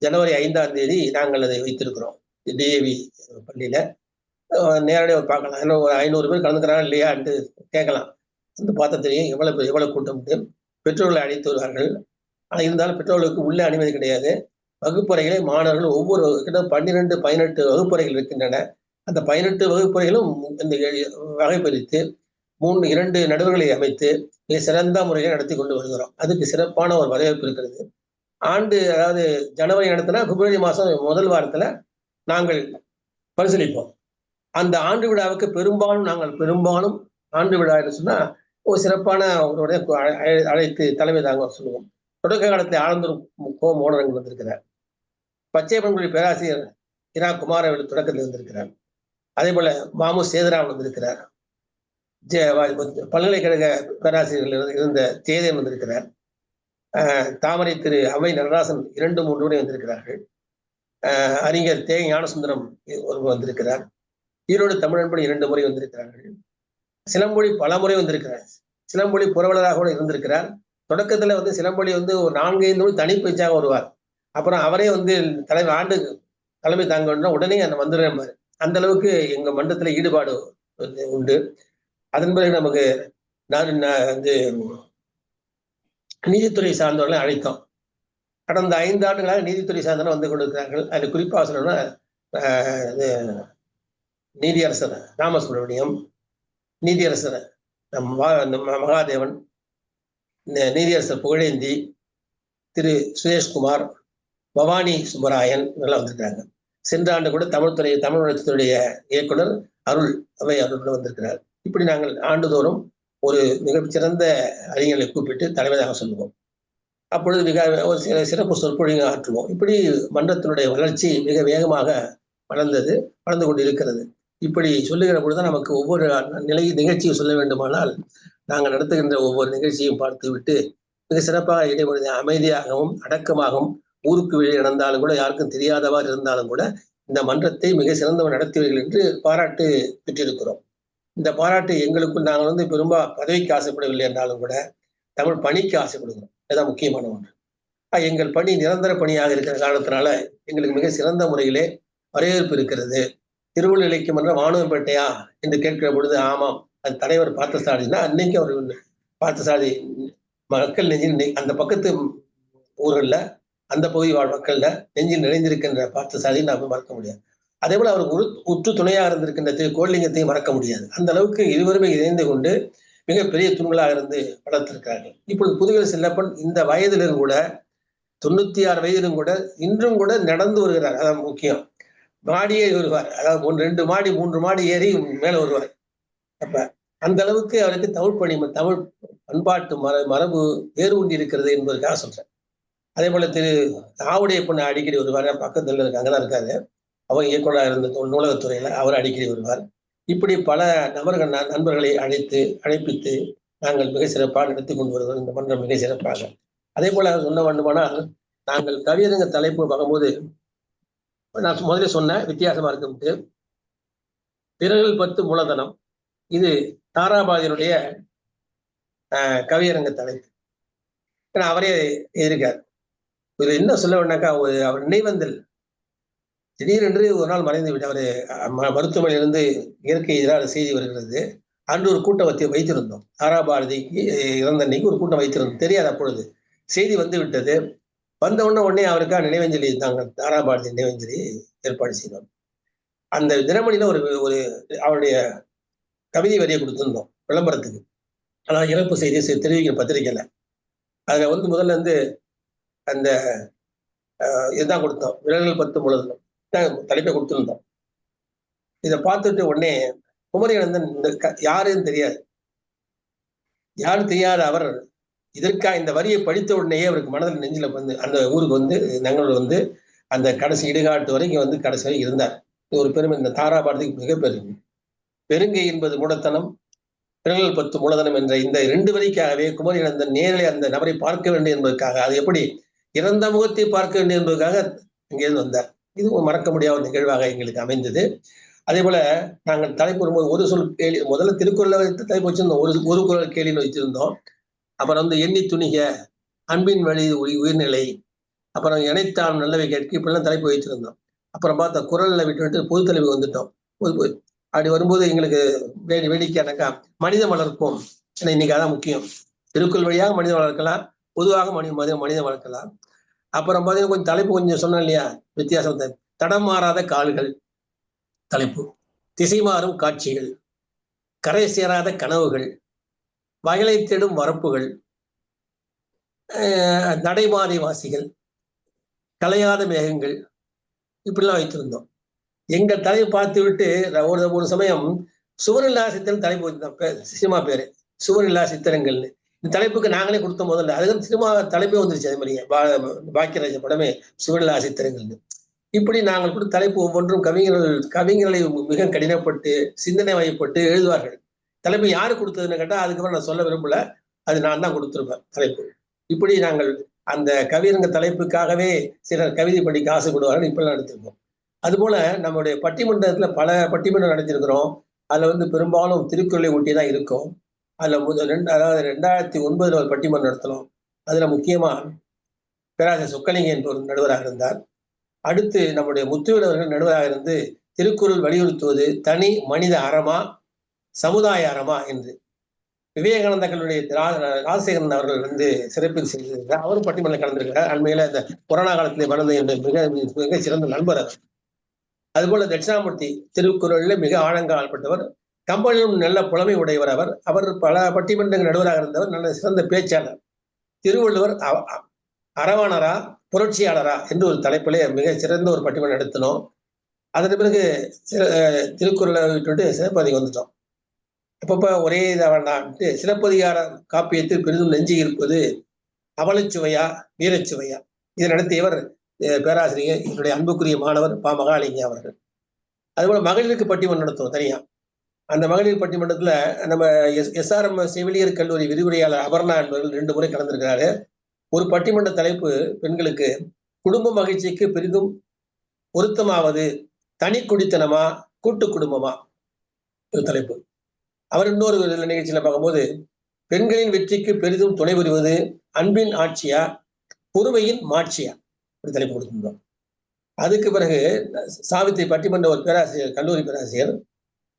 ஜனவரி 5ஆம் தேதி நாங்கள் அதை வைத்திருக்கிறோம் டிஏவி பள்ளியில. நேரடியாக பார்க்கலாம். இன்னும் ஒரு 500 பேர் கலந்துக்கிறாங்க இல்லையா என்று கேட்கலாம். வந்து பார்த்தா தெரியும் எவ்வளவு கூட்டம். பெற்றோர்களை அழைத்து வருவார்கள். ஆனால் இருந்தாலும் பெற்றோர்களுக்கு உள்ள அனுமதி கிடையாது. வகுப்பறைகளை மாணவர்கள் ஒவ்வொரு கிட்ட 12, 18 வகுப்பறைகள் இருக்கின்றன. அந்த 18 வகுப்பறைகளும் இந்த வகைப்படுத்தி 2 நடுவர்களை அமைத்து மிக சிறந்த முறையில் நடத்தி கொண்டு வருகிறோம். அதுக்கு சிறப்பான ஒரு வரவேற்பு இருக்கிறது. அதாவது ஜனவரி நடத்தினா பிப்ரவரி மாதம் முதல் வாரத்துல நாங்கள் பரிசீலிப்போம். அந்த ஆண்டு விழாவுக்கு பெரும்பாலும் ஆண்டு விழா என்று சொன்னா ஒரு சிறப்பான அவருடைய அழைத்து தலைமை தாங்க சொல்லுவோம். தொடக்க காலத்தில் ஆலந்தூர் மோனரங்கள் வந்திருக்கிறார். பச்சை பண்புடைய பேராசிரியர் இரா குமாரவேலு தொடக்கத்தில் இருந்திருக்கிறார். அதே போல மாமு சேதராவ் வந்திருக்கிறார். பல்கலைக்கழக பேராசிரியர்கள் இருந்த தேதன் வந்திருக்கிறார். தாமரை திரு அவை நடராசன் 2, 3 முறை வந்திருக்கிறார்கள். அறிஞர் தே ஞானசுந்தரம் ஒருவர் வந்திருக்கிறார். ஈரோடு தமிழன்படி 2 முறை வந்திருக்கிறார்கள். சிலம்பொழி பல முறை வந்திருக்கிறார். சிலம்பொழி புரவலராக கூட இருந்திருக்கிறார். தொடக்கத்துல சிலம்பொழி ஒரு 4-5 முறை தனிப்பயிற்சியாக வருவார். அப்புறம் அவரே ஆண்டு தலைமை தாங்க உடனே வந்துடுறேன். அந்த அளவுக்கு எங்க மன்றத்துல ஈடுபாடு உண்டு. அதன் பிறகு நமக்கு நீதித்துறை சார்ந்தவர்களை அழைத்தோம். கடந்த 5 ஆண்டுகளாக நீதித்துறை சார்ந்தவர்கள் வந்து கொண்டிருக்கிறார்கள். அது குறிப்பாக சொல்லணும்னா நீதியரசர் ராமசுப்ரமணியம், நீதியரசர் மகாதேவன், நீதியரசர் புகழேந்தி, திரு சுரேஷ்குமார், பவானி சுப்பராயன் இதெல்லாம் வந்திருக்கிறாங்க. சென்ற ஆண்டு கூட தமிழ் வளர்ச்சித்துறையுடைய இயக்குனர் அருள் வந்திருக்கிறார். இப்படி நாங்கள் ஆண்டுதோறும் ஒரு மிகச்சிறந்த அறிஞர்களை கூப்பிட்டு தலைவராக சொல்லுவோம். அப்பொழுது ஒரு சிறப்பு சொற்பொழிவு ஆற்றுவோம். இப்படி மன்றத்தினுடைய வளர்ச்சி மிக வேகமாக வளர்ந்து கொண்டு இருக்கிறது. இப்படி சொல்லுகிற பொழுதுதான் நமக்கு ஒவ்வொரு நிகழ்ச்சியை சொல்ல வேண்டுமானால் நாங்கள் நடத்துகின்ற ஒவ்வொரு நிகழ்ச்சியும் பார்த்து விட்டு மிக சிறப்பாக இடைவெளி அமைதியாகவும் அடக்கமாகவும் ஊருக்கு வெளியே நடந்தாலும் கூட யாருக்கும் தெரியாதவாறு இருந்தாலும் கூட இந்த மன்றத்தை மிக சிறந்தவர் நடத்துவீர்கள் என்று பாராட்டு பெற்றிருக்கிறோம். இந்த பாராட்டு எங்களுக்குள் நாங்கள் பெரும்பாலும் பதவிக்கு ஆசைப்படவில்லை என்றாலும் கூட தமிழ் பணிக்கு ஆசைப்படுகிறோம். இதுதான் முக்கியமான ஒன்று. எங்கள் பணி நிரந்தர பணியாக இருக்கிற காரணத்தினால எங்களுக்கு மிக சிறந்த முறையிலே வரவேற்பு இருக்கிறது. திருவள்ளுவர் இலக்கிய மன்றம் வானவன்பேட்டையா என்று கேட்கிற பொழுது ஆமாம், அது தலைவர் பார்த்தசாரதினா அன்னைக்கு அவர் பார்த்தசாரதி மக்கள் நெஞ்சில் அந்த பக்கத்து ஊர்கள்ல அந்த பகுதி வாழ் மக்கள்ல நெஞ்சில் நிறைந்திருக்கின்ற பார்த்தசாரதியை நாம் மறக்க முடியாது. அதே போல அவருக்கு உற்று துணையாக இருந்திருக்கின்ற திரு கோலிங்கத்தையும் மறக்க முடியாது. அந்த அளவுக்கு இருவருமே இணைந்து கொண்டு மிகப்பெரிய தூண்களாக இருந்து வளர்த்திருக்கிறார்கள். இப்பொழுது புதுவை செல்லப்பன் இந்த வயதிலும் கூட 96 வயதிலும் கூட இன்றும் கூட நடந்து வருகிறார். அதான் முக்கியம். மாடியே வருவார். அதாவது 2 மாடி 3 மாடி ஏறி மேல வருவார். அப்ப அந்த அளவுக்கு அவருக்கு தமிழ் பண்பாட்டு மரபு வேறு ஒன்றி இருக்கிறது என்பதற்காக சொல்றேன். அதே போல திரு ஆவுடைய பொண்ணு அடிக்கடி வருவார். பக்கத்துல அங்கதான் இருக்காரு. அவர் இயக்குநராக இருந்த நூலகத்துறையில அவர் அடிக்கடி வருவார். இப்படி பல நண்பர்களை அழைப்பித்து நாங்கள் மிக சிறப்பாக நடத்தி கொண்டு வருவோம் இந்த மன்றம் மிக சிறப்பாக. அதே போல சொல்ல வேண்டுமானால் நாங்கள் கவியரங்க தலைப்பு பார்க்கும்போது நான் முதல்ல சொன்ன வித்தியாசமா இருக்கு. பிறர்கள் 10 மூலதனம், இது தாராபாதியினுடைய கவியரங்க தலைப்பு. ஏன்னா அவரே இருக்கார். இது என்ன சொல்ல வேண்டாக்கா, அவர் நினைவந்தல் திடீரென்று ஒரு நாள் மறைந்து விட்டு அவரு மருத்துவமனையிலிருந்து இயற்கை எதிரான செய்தி வருகிறது. அன்று ஒரு கூட்டம் வைத்திருந்தோம். தாராபாரதிக்கு இறந்த அன்னைக்கு ஒரு கூட்டம் வைத்திருந்தோம். தெரியாது அப்பொழுது. செய்தி வந்து விட்டது. வந்த உடனே அவருக்காக நினைவஞ்சலி நாங்கள் தாராபாரதி நினைவஞ்சலி ஏற்பாடு செய்தோம். அந்த தினமணியில ஒரு அவருடைய கவிதை வரியை கொடுத்திருந்தோம் விளம்பரத்துக்கு. ஆனா இறப்பு செய்தியை தெரிவிக்கிற பத்திரிகையில அதுல முதல்ல அந்த இதுதான் கொடுத்தோம். விரல்கள் 10 முழுதும் தலைப்பை கொடுத்திருந்தோம். இதை பார்த்துட்டு உடனே குமரியானந்தன் யாருன்னு தெரியாது. யாரும் தெரியாத அவர் இதற்காக இந்த வரியை படித்த உடனேயே அவருக்கு மனதில் நெஞ்சில அந்த ஊருக்கு நங்களூர் அந்த கடைசி இடுகாட்டு வரைக்கும் கடைசி வரை இருந்தார். ஒரு பெருமை இந்த தாராபாரதிக்கு மிக பெருமை. பெருங்கை என்பது மூடத்தனம், விரல்கள் 10 மூலதனம் என்ற இந்த 2 வரிக்காகவே குமரியானந்தன் நேரில் அந்த நபரை பார்க்க வேண்டும் என்பதற்காக, அது எப்படி இறந்த முகத்தை பார்க்க வேண்டும் என்பதற்காக இங்கிருந்து வந்தார். இது மறக்க முடியாத ஒரு நிகழ்வாக எங்களுக்கு அமைந்தது. அதே போல நாங்கள் தலைப்பு வரும்போது ஒரு சொல் கேள்வி, முதல்ல திருக்குறளை வைத்து தலைப்பு வச்சிருந்தோம். ஒரு குறள் கேள்வின்னு வச்சிருந்தோம். அப்புறம் எண்ணி துணிக, அன்பின் வழி உயிர்நிலை, அப்புறம் இணைத்தான் நல்லவை கேட்க, இப்படிலாம் தலைப்பு வச்சிருந்தோம். அப்புறம் பார்த்தா குறள்ல விட்டு பொது தலைப்பு வந்துட்டோம். அப்படி வரும்போது எங்களுக்கு வேடிக்கையானாக்கா மனிதம் வளர்ப்போம். ஏன்னா இன்னைக்கு அதான் முக்கியம். திருக்குறள் வழியாக மனிதம் வளர்க்கலாம், பொதுவாக மனிதம் வளர்க்கலாம். அப்புறம் பார்த்தீங்கன்னா கொஞ்சம் தலைப்பு கொஞ்சம் சொன்னோம் இல்லையா, வித்தியாசம். தடம் மாறாத கால்கள் தலைப்பு, திசை மாறும் காட்சிகள், கரை சேராத கனவுகள், வயலை தேடும் வரப்புகள், நடைபாதை வாசிகள், கலையாத மேகங்கள், இப்படிலாம் வைத்திருந்தோம். எங்கள் தலையை பார்த்து விட்டு ஒரு சமயம் சுவரில்லா சித்திரம் தலைப்பு வச்சிருந்தோம். சினிமா பேரு சுவரில்லா சித்திரங்கள்னு. இந்த தலைப்புக்கு நாங்களே கொடுத்தோம் முதல்ல. அதுக்கு சினிமா தலைப்பே வந்துருச்சு. அதே மாதிரியே பாக்கியராஜ படமே சுவரில்லா சித்திரங்கள்னு. இப்படி நாங்கள் கொடுத்த தலைப்பு ஒவ்வொன்றும் கவிஞர்களை மிக கடினப்பட்டு சிந்தனை வயப்பட்டு எழுதுவார்கள். தலைப்பு யாரு கொடுத்ததுன்னு கேட்டா அதுக்கப்புறம் நான் சொல்ல விரும்பல, அது நான் தான் கொடுத்துருப்பேன் தலைப்பு. இப்படி நாங்கள் அந்த கவிஞங்க தலைப்புக்காகவே சிலர் கவிதை படிக்க ஆசைப்படுவார்கள். இப்பெல்லாம் நடத்திருக்கோம். அதுபோல நம்முடைய பட்டிமன்றத்துல பல பட்டிமன்றம் நடத்திருக்கிறோம். அதுல பெரும்பாலும் திருக்குறளை ஒட்டி தான் இருக்கும். அதுல 2009 ஒரு பட்டிமன்றம் நடத்தணும். அதுல முக்கியமா பேராசிரியர் சொக்கலிங்கம் என்ற ஒரு நடுவராக இருந்தார். அடுத்து நம்முடைய முத்துவேல் அவர்கள் நடுவராக இருந்து திருக்குறள் வலியுறுத்துவது தனி மனித அறமா சமுதாய அறமா என்று விவேகானந்த கல்லூரிய ராஜசேகரன் அவர்கள் சிறப்பில் செய்திருக்கிறார். அவரும் பட்டிமன்றம் கலந்திருக்கிறார். அண்மையில இந்த கொரோனா காலத்திலே வளர்ந்த என்ற மிக சிறந்த நண்பர் அவர். அதுபோல தட்சிணாமூர்த்தி திருக்குறள்ல மிக ஆழங்கால்பட்டவர், கம்பனிலும் நல்ல புலமை உடையவர். அவர் பல பட்டிமன்றங்கள் நடுவராக இருந்தவர், நல்ல சிறந்த பேச்சாளர். திருவள்ளுவர் அறவாணரா புரட்சியாளரா என்று ஒரு தலைப்பிலே மிக சிறந்த ஒரு பட்டிமன்றம் நடத்தினோம். அதற்கு பிறகு திருக்குறளை விட்டுட்டு சிலப்பதிகாரம் வந்துட்டோம். அப்பப்ப ஒரே இதாவண்டான்ட்டு சிலப்பதிகார காப்பியத்தில் பெரிதும் நெஞ்சு இருப்பது அவலச்சுவையா வீரச்சுவையா, இதை நடத்தியவர் பேராசிரியர் என்னுடைய அன்புக்குரிய மாணவர் பா மகாலிங்க அவர்கள். அதுபோல மகளிருக்கு பட்டிமன்றம் நடத்துவோம் தனியா. அந்த மகளிர் பட்டிமன்றத்துல நம்ம SRM செவிலியர் கல்லூரி விரிவுரையாளர் அபர்ணா என்பவர்கள் 2 முறை கலந்திருக்கிறாரு. ஒரு பட்டிமன்ற தலைப்பு பெண்களுக்கு குடும்ப மகிழ்ச்சிக்கு பெரிதும் பொருத்தமாவது தனி குடித்தனமா கூட்டு குடும்பமா தலைப்பு. அவர் இன்னொரு நிகழ்ச்சியில பார்க்கும்போது பெண்களின் வெற்றிக்கு பெரிதும் துணை புரிவது அன்பின் ஆட்சியா பொறுமையின் மாட்சியா ஒரு தலைப்பு கொடுத்திருந்தோம். அதுக்கு பிறகு சாவித்திரி பட்டிமன்ற ஒரு பேராசிரியர் கல்லூரி பேராசிரியர்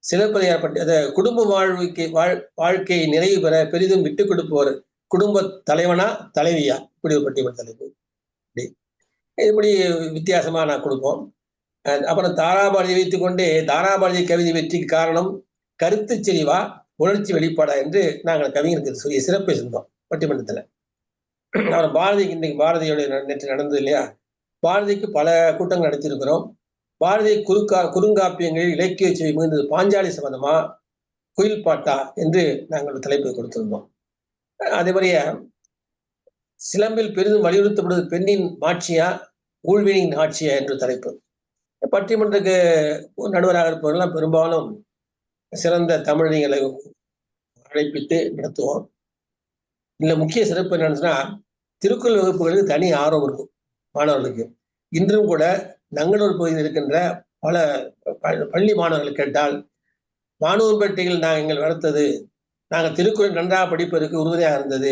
சிலப்பதிகார குடும்ப வாழ்க்கையை நிறைவு பெற பெரிதும் விட்டுக் கொடுப்பவர் குடும்ப தலைவனா தலைவியா, இப்படி ஒரு பட்டிமன்ற தலைப்பு. இப்படி வித்தியாசமா நான் கொடுப்போம். அப்புறம் தாராபாரதியை வைத்துக் கொண்டே தாராபாரதி கவிதை வெற்றிக்கு காரணம் கருத்து செறிவா உணர்ச்சி வெளிப்பாடா என்று நாங்கள் கவிஞருக்கு சொல்லிய சிறப்பை செஞ்சோம் பட்டிமன்றத்துல. அப்புறம் பாரதிக்கு இன்னைக்கு பாரதியோட நேற்று நடந்தது இல்லையா, பாரதிக்கு பல கூட்டங்கள் நடத்தியிருக்கிறோம். பாரதி குறுங்காப்பியங்களில் இலக்கிய செவி மிகுந்தது பாஞ்சாலி சபதமா குயில் பாட்டா என்று நாங்கள் தலைப்பை கொடுத்திருந்தோம். அதே மாதிரியே சிலம்பில் பெரிதும் வலியுறுத்தப்படுவது பெண்ணின் மாட்சியா ஊழ்வினின் ஆட்சியா என்று தலைப்பு. பட்டிமன்றக்கு நடுவராக இருப்பவர்கள்லாம் பெரும்பாலும் சிறந்த தமிழறிஞர்களை அழைப்பித்து நடத்துவோம். இதுல முக்கிய சிறப்பு என்னன்னா திருக்குறள் வகுப்புகளுக்கு தனி ஆர்வம் இருக்கும் மாணவர்களுக்கு. இன்றும் கூட நங்களூர் பகுதியில் இருக்கின்ற பல பள்ளி மாணவர்கள் கேட்டால் மாணவன்பேட்டையில் எங்கள் வளர்த்தது, நாங்கள் திருக்குறள் நன்றாக படிப்பதற்கு உறுதுணையாக இருந்தது,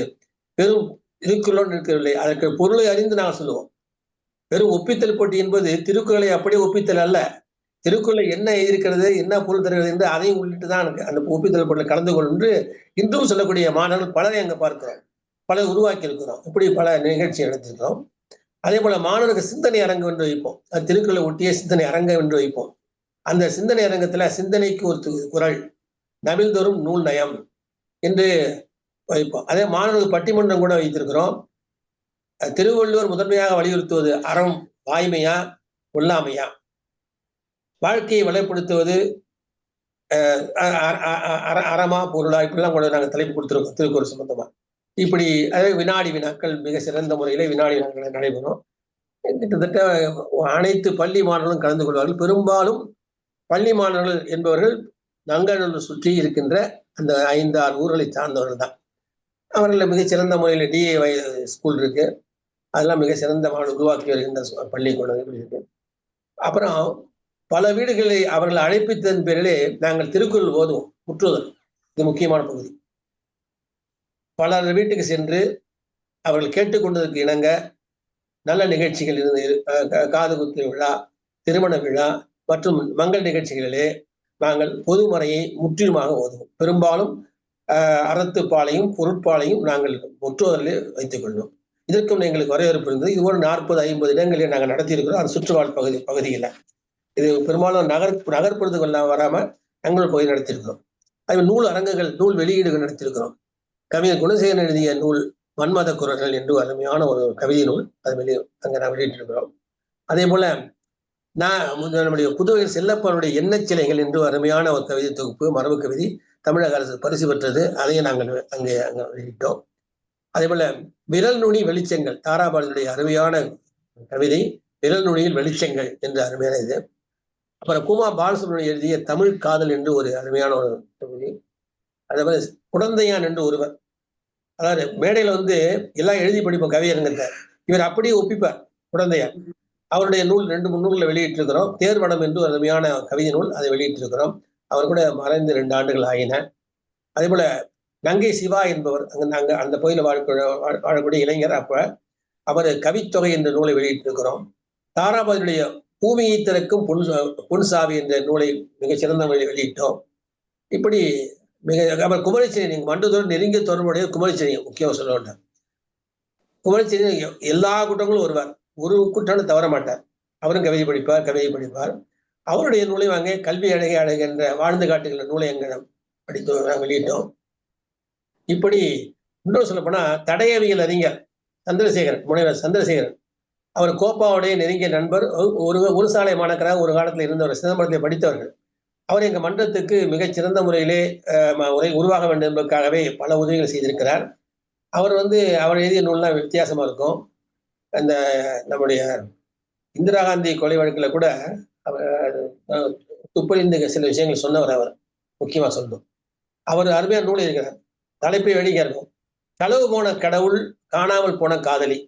பெரும் திருக்குறளோடு இருக்கவில்லை, அதற்கு பொருளை அறிந்து நாங்கள் சொல்லுவோம். வெறும் ஒப்பித்தல் போட்டி என்பது திருக்குறளை அப்படியே ஒப்பித்தல் அல்ல. திருக்குறளை என்ன இருக்கிறது, என்ன பொருள் தருகிறது என்று அதையும் உள்ளிட்டு தான் அந்த ஒப்பித்தல் போட்டியில் கலந்து கொள்ளும் என்று இன்றும் சொல்லக்கூடிய மாணவர்கள் பலரை அங்க பார்க்கிறோம். பலர் உருவாக்கி இருக்கிறோம். இப்படி பல நிகழ்ச்சி நடத்திருக்கிறோம். அதே போல மாணவருக்கு சிந்தனை அரங்கு என்று வைப்போம். திருக்குறளை ஒட்டிய சிந்தனை அரங்கம் என்று வைப்போம். அந்த சிந்தனை அரங்கத்துல சிந்தனைக்கு ஒரு குறள், நவில்தோறும் நூல் நயம் என்று வைப்போம். அதே மாணவர்கள் பட்டிமன்றம் கூட வைத்திருக்கிறோம். திருவள்ளுவர் முதன்மையாக வலியுறுத்துவது அறம் வாய்மையா கொல்லாமையா, வாழ்க்கையை வளப்படுத்துவது அறமா பொருளா, இப்படிலாம் கூட நாங்கள் தலைப்பு கொடுத்துருக்கோம் திருக்குறள் சம்பந்தமா. இப்படி அதாவது வினாடி வினாக்கள் மிக சிறந்த முறையிலே வினாடி வினாக்கள் நடைபெறும். கிட்டத்தட்ட அனைத்து பள்ளி மாணவர்களும் கலந்து கொள்வார்கள். பெரும்பாலும் பள்ளி மாணவர்கள் என்பவர்கள் நங்கநல்லூர் சுற்றி இருக்கின்ற அந்த 5-6 ஊர்களை சார்ந்தவர்கள் தான். அவர்கள் மிகச்சிறந்த முறையில் டிஏ ஸ்கூல் இருக்கு, அதெல்லாம் மிக சிறந்த மாணவர்கள் உருவாக்கி வருகின்ற பள்ளிக்கூடங்கள் இருக்கு. அப்புறம் பல வீடுகளை அவர்கள் அழைப்பித்ததன் பேரிலே நாங்கள் திருக்குறள் ஓதுவோம். முற்றுதல் இது முக்கியமான பகுதி. பலர் வீட்டுக்கு சென்று அவர்கள் கேட்டுக்கொண்டதற்கு இணங்க நல்ல நிகழ்ச்சிகள் இருந்து காது குத்து விழா, திருமண விழா மற்றும் மங்கள் நிகழ்ச்சிகளிலே நாங்கள் பொதுமறையை முற்றிலுமாக ஓதுவோம். பெரும்பாலும் அறத்துப்பாலையும் பொருட்பாலையும் நாங்கள் முற்றுவதிலே வைத்துக் கொள்வோம். இதற்கும் எங்களுக்கு வரவேற்பு இருந்தது. இது போல 40-50 இடங்களில் நாங்கள் நடத்தியிருக்கிறோம். அது சுற்றுவாழ் பகுதியில் இது பெரும்பாலும் நகர்ப்புறத்துக்கு வராம எங்கள் பகுதி நடத்தியிருக்கிறோம். அது நூல் அரங்குகள், நூல் வெளியீடுகள் நடத்தியிருக்கிறோம். கவிஞர் குணசேகரன் எழுதிய நூல் மன்மத குரல்கள் என்று அருமையான ஒரு கவிதை நூல், அது நான் வெளியிட்டிருக்கிறோம். அதே போல நம்முடைய புதுவையில் செல்லப்பனுடைய எண்ணச்சிலைகள் என்று அருமையான ஒரு கவிதை தொகுப்பு, மரபு கவிதை, தமிழக அரசு பரிசு பெற்றது. அதையும் நாங்கள் அங்கே வெளியிட்டோம். அதே போல விரல் நுனி வெளிச்சங்கள், தாராபாரதியுடைய அருமையான கவிதை விரல் நுனியில் வெளிச்சங்கள் என்று அருமையான இது. அப்புறம் குமா பாலசுப்ரமணியம் எழுதிய தமிழ் காதல் என்று ஒரு அருமையான ஒரு கவிதை. அதே போல குழந்தையான் என்று ஒருவர், அதாவது மேடையில எல்லாம் எழுதி படிப்போம் கவியரங்கத்தை, இவர் அப்படியே ஒப்பிப்பார் குழந்தையான். அவருடைய நூல் 2-3 நூல்களை வெளியிட்டிருக்கிறோம். தேர்வடம் என்று ஒரு அருமையான கவிதை நூல், அதை வெளியிட்டிருக்கிறோம். அவர் கூட மறைந்து 2 ஆண்டுகள் ஆகின. அதே போல நங்கை சிவா என்பவர் அங்க அந்த பகுதியில் வாழக்கூடிய இளைஞர். அப்ப அவர் கவித்தொகை என்ற நூலை வெளியிட்டிருக்கிறோம். தாராபாதியுடைய பூமியை திறக்கும் பொன்சாவி என்ற நூலை மிகச்சிறந்த முறையில் வெளியிட்டோம். இப்படி அவர் குமரிச்செடி மண்டதோடு நெருங்கிய தொடர்புடைய குமரிச்செடி முக்கியம் சொல்ல வேண்டாம். குமரிச்செடி எல்லா கூட்டங்களும் வருவார், ஒரு கூட்டம் தவற மாட்டார். அவரும் கவிதை படிப்பார். அவருடைய நூலை வாங்க கல்வி அழகே அழகு என்ற வாழ்ந்து காட்டுகின்ற நூலை எங்க படித்தோம், வெளியிட்டோம். இப்படி இன்னொரு சொல்ல போனா தடயவியல் அறிஞர் சந்திரசேகரன், முனைவர் சந்திரசேகரன், அவர் கோப்பாவுடைய நெருங்கிய நண்பர், ஒரு சாலை மாணக்கராக ஒரு காலத்தில் இருந்தவர், சிதம்பரத்தை படித்தவர்கள். அவர் எங்கள் மன்றத்துக்கு மிகச்சிறந்த முறையிலே உருவாக வேண்டும் என்பதற்காகவே பல உதவிகள் செய்திருக்கிறார். அவர் அவர் எழுதிய நூல்லாம் வித்தியாசமா இருக்கும். அந்த நம்முடைய இந்திரா காந்தி கொலை வழக்கில் கூட அவர் துப்பறிந்து சில விஷயங்கள் சொன்னவர். அவர் முக்கியமா சொல்லணும். அவர் அருமையான நூல் இருக்கிறார். தலைப்பை வெளியே இருக்கும், களவு போன கடவுள் காணாமல் போன காதலி.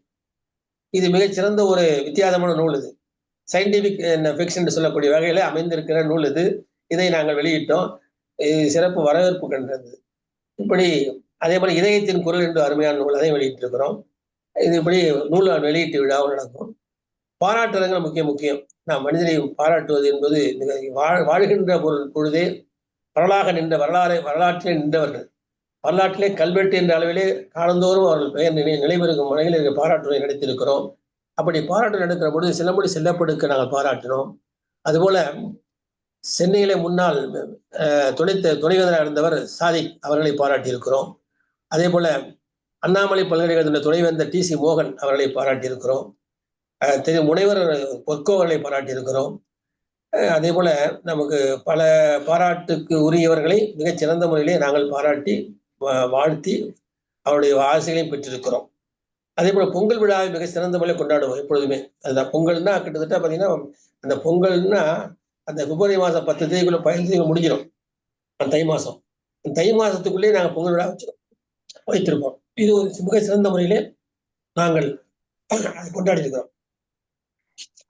இது மிகச்சிறந்த ஒரு வித்தியாசமான நூல். இது சயின்டிபிக் ஃபிக்ஷன் சொல்லக்கூடிய வகையில அமைந்திருக்கிற நூல் இது. இதை நாங்கள் வெளியிட்டோம். இது சிறப்பு வரவேற்பு கண்டது. இப்படி அதே போல இதயத்தின் குரல் என்று அருமையான நூல், அதையும் வெளியிட்டிருக்கிறோம். இது இப்படி நூல் வெளியீட்டு விழாவும் நடக்கும். பாராட்டுறங்கள் முக்கியம். நாம் மனிதனை பாராட்டுவது என்பது வாழ்கின்ற பொழுதே வரலாற்றிலே நின்றவர்கள், வரலாற்றிலே கல்வெட்டு என்ற அளவிலே காலந்தோறும் அவர்கள் பெயர் நிலைபெறும் முறையில் பாராட்டுரை நடத்தியிருக்கிறோம். அப்படி பாராட்டு நடக்கிற பொழுது சிலம்பொழி செல்லப்படுக்க நாங்கள் பாராட்டினோம். அதுபோல சென்னையிலே முன்னாள் துணைவேந்தராக இருந்தவர் சாதிக் அவர்களை பாராட்டியிருக்கிறோம். அதே போல அண்ணாமலை பல்கலைக்கழகத்தின் துணைவேந்தர் TC மோகன் அவர்களை பாராட்டியிருக்கிறோம். முனைவர் பொற்கோ அவர்களை பாராட்டியிருக்கிறோம். அதே போல நமக்கு பல பாராட்டுக்கு உரியவர்களை மிகச்சிறந்த முறையிலே நாங்கள் பாராட்டி வாழ்த்தி அவருடைய ஆசைகளையும் பெற்றிருக்கிறோம். அதே போல பொங்கல் விழாவை மிக சிறந்த முறையில் கொண்டாடுவோம் எப்பொழுதுமே. அதுதான் பொங்கல்னா கிட்டத்தட்ட பார்த்தீங்கன்னா அந்த பொங்கல்னா அந்த பிப்ரவரி மாதம் 10 தேதிக்குள்ள 15 தேதி முடிஞ்சிடும். அந்த தை மாசத்துக்குள்ளேயே நாங்கள் பொங்கல் விழா வைத்திருப்போம். இது ஒரு மிக சிறந்த முறையிலே நாங்கள் அதை கொண்டாடி இருக்கிறோம்.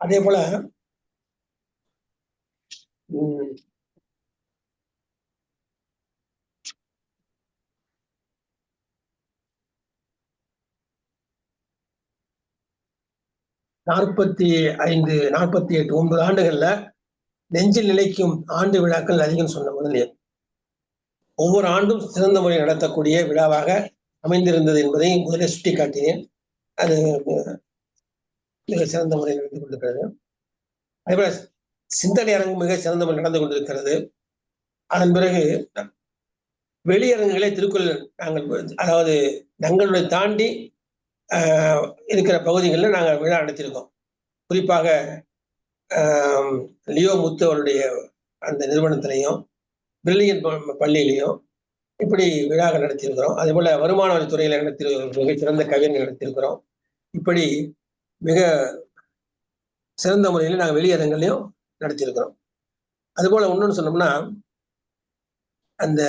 அதே போல 45, 48, 9 ஆண்டுகள்ல நெஞ்சில் நிலைக்கும் ஆண்டு விழாக்கள் அதிகம் சொன்ன முதலே ஒவ்வொரு ஆண்டும் சிறந்த முறையில் நடத்தக்கூடிய விழாவாக அமைந்திருந்தது என்பதை முதலே சுட்டிக்காட்டினேன். அது மிக சிறந்த முறையில் நடந்து கொண்டிருக்கிறது. அதேபோல சிந்தனை அரங்கு மிக சிறந்த முறையில் நடந்து கொண்டிருக்கிறது. அதன் பிறகு வெளியரங்குகளே திருக்குறள் நாங்கள், அதாவது நங்களுடைய தாண்டி இருக்கிற பகுதிகளில் நாங்கள் விழா நடத்தியிருக்கோம். குறிப்பாக லியோ முத்து அவருடைய அந்த நிறுவனத்திலையும் பிரில்லியன் பள்ளியிலையும் இப்படி விழாக்கள் நடத்தியிருக்கிறோம். அதே போல வருமான வரித்துறையில மிக சிறந்த கவிஞர்கள் நடத்தியிருக்கிறோம். இப்படி மிக சிறந்த முறையில் நாங்கள் வெளியரங்களையும் நடத்தியிருக்கிறோம். அதுபோல இன்னொன்று சொன்னோம்னா, அந்த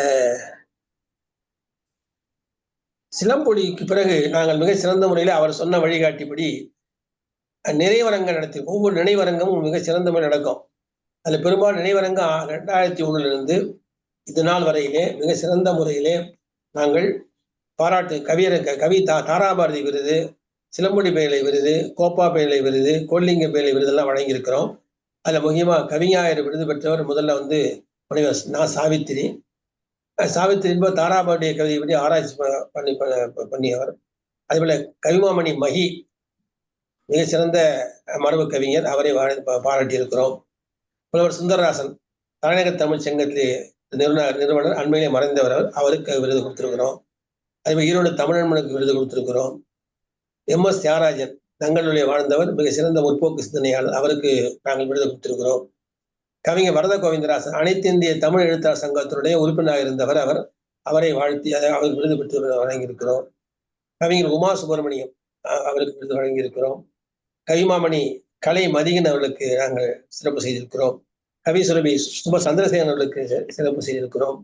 சிலம்பொலிக்கு பிறகு நாங்கள் மிக சிறந்த முறையில் அவர் சொன்ன வழிகாட்டிப்படி நினைவரங்கம் நடத்தியிருக்கோம். ஒவ்வொரு நினைவரங்கமும் மிக சிறந்த முறை நடக்கும். அதுல பெரும்பாலும் நினைவரங்கம் 2001 இது நாள் வரையிலே மிக சிறந்த முறையிலே நாங்கள் பாராட்டு கவி தாராபாரதி விருது, சிலம்பொலி பேழை விருது, கோப்பா பேழை விருது, கோலிங்க பேழை விருதெல்லாம் வழங்கியிருக்கிறோம். அதுல முக்கியமா கவிஞாயிரம் விருது பெற்றவர் முதல்ல முனைவர் நான் சாவித்திரி என்பது தாராபாரதிய கவிதை பற்றி ஆராய்ச்சி பண்ணியவர். அதேபோல கவிமாமணி மகி மிக சிறந்த மரபு கவிஞர், அவரை பாராட்டி இருக்கிறோம். புலவர் சுந்தரராசன் தலைநகர் தமிழ் சங்கத்திலே நிறுவனர், அண்மையிலே மறைந்தவர், அவருக்கு விருது கொடுத்திருக்கிறோம். அதேபோல் ஈரோடு தமிழன்மனுக்கு விருது கொடுத்திருக்கிறோம். MS தியாகராஜன் தங்களுடைய வாழ்ந்தவர், மிக சிறந்த முற்போக்கு சிந்தனையாளர், அவருக்கு நாங்கள் விருது கொடுத்திருக்கிறோம். கவிஞர் வரத கோவிந்தராசன் அனைத்து இந்திய தமிழ் எழுத்தாளர் சங்கத்தினுடைய உறுப்பினராக இருந்தவர், அவரை வாழ்த்தி அவருக்கு விருது பெற்று வழங்கியிருக்கிறோம். கவிஞர் உமா சுப்பிரமணியம் அவருக்கு விருது வழங்கியிருக்கிறோம். கவிமாமணி கலை மதிகன் அவர்களுக்கு நாங்கள் சிறப்பு செய்திருக்கிறோம். கவி சுரபி சுப சந்திரசேகரன் அவர்களுக்கு சிறப்பு செய்திருக்கிறோம்.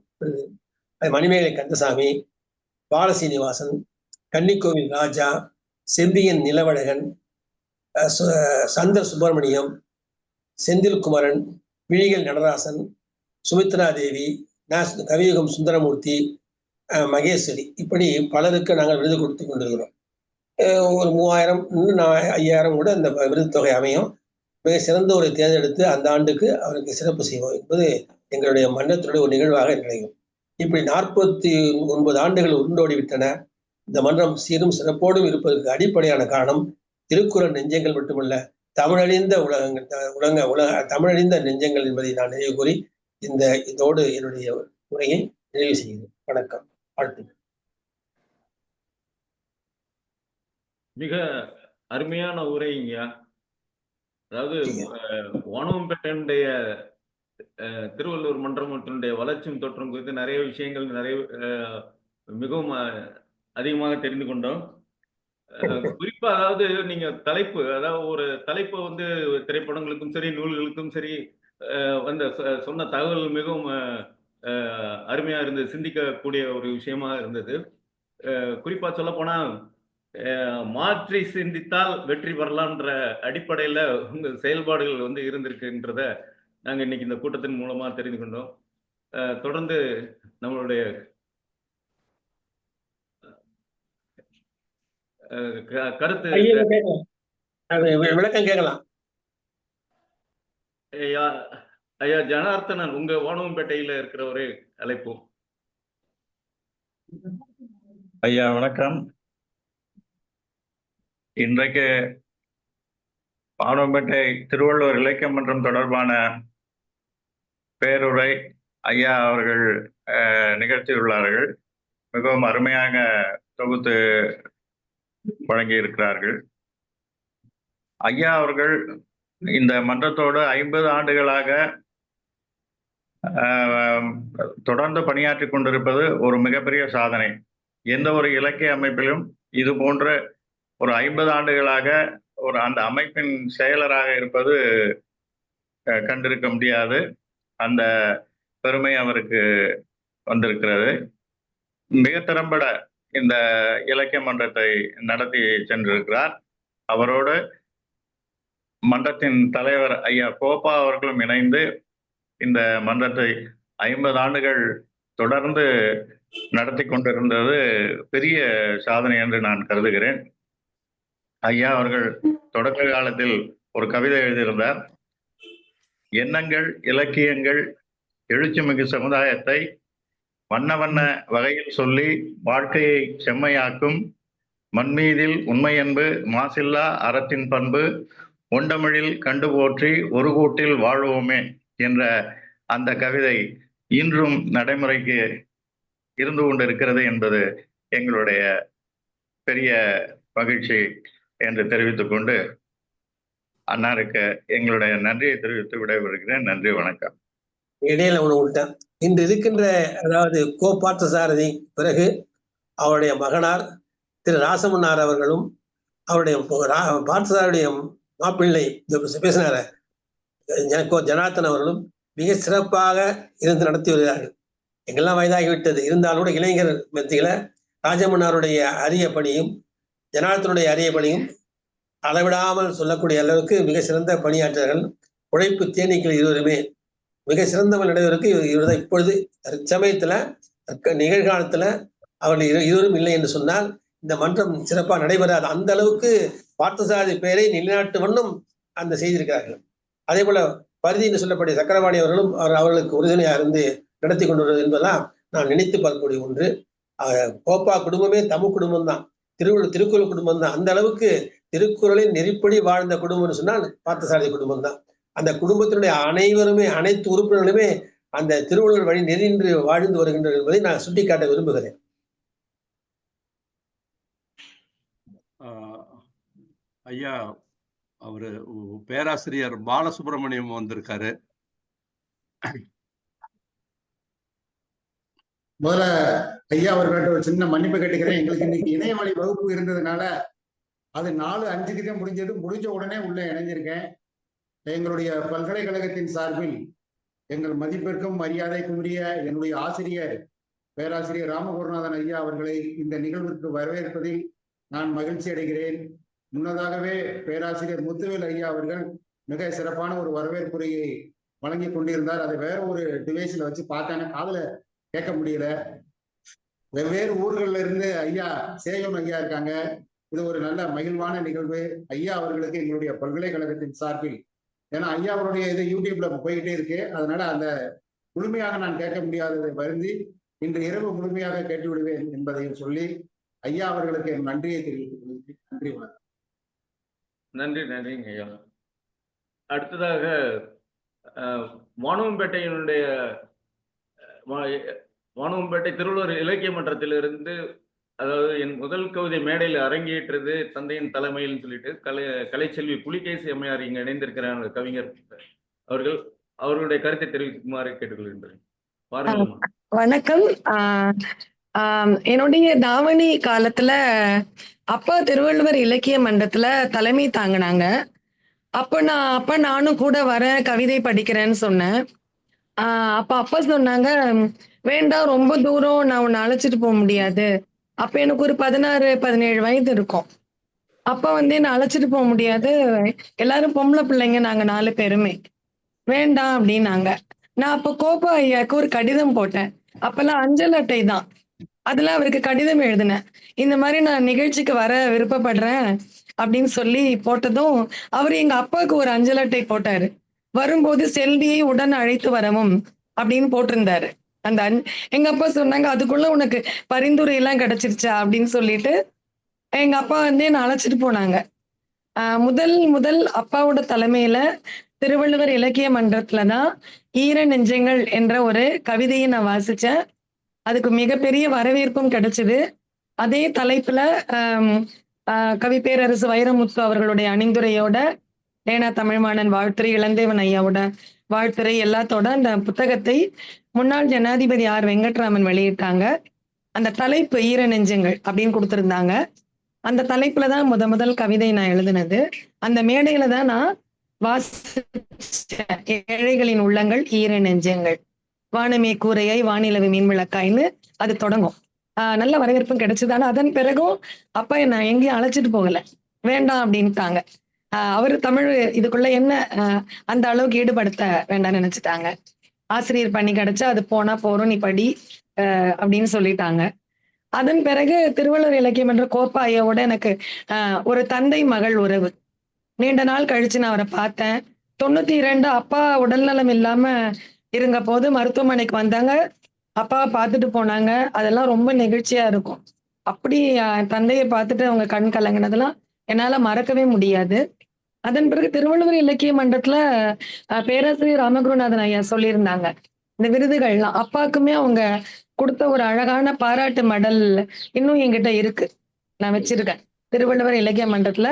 மணிமேகலை கந்தசாமி, பாலசீனிவாசன், கன்னிக்கோவில் ராஜா, செம்பியன் நிலவழகன், சந்தர் சுப்பிரமணியம், செந்தில் குமரன், விழிகள் நடராசன், சுமித்ரா தேவி, கவியுகம் சுந்தரமூர்த்தி, மகேஸ்வரி, இப்படி பலருக்கு நாங்கள் விருது கொடுத்து கொண்டிருக்கிறோம். ஒரு 3000 இன்னும் 5000 கூட இந்த விருது தொகை அமையும். மிக சிறந்த ஒரு தேர்ந்தெடுத்து அந்த ஆண்டுக்கு அவருக்கு சிறப்பு செய்வோம் என்பது எங்களுடைய மன்றத்தினுடைய ஒரு நிகழ்வாக நினைக்கும். இப்படி 49 ஆண்டுகள் உருண்டோடிவிட்டன. இந்த மன்றம் சீரும் சிறப்போடும் இருப்பதற்கு அடிப்படையான காரணம் திருக்குறள் நெஞ்சங்கள் மட்டுமல்ல, தமிழறிந்த தமிழறிந்த நெஞ்சங்கள் என்பதை நான் நினைவு கூறி இதோடு என்னுடைய உரையை நிறைவு செய்கிறேன். வணக்கம், வாழ்த்து. மிக அருமையான உரைங்க. அதாவது வானவம்பேட்டையினுடைய திருவள்ளுவர் மன்றத்தினுடைய வளர்ச்சியும் தோற்றம் குறித்து நிறைய விஷயங்கள் மிகவும் அதிகமாக தெரிந்து கொண்டோம். குறிப்பா அதாவது நீங்க ஒரு தலைப்பு திரைப்படங்களுக்கும் சரி நூல்களுக்கும் சரி சொன்ன தகவல் மிகவும் அருமையா இருந்தது, சிந்திக்கக்கூடிய ஒரு விஷயமா இருந்தது. குறிப்பா சொல்ல போனா மாற்றி சிந்தித்தால் வெற்றி பெறலாம்ன்ற அடிப்படையில உங்க செயல்பாடுகள் இருந்திருக்குன்றத நாங்க இன்னைக்கு இந்த கூட்டத்தின் மூலமா தெரிந்து கொண்டோம். தொடர்ந்து நம்மளுடைய கருத்து விளக்கம் கேட்கலாம். ஐயா ஜனார்த்தனன், உங்க வானவம்பேட்டையில இருக்கிற ஒரு அழைப்பு. ஐயா வணக்கம். இன்றைக்கு வானவம்பேட்டை திருவள்ளுவர் இலக்கிய மன்றம் தொடர்பான பேருரை ஐயா அவர்கள் நிகழ்த்தியுள்ளார்கள். மிகவும் அருமையாக தொகுத்து வழங்கியிருக்கிறார்கள். ஐயா அவர்கள் இந்த மன்றத்தோடு 50 ஆண்டுகளாக தொடர்ந்து பணியாற்றி கொண்டிருப்பது ஒரு மிகப்பெரிய சாதனை. எந்த ஒரு இலக்கிய அமைப்பிலும் இது போன்ற ஒரு 50 ஆண்டுகளாக அந்த அமைப்பின் செயலராக இருப்பது கண்டிருக்க முடியாது. அந்த பெருமை அவருக்கு வந்திருக்கிறது. மிக திறம்பட இந்த இலக்கிய மன்றத்தை நடத்தி சென்றிருக்கிறார். அவரோடு மன்றத்தின் தலைவர் ஐயா கோப்பா அவர்களும் இணைந்து இந்த மன்றத்தை 50 ஆண்டுகள் தொடர்ந்து நடத்தி கொண்டிருந்தது பெரிய சாதனை என்று நான் கருதுகிறேன். ஐயா அவர்கள் தொடக்க காலத்தில் ஒரு கவிதை எழுதியிருந்தார். எண்ணங்கள், இலக்கியங்கள் எழுச்சிமிகு சமுதாயத்தை வண்ண வண்ண வகையில் சொல்லி வாழ்க்கையை செம்மையாக்கும் மண்மீதில் உண்மையன்பு மாசில்லா அறத்தின் பண்பு ஒண்டமிழில் கண்டு போற்றி ஒரு கூட்டில் வாழ்வோமே என்ற அந்த கவிதை இன்றும் நடைமுறைக்கு இருந்து கொண்டிருக்கிறது என்பது எங்களுடைய பெரிய மகிழ்ச்சி என்று தெரிவித்துக் கொண்டு அன்னாருக்கு எங்களுடைய நன்றியை தெரிவித்து விடைபெறுகிறேன். நன்றி, வணக்கம். இடையில ஒண்ணு விட்டேன். இன்று இருக்கின்ற அதாவது கோ பார்த்தசாரதி பிறகு அவருடைய மகனார் திரு ராசமன்னார் அவர்களும் அவருடைய பார்த்தசாரதியுடைய மாப்பிள்ளை பேசினார ஜனார்த்தன் அவர்களும் மிக சிறப்பாக இருந்து நடத்தி வருகிறார்கள். எங்கெல்லாம் வயதாகிவிட்டது, இருந்தாலும் கூட இளைஞர் மத்தியில ராஜமன்னாருடைய அரிய பணியும் ஜனார்த்தனுடைய அரிய பணியும் அளவிடாமல் சொல்லக்கூடிய அளவுக்கு மிக சிறந்த பணியாற்றர்கள். உழைப்பு தேனீக்கள் இருவருமே மிக சிறந்தவர்கள் நடைபெறுவதற்கு இவர்தான். இப்பொழுது சமயத்துல நிகழ்காலத்துல அவர்கள் இருவரும் இல்லை என்று சொன்னால் இந்த மன்றம் சிறப்பாக நடைபெறாது. அந்த அளவுக்கு பார்த்தசாரதி பெயரை நிலைநாட்டு வண்ணம் அந்த செய்திருக்கிறார்கள். அதே போல பரிதி என்று சொல்லக்கூடிய சக்கரவாணி அவர்களும் அவர்களுக்கு உறுதுணையாக இருந்து நடத்தி கொண்டு வருவது என்பதெல்லாம் நான் நினைத்து பார்க்கக்கூடிய ஒன்று. கோப்பா குடும்பமே தமிழ் குடும்பம் தான், திருக்குறள் குடும்பம் தான். அந்த அளவுக்கு திருக்குறளின் நெறிப்படி வாழ்ந்த குடும்பம்னு சொன்னால் பார்த்தசாரதி குடும்பம் தான். அந்த குடும்பத்தினுடைய அனைவருமே, அனைத்து உறுப்பினர்களுமே அந்த திருவள்ளுவர் வழி நெறின்று வாழ்ந்து வருகின்றனர் என்பதை நான் சுட்டிக்காட்ட விரும்புகிறேன். ஐயா, அவரு பேராசிரியர் பாலசுப்ரமணியம் வந்திருக்காரு. முதல்ல ஐயா அவர்கள்ட்ட ஒரு சின்ன மன்னிப்பு கேட்டுக்கிறேன். எங்களுக்கு இன்னைக்கு இணையவழி வகுப்பு இருந்ததுனால அது 4:05 தான் முடிஞ்சது. முடிஞ்ச உடனே உள்ள இணைஞ்சிருக்கேன். எங்களுடைய பல்கலைக்கழகத்தின் சார்பில் எங்கள் மதிப்பிற்கும் மரியாதைக்குரிய என்னுடைய ஆசிரியர் பேராசிரியர் ராமகுருநாதன் ஐயா அவர்களை இந்த நிகழ்விற்கு வரவேற்பதில் நான் மகிழ்ச்சி அடைகிறேன். முன்னதாகவே பேராசிரியர் முத்துவேல் ஐயா அவர்கள் மிக சிறப்பான ஒரு வரவேற்புரையை வழங்கி கொண்டிருந்தார். அதை வேற ஒரு டிவைஸ்ல வச்சு பார்த்தேன், காதுல கேட்க முடியல. வெவ்வேறு ஊர்கள்ல இருந்து ஐயா சேயோன் ஐயா இருக்காங்க. இது ஒரு நல்ல மகிழ்வான நிகழ்வு. ஐயா அவர்களுக்கு எங்களுடைய பல்கலைக்கழகத்தின் சார்பில், ஏன்னா ஐயா அவருடைய இது யூடியூப்ல போய்கிட்டே இருக்கு, அதனால அந்த முழுமையாக நான் கேட்க முடியாததை வருந்தி இன்று இரவு முழுமையாக கேட்டு விடுவேன் என்பதையும் சொல்லி ஐயா அவர்களுக்கு என் நன்றியை தெரிவித்துக் கொள்கிறேன். நன்றி, வணக்கம். நன்றிங்க ஐயா. அடுத்ததாக வானவம்பேட்டையினுடைய வானவம்பேட்டை திருவள்ளுவர் இலக்கிய மன்றத்திலிருந்து, அதாவது என் முதல் கவிதை மேடையில் அரங்கேற்றது தந்தையின் தலைமையில் சொல்லிட்டு கலைச்செல்வி புலிகேசி அம்மையார் இங்க இணைந்திருக்கிறார் கவிஞர் அவர்கள். அவர்களுடைய கருத்தை தெரிவிக்குமாறு கேட்டுக்கொள்கின்றேன். பாருங்கள். வணக்கம். என்னுடைய தாவணி காலத்துல அப்பா திருவள்ளுவர் இலக்கிய மன்றத்துல தலைமை தாங்கினாங்க. அப்ப நானும் கூட வரேன், கவிதை படிக்கிறேன்னு சொன்னேன். அப்பா சொன்னாங்க, வேண்டாம், ரொம்ப தூரம் நான் உன்னை அழைச்சிட்டு போக முடியாது. அப்ப எனக்கு ஒரு 16-17 வயது இருக்கும். அப்ப என்னை அழைச்சிட்டு போக முடியாது, எல்லாரும் பொம்பளை பிள்ளைங்க, நாங்க 4 பேருமே, வேண்டாம் அப்படின்னாங்க. நான் அப்ப கோப்பா ஐயாவுக்கு ஒரு கடிதம் போட்டேன். அப்பெல்லாம் அஞ்சல் அட்டை தான். அதுல அவருக்கு கடிதம் எழுதினேன், இந்த மாதிரி நான் நிகழ்ச்சிக்கு வர விருப்பப்படுறேன் அப்படின்னு சொல்லி போட்டதும் அவர் எங்க அப்பாவுக்கு ஒரு அஞ்சல் அட்டை போட்டாரு. வரும்போது செல்வியை உடன் அழைத்து வரவும் அப்படின்னு போட்டிருந்தாரு. எங்க அப்பா சொன்னாங்க, அதுக்குள்ள உனக்கு பரிந்துரை எல்லாம் கிடைச்சிருச்சா அப்படின்னு சொல்லிட்டு எங்க அப்பா என்னை அழைச்சிட்டு போனாங்க. முதல் அப்பாவோட தலைமையில திருவள்ளுவர் இலக்கிய மன்றத்துலதான் ஈர நெஞ்சங்கள் என்ற ஒரு கவிதையை நான் வாசிச்சேன். அதுக்கு மிகப்பெரிய வரவேற்பும் கிடைச்சது. அதே தலைப்புல கவி பேரரசு வைரமுத்து அவர்களுடைய அணிந்துரையோட, ஏனா தமிழ்மானன் வாழ்த்துறை, இளந்தேவன் ஐயாவோட வாழ்த்துறை எல்லாத்தோட அந்த புத்தகத்தை முன்னாள் ஜனாதிபதி ஆர் வெங்கட்ராமன் வெளியிட்டாங்க. அந்த தலைப்பு ஈர நெஞ்சங்கள் அப்படின்னு கொடுத்திருந்தாங்க. அந்த தலைப்புலதான் முதல் கவிதை நான் எழுதினது. அந்த மேடையில தான் நான் வாசிச்சேன், ஏழைகளின் உள்ளங்கள் ஈர நெஞ்சங்கள், வானமே கூரையாய் வானிலவு மீன் விளக்காய்ன்னு அது தொடங்கும். நல்ல வரவேற்பும் கிடைச்சது. ஆனா அதன் பிறகும் அப்பா என்ன எங்கேயும் அழைச்சிட்டு போகல, வேண்டாம் அப்படின்ட்டாங்க. அவரு தமிழ் இதுக்குள்ள என்ன அந்த அளவுக்கு ஈடுபடுத்த வேண்டாம்னு நினைச்சிட்டாங்க. ஆசிரியர் பணி கிடைச்சா அது போனா போறோம், நீ படி அப்படின்னு சொல்லிட்டாங்க. அதன் பிறகு திருவள்ளுவர் இலக்கியம் என்ற கோப்பா ஐயாவோட எனக்கு ஒரு தந்தை மகள் உறவு. நீண்ட நாள் கழிச்சு நான் அவரை பார்த்தேன். 92 அப்பா உடல்நலம் இல்லாம இருந்த போது மருத்துவமனைக்கு வந்தாங்க. அப்பாவை பார்த்துட்டு போனாங்க. அதெல்லாம் ரொம்ப நெகிழ்ச்சியா இருக்கும். அப்படி தந்தையை பார்த்துட்டு அவங்க கண் கலங்கினதெல்லாம் என்னால மறக்கவே முடியாது. அதன் பிறகு திருவள்ளுவர் இலக்கிய மன்றத்துல பேராசிரியர் ராமகுருநாதன் ஐயா சொல்லியிருந்தாங்க. இந்த விருதுகள்லாம் அப்பாக்குமே அவங்க கொடுத்த ஒரு அழகான பாராட்டு மெடல் இன்னும் என்கிட்ட இருக்கு. நான் வச்சிருக்கேன். திருவள்ளுவர் இலக்கிய மன்றத்துல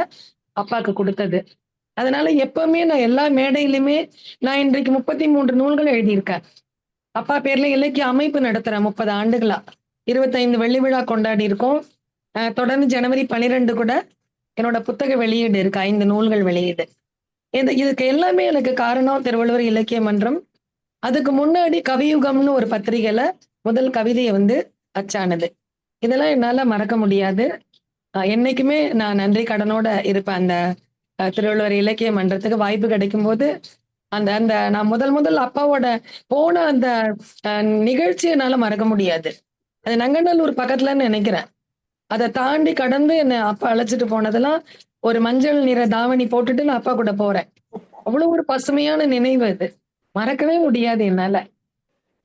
அப்பாக்கு கொடுத்தது. அதனால எப்பவுமே நான் எல்லா மேடையிலுமே நான் இன்றைக்கு 33 நூல்கள் எழுதியிருக்கேன். அப்பா பேர்ல இலக்கிய அமைப்பு நடத்துறேன் 30 ஆண்டுகளா. 25 வெள்ளி விழா கொண்டாடி இருக்கோம். தொடர்ந்து ஜனவரி 12 கூட என்னோட புத்தக வெளியீடு இருக்கு. 5 நூல்கள் வெளியீடு. இதுக்கு எல்லாமே எனக்கு காரணம் திருவள்ளுவர் இலக்கிய மன்றம். அதுக்கு முன்னாடி கவியுகம்னு ஒரு பத்திரிகையில முதல் கவிதையை அச்சானது. இதெல்லாம் என்னால மறக்க முடியாது. என்னைக்குமே நான் நன்றி கடனோட இருப்பேன். அந்த திருவள்ளுவர் இலக்கிய மன்றத்துக்கு வாய்ப்பு கிடைக்கும் போது அந்த அந்த நான் முதல் அப்பாவோட போன அந்த நிகழ்ச்சி என்னால மறக்க முடியாது. அது நங்கநல்லூர் பக்கத்துலன்னு நினைக்கிறேன். அதை தாண்டி கடந்து என்னை அப்பா அழைச்சிட்டு போனதெல்லாம் ஒரு மஞ்சள் நிற தாவணி போட்டுட்டு நான் அப்பா கூட போறேன். அவ்வளவு ஒரு பசுமையான நினைவு அது. மறக்கவே முடியாது என்னால.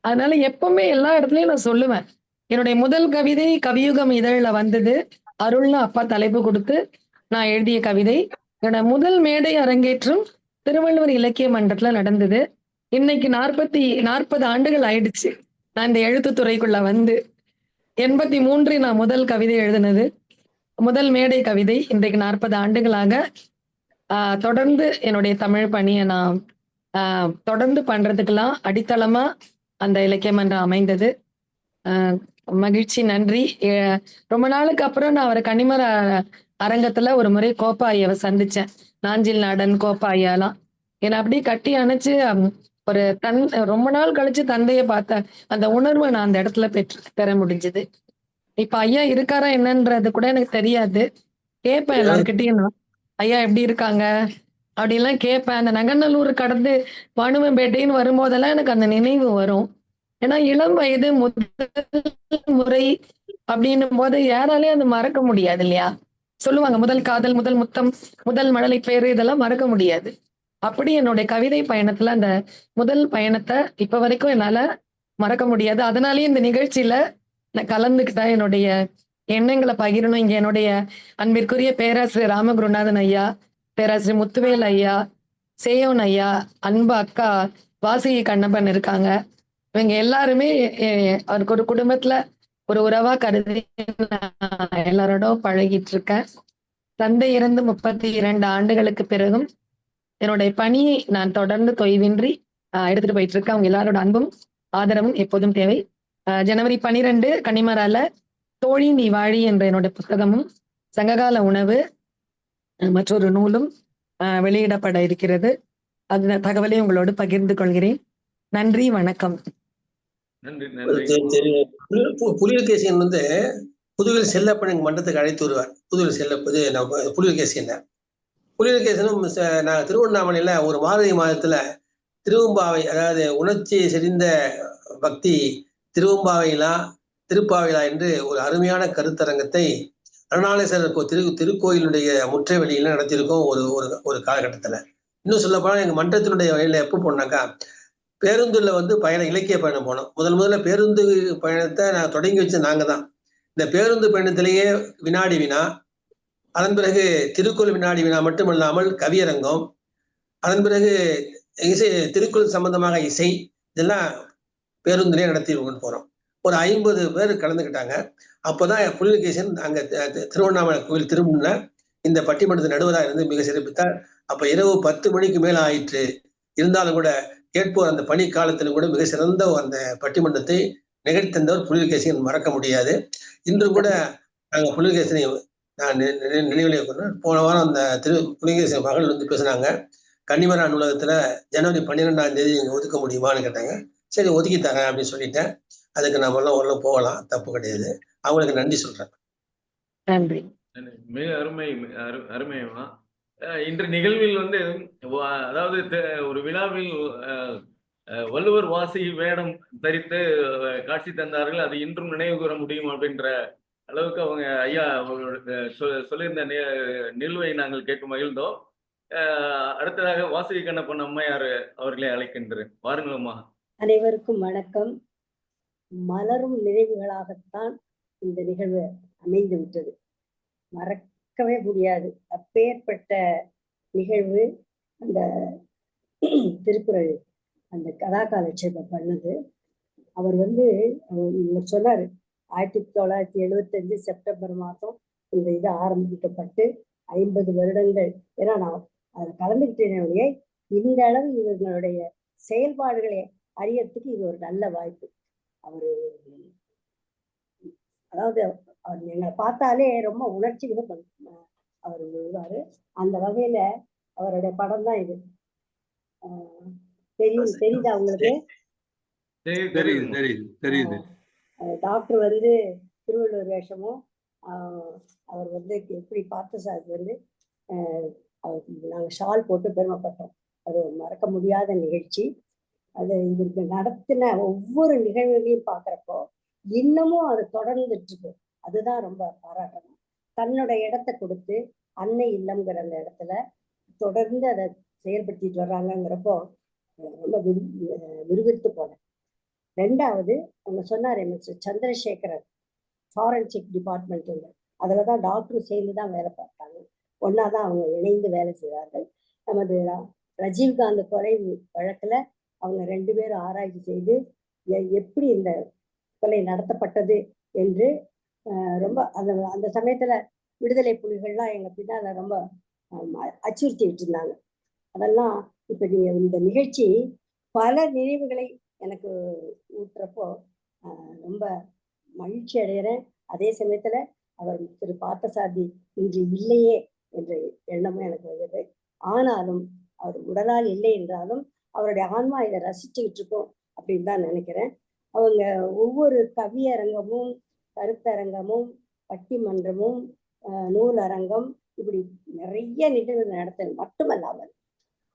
அதனால எப்பவுமே எல்லா இடத்துலயும் நான் சொல்லுவேன். என்னுடைய முதல் கவிதை கவியுகம் இதழில் வந்தது. அருள்னு அப்பா தலைப்பு கொடுத்து நான் எழுதிய கவிதை. என்னோட முதல் மேடை அரங்கேற்றம் திருவள்ளுவர் இலக்கிய மன்றத்துல நடந்தது. இன்னைக்கு 40 ஆண்டுகள் ஆயிடுச்சு நான் இந்த எழுத்துத்துறைக்குள்ள 83 நான் முதல் கவிதை எழுதினது. முதல் மேடை கவிதை. இன்றைக்கு 40 ஆண்டுகளாக தொடர்ந்து என்னுடைய தமிழ் பணியை நான் தொடர்ந்து பண்றதுக்கெல்லாம் அடித்தளமா அந்த இலக்கிய மன்றம் அமைந்தது. மகிழ்ச்சி, நன்றி. ரொம்ப நாளுக்கு அப்புறம் நான் அவரை கன்னிமர அரங்கத்துல ஒரு முறை கோப்பா ஐயாவை சந்திச்சேன். நாஞ்சில் நாடன் கோப்பா ஐயாலாம் என்னை அப்படியே கட்டி அணைச்சு ஒரு ரொம்ப நாள் கழிச்சு தந்தையை பார்த்த அந்த உணர்வை நான் அந்த இடத்துல பெற முடிஞ்சது. இப்ப ஐயா இருக்காரா என்னன்றது கூட எனக்கு தெரியாது. கேட்பேன் எல்லாருக்கிட்டையும் நான், ஐயா எப்படி இருக்காங்க அப்படின்லாம் கேட்பேன். அந்த நங்கநல்லூர் கடந்து வானுவம்பேட்டைன்னு வரும்போதெல்லாம் எனக்கு அந்த நினைவு வரும். ஏன்னா இளம் வயது முதல் முறை அப்படின்னும் போது யாராலையும் அது மறக்க முடியாது இல்லையா? சொல்லுவாங்க முதல் காதல், முதல் முத்தம், முதல் மழலை பேரு, இதெல்லாம் மறக்க முடியாது. அப்படி என்னுடைய கவிதை பயணத்துல அந்த முதல் பயணத்தை இப்ப வரைக்கும் என்னால மறக்க முடியாது. அதனாலேயே இந்த நிகழ்ச்சியில நான் கலந்துக்கிட்டா என்னுடைய எண்ணங்களை பகிரணும். இங்க என்னுடைய அன்பிற்குரிய பேராசிரியர் ராமகுருநாதன் ஐயா, பேராசிரியர் முத்துவேல் ஐயா, சேயோன் ஐயா, அன்பு அக்கா வாசுகி கண்ணப்பன் இருக்காங்க. இவங்க எல்லாருமே அவருக்கு ஒரு குடும்பத்துல ஒரு உறவா கருதி எல்லாரோட பழகிட்டு இருக்கேன். தந்தை இறந்து 32 ஆண்டுகளுக்கு பிறகும் என்னுடைய பணியை நான் தொடர்ந்து தொய்வின்றி எடுத்துட்டு போயிட்டு இருக்கேன். அவங்க எல்லாரோட அன்பும் ஆதரவும் எப்போதும் தேவை. ஜனவரி 12 கன்னிமரால தோழி நீ வாழி என்ற என்னோட புத்தகமும் சங்ககால உணவு மற்றொரு நூலும் வெளியிடப்பட இருக்கிறது. அந்த தகவலை உங்களோடு பகிர்ந்து கொள்கிறேன். நன்றி, வணக்கம். புலிகேசியன் புதுவில் செல்லப்பன் மன்றத்துக்கு அழைத்து வருவார். புதுவில் புலிகேசியன் புலிகேசனும் நான் திருவண்ணாமலையில ஒரு மார்கழி மாதத்துல திருவம்பாவை, அதாவது உணர்ச்சி செறிந்த பக்தி திருப்பாவைலா என்று ஒரு அருமையான கருத்தரங்கத்தை அருணாலேஸ்வரர் திருக்கோயிலுடைய முற்றை வெளியில நடத்தியிருக்கோம் ஒரு காலகட்டத்துல. இன்னும் சொல்ல போனா எங்க மன்றத்தினுடைய வழியில எப்போ போனாக்கா பேருந்துல இலக்கிய பயணம் போனோம். முதல்ல பேருந்து பயணத்தை நான் தொடங்கி வச்சு நாங்க தான். இந்த பேருந்து பயணத்திலேயே வினாடி வினா, அதன் பிறகு திருக்குறள் வினாடி வினா மட்டுமல்லாமல் கவியரங்கம், அதன் பிறகு இசை, திருக்குறள் சம்பந்தமாக இசை, இதெல்லாம் பேருந்திலே நடத்தி கொண்டு போறோம். ஒரு 50 பேர் கலந்துக்கிட்டாங்க. அப்போதான் புலிகேசன் அங்க திருவண்ணாமலை கோவில் திரும்ப இந்த பட்டிமன்றத்து நடுவராக இருந்து மிக சிறப்பித்தார். அப்ப இரவு 10 மணிக்கு மேல ஆயிற்று. இருந்தாலும் கூட கேட்போர் அந்த பணி காலத்திலும் கூட மிக சிறந்த அந்த பட்டிமன்றத்தை நிகழ்த்தந்தவர் புலிகேசன், மறக்க முடியாது. இன்று கூட நாங்க புலிகேசனை நான் நினைவிலே கொண்டேன். போன வாரம் அந்த புலிகேசன் மகள் பேசினாங்க. கன்னிமரா நூலகத்துல ஜனவரி 12ஆம் தேதி நீங்க ஒதுக்க முடியுமான்னு கேட்டாங்க. சரி, ஒதுக்கி தரேன் அப்படின்னு சொல்லிட்டேன். அதுக்கு நாமெல்லாம் ஓரளவு போகலாம், தப்பு கிடையாது. அவங்களுக்கு நன்றி சொல்றேன். நன்றி. மிக அருமையா இன்று நிகழ்வில் அதாவது ஒரு விழாவில் வள்ளுவர் வாசி வேடம் தரித்து காட்சி தந்தார்கள். அது இன்றும் நினைவு கூற முடியும் அப்படின்ற அளவுக்கு அவங்க ஐயா அவங்களோட சொல்லியிருந்த நிலுவை நாங்கள் கேட்க மகிழ்ந்தோம். அடுத்ததாக வாசுகி கண்ணப்பன் அம்மையார் அவர்களை அழைக்கின்றேன். வாருங்களம்மா. அனைவருக்கும் வணக்கம். மலரும் நினைவுகளாகத்தான் இந்த நிகழ்வு அமைந்து விட்டது. மறக்கவே முடியாது. அப்பேற்பட்ட நிகழ்வு அந்த திருக்குறள் அந்த கதாகாலட்சேபம் பண்ணது. அவர் இவர் சொன்னாரு 1975 செப்டம்பர் மாதம் இந்த இது ஆரம்பிக்கப்பட்டு 50 வருடங்கள். ஏன்னா நான் அதில் கலந்துக்கிட்டேனே, இந்த அளவு இவர்களுடைய செயல்பாடுகளை அறியறதுக்கு இது ஒரு நல்ல வாய்ப்பு. அவரு அதாவது அவர் எங்களை பார்த்தாலே ரொம்ப உணர்ச்சி கூட அவர் விழுவாரு. அந்த வகையில அவருடைய படம் தான் இது. தெரியுதா உங்களுக்கு? தெரியுது. டாக்டர் திருவள்ளுவர் வேஷமும் அவர் எப்படி பார்த்தசாரதி நாங்கள் ஷால் போட்டு பெருமைப்பட்டோம். அது மறக்க முடியாத நிகழ்ச்சி. அது இவருக்கு நடத்தின ஒவ்வொரு நிகழ்வுகளையும் பார்க்குறப்போ இன்னமும் அது தொடர்ந்துட்டு இருக்கு. அதுதான் ரொம்ப பாராட்டணும். தன்னுடைய இடத்த கொடுத்து அன்னை இல்லம்ங்கிற அந்த இடத்துல தொடர்ந்து அதை செயல்படுத்திட்டு வர்றாங்கிறப்போ ரொம்ப விறுவிறுத்து போனேன். ரெண்டாவது அவங்க சொன்னார் மிஸ்டர் சந்திரசேகரன் ஃபாரன்சிக் டிபார்ட்மெண்ட் அதில் தான் டாக்டரும் சேர்ந்து தான் வேலை பார்த்தாங்க. ஒன்னாதான் அவங்க இணைந்து வேலை செய்வார்கள். நமது ரஜீவ்காந்த் கொலை வழக்குல அவங்க 2 பேரும் ஆராய்ச்சி செய்து எப்படி இந்த கொலை நடத்தப்பட்டது என்று ரொம்ப அந்த சமயத்துல விடுதலை புலிகள்லாம் எங்க பின்னால ரொம்ப அச்சுறுத்திட்டு இருந்தாங்க. அதெல்லாம் இப்ப இந்த நிகழ்ச்சி பல நினைவுகளை எனக்கு ஊட்டுறப்போ ரொம்ப மகிழ்ச்சி அடைகிறேன். அதே சமயத்துல அவர் திரு பார்த்தசாரதி இன்று இல்லையே என்ற எண்ணமும் எனக்கு வருகிறது. ஆனாலும் அவர் உடலால் இல்லை என்றாலும் அவருடைய ஆன்மா இதை ரசிச்சுக்கிட்டு இருக்கோம் அப்படின்னு தான் நினைக்கிறேன். அவங்க ஒவ்வொரு கவியரங்கமும் கருத்தரங்கமும் பட்டிமன்றமும் நூலரங்கம் இப்படி நிறைய நிகழ்வுகள் நடத்தல் மட்டுமல்லாமல்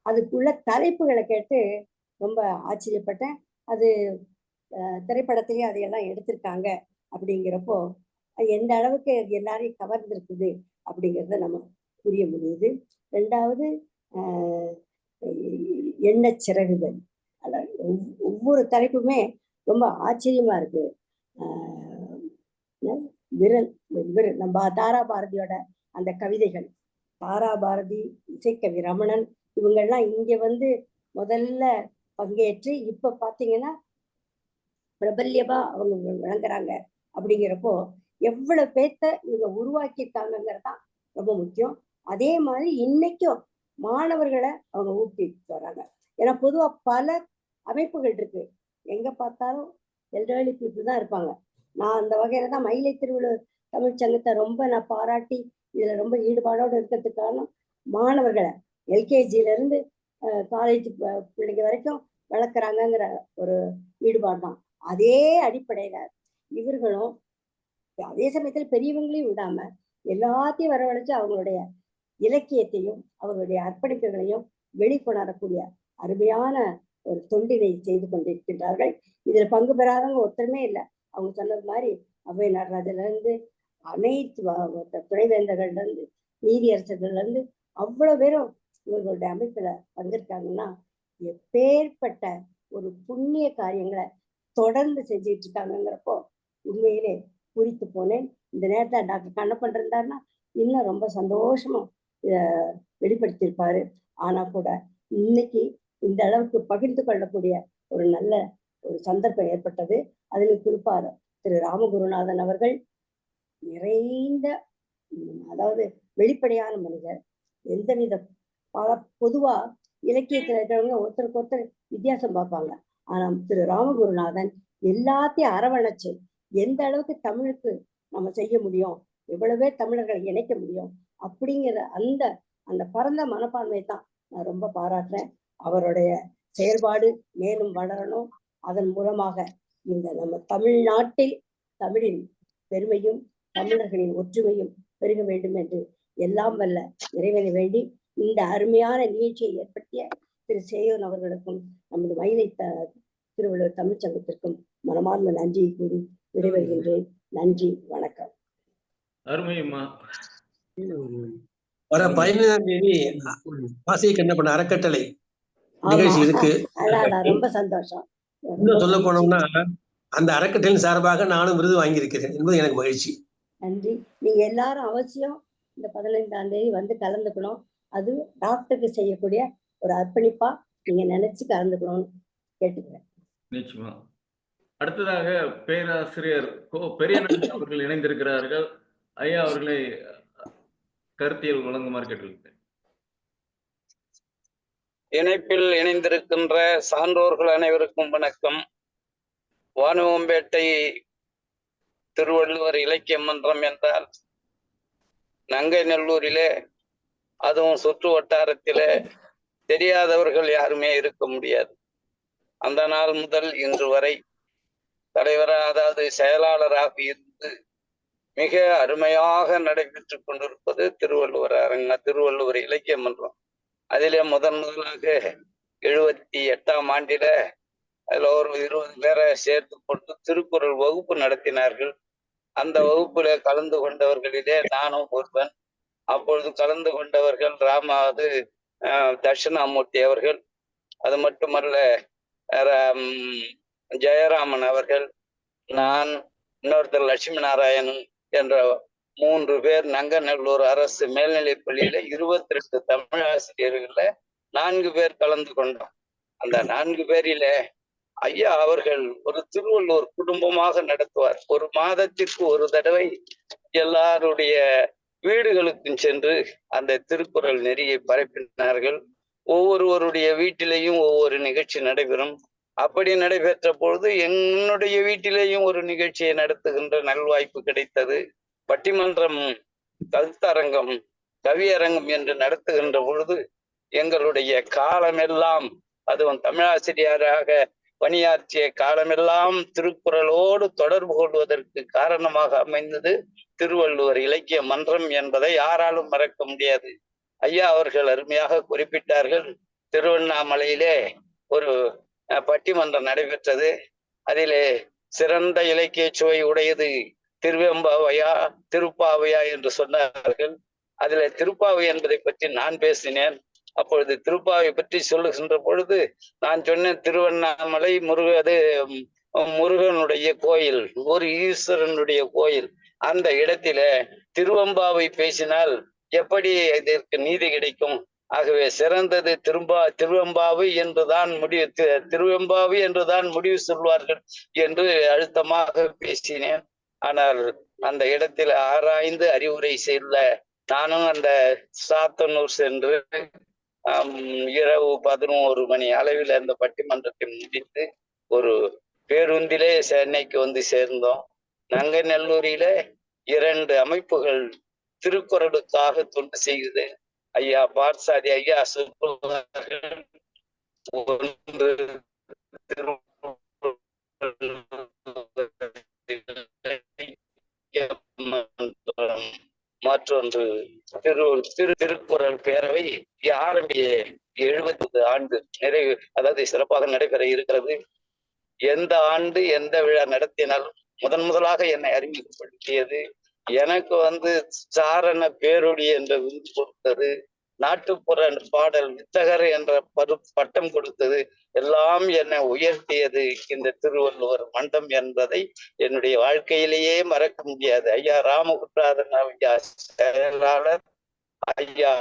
அதுக்குள்ள தலைப்புகளை கேட்டு ரொம்ப ஆச்சரியப்பட்டேன். அது திரைப்படத்திலேயே அதையெல்லாம் எடுத்திருக்காங்க. அப்படிங்கிறப்போ எந்த அளவுக்கு எல்லாரையும் கவர்ந்திருக்குது அப்படிங்கிறத நம்ம புரிய முடியுது. ரெண்டாவது எண்ணச் சிறகுகள், ஒவ்வொரு தலைப்புமே ரொம்ப ஆச்சரியமா இருக்கு. நம்ம தாரா பாரதியோட அந்த கவிதைகள், தாரா பாரதி, இசைக்கவி ரமணன் இவங்கெல்லாம் இங்க முதல்ல பங்கேற்று இப்ப பாத்தீங்கன்னா பிரபல்யமா அவங்க விளங்குறாங்க. அப்படிங்கிறப்போ எவ்வளவு பேர்த்த இவங்க உருவாக்கியிருக்காங்கிறதான் ரொம்ப முக்கியம். அதே மாதிரி இன்னைக்கும் மாணவர்களை அவங்க ஊக்குவித்து வர்றாங்க. ஏன்னா பொதுவா பல அமைப்புகள் இருக்கு, எங்க பார்த்தாலும் எல்டர்லி பீப்புள் தான் இருப்பாங்க. நான் அந்த வகையில தான் மயிலை திருவள்ளுவர் தமிழ்ச்சங்கத்தை ரொம்ப நான் பாராட்டி இதுல ரொம்ப ஈடுபாடோடு இருக்கிறதுக்கு காரணம் மாணவர்களை எல்கேஜில இருந்து காலேஜ் பிள்ளைங்க வரைக்கும் வளர்க்குறாங்கிற ஒரு ஈடுபாடு தான். அதே அடிப்படையில இவர்களும் அதே சமயத்துல பெரியவங்களையும் விடாம எல்லாத்தையும் வரவழைச்சு அவங்களுடைய இலக்கியத்தையும் அவர்களுடைய அர்ப்பணிப்புகளையும் வெளிக்கொணரக்கூடிய அருமையான ஒரு தொண்டினை செய்து கொண்டிருக்கின்றார்கள். இதுல பங்கு பெறாதவங்க ஒருத்தருமே இல்லை. அவங்க சொன்னது மாதிரி அவ்வை நடராஜன்ல இருந்து அனைத்து துணைவேந்தர்கள்ல இருந்து நீதியரசர்கள்ல இருந்து அவ்வளவு பேரும் இவர்களுடைய அமைப்புல பங்கேற்காங்கன்னா எப்பேற்பட்ட ஒரு புண்ணிய காரியங்களை தொடர்ந்து செஞ்சுட்டு இருக்காங்கிறப்போ உண்மையிலே குறித்து போனேன். இந்த நேரத்துல டாக்டர் கண்ணப்பன் இருந்தாருன்னா இன்னும் ரொம்ப சந்தோஷமா வெளிப்படுத்தியிருப்பாரு. ஆனா கூட இன்னைக்கு இந்த அளவுக்கு பகிர்ந்து கொள்ளக்கூடிய ஒரு நல்ல ஒரு சந்தர்ப்பம் ஏற்பட்டது. அதில் குறிப்பாக திரு ராமகுருநாதன் அவர்கள் நிறைந்த அதாவது வெளிப்படையான மனிதர். எந்தவித பொதுவா இலக்கியத்தில் இருக்கிறவங்க ஒருத்தருக்கு ஒருத்தர் வித்தியாசம் பார்ப்பாங்க. ஆனா திரு ராமகுருநாதன் எல்லாத்தையும் அரவணைச்சு எந்த அளவுக்கு தமிழுக்கு நம்ம செய்ய முடியும், எவ்வளவு பேர் தமிழர்களை இணைக்க முடியும் அப்படிங்கிற அந்த பரந்த மனப்பான்மை தான் நான் ரொம்ப பாராட்டுறேன். அவருடைய செயல்பாடு மேலும் வளரணும். அதன் மூலமாக இந்த நம்ம தமிழ்நாட்டில் தமிழின் பெருமையும் தமிழர்களின் ஒற்றுமையும் பெருக வேண்டும் என்று எல்லாம் வல்ல இறைவனை வேண்டி இந்த அருமையான நிகழ்ச்சியை ஏற்படுத்திய திரு சேயோன் அவர்களுக்கும் நமது மயிலை திருவள்ளுவர் தமிழ்ச்சங்கத்திற்கும் மனமார்ந்த நன்றியை கூறி விடைபெறுகின்றேன். நன்றி, வணக்கம். அருமையுமா. வர 15ஆம் தேதி ஆசிய கண்ணப்பன் அறக்கட்டளை நிகழ்ச்சி இருக்கு. ரொம்ப சந்தோஷம். இன்னும் சொல்ல போனோம்னா அந்த அறக்கட்டளையின் சார்பாக நானும் விருது வாங்கியிருக்கிறேன் என்பது எனக்கு மகிழ்ச்சி. நன்றி. நீங்க எல்லாரும் அவசியம் இந்த 15ஆம் தேதி வந்து கலந்துக்கணும். அது டாக்டருக்கு செய்யக்கூடிய ஒரு அர்ப்பணிப்பா நீங்க நினைச்சு கலந்துக்கணும்னு கேட்டுக்கிறேன். நிச்சயமா. அடுத்ததாக பேராசிரியர் பெரியநந்தன் அவர்கள் இணைந்திருக்கிறார்கள். ஐயா அவர்களை கருத்தியல் வழங்குமாறு கேட்டுள்ளேன். இணைப்பில் இணைந்திருக்கின்ற சான்றோர்கள் அனைவருக்கும் வணக்கம். வானுவம்பேட்டை திருவள்ளுவர் இலக்கிய மன்றம் என்றால் நங்கைநல்லூரிலே, அதுவும் சுற்று வட்டாரத்திலே தெரியாதவர்கள் யாருமே இருக்க முடியாது. அந்த நாள் முதல் இன்று வரை தலைவராக, அதாவது செயலாளராக இருந்து மிக அருமையாக நடைபெற்று கொண்டிருப்பது திருவள்ளுவர் இலக்கிய மன்றம். அதிலே முதலாக 78ஆம் ஆண்டில அதுல ஒரு 20 பேரை சேர்த்து கொண்டு திருக்குறள் வகுப்பு நடத்தினார்கள். அந்த வகுப்புல கலந்து கொண்டவர்களிலே நானும் ஒருவன். அப்பொழுது கலந்து கொண்டவர்கள் தட்சிணாமூர்த்தி அவர்கள், அது மட்டுமல்ல ஜெயராமன் அவர்கள், நான், இன்னொருத்தர் லட்சுமி நாராயணன் என்ற 3 பேர் நங்கநல்லூர் அரசு மேல்நிலைப் பள்ளியில 22 தமிழ் ஆசிரியர்கள்ல 4 பேர் கலந்து கொண்டோம். அந்த 4 பேரில ஐயா அவர்கள் ஒரு திருவள்ளுவர் குடும்பமாக நடத்துவார். ஒரு மாதத்திற்கு ஒரு தடவை எல்லாருடைய வீடுகளுக்கும் சென்று அந்த திருக்குறள் நெறியை பரப்பினார்கள். ஒவ்வொருவருடைய வீட்டிலேயும் ஒவ்வொரு நிகழ்ச்சி நடைபெறும். அப்படி நடைபெற்ற பொழுது என்னுடைய வீட்டிலேயும் ஒரு நிகழ்ச்சியை நடத்துகின்ற நல்வாய்ப்பு கிடைத்தது. பட்டிமன்றம், கருத்தரங்கம், கவியரங்கம் என்று நடத்துகின்ற பொழுது எங்களுடைய காலமெல்லாம், அதுவும் தமிழாசிரியராக பணியாற்றிய காலமெல்லாம் திருக்குறளோடு தொடர்பு கொள்வதற்கு காரணமாக அமைந்தது திருவள்ளுவர் இலக்கிய மன்றம் என்பதை யாராலும் மறக்க முடியாது. ஐயா அவர்கள் அருமையாக குறிப்பிட்டார்கள். திருவண்ணாமலையிலே ஒரு பட்டிமன்றம் நடைபெற்றது. அதிலே சிறந்த இலக்கிய சுவை உடையது திருவெம்பாவையா திருப்பாவையா என்று சொன்னார்கள். அதுல திருப்பாவை என்பதை பற்றி நான் பேசினேன். அப்பொழுது திருப்பாவை பற்றி சொல்லுகின்ற பொழுது நான் சொன்னேன், திருவண்ணாமலை முருகனுடைய கோயில், ஒரு ஈஸ்வரனுடைய கோயில். அந்த இடத்தில திருவெம்பாவை பேசினால் எப்படி இதற்கு நீதி கிடைக்கும்? ஆகவே சிறந்தது திருவெம்பாவை என்றுதான் திருவெம்பாவை என்றுதான் முடிவு சொல்வார்கள் என்று அழுத்தமாக பேசினேன். ஆனால் அந்த இடத்தில் ஆராய்ந்து அறிவுரை செய்த நானும் அந்த சாத்தனூர் சென்று இரவு 11 மணி அளவில் அந்த பட்டிமன்றத்தை முடித்து ஒரு பேருந்திலே சென்னைக்கு வந்து சேர்ந்தோம். நங்கநல்லூரில 2 அமைப்புகள் திருக்குறளுக்காக தொண்டு செய்யுது. ஐயா பார்சாதி ஐயா சொல்லுவார்கள், ஒன்று மற்றொன்று திருக்குறள் பேரவை ஆரம்பிய 70 ஆண்டு நிறைவு, அதாவது சிறப்பாக நடைபெற இருக்கிறது. எந்த ஆண்டு எந்த விழா நடத்தினாலும் முதலாக என்னை அறிமுகப்படுத்தியது, எனக்கு சாரண பேரொழி என்ற விருது கொடுத்தது, நாட்டுப்புற பாடல் வித்தகர் என்ற பட்டம் கொடுத்தது, எல்லாம் என்னை உயர்த்தியது இந்த திருவள்ளுவர் மன்றம் என்பதை என்னுடைய வாழ்க்கையிலேயே மறக்க முடியாது. ஐயா ராமகுற்றாதன் ஐயா செயலாளர், ஐயா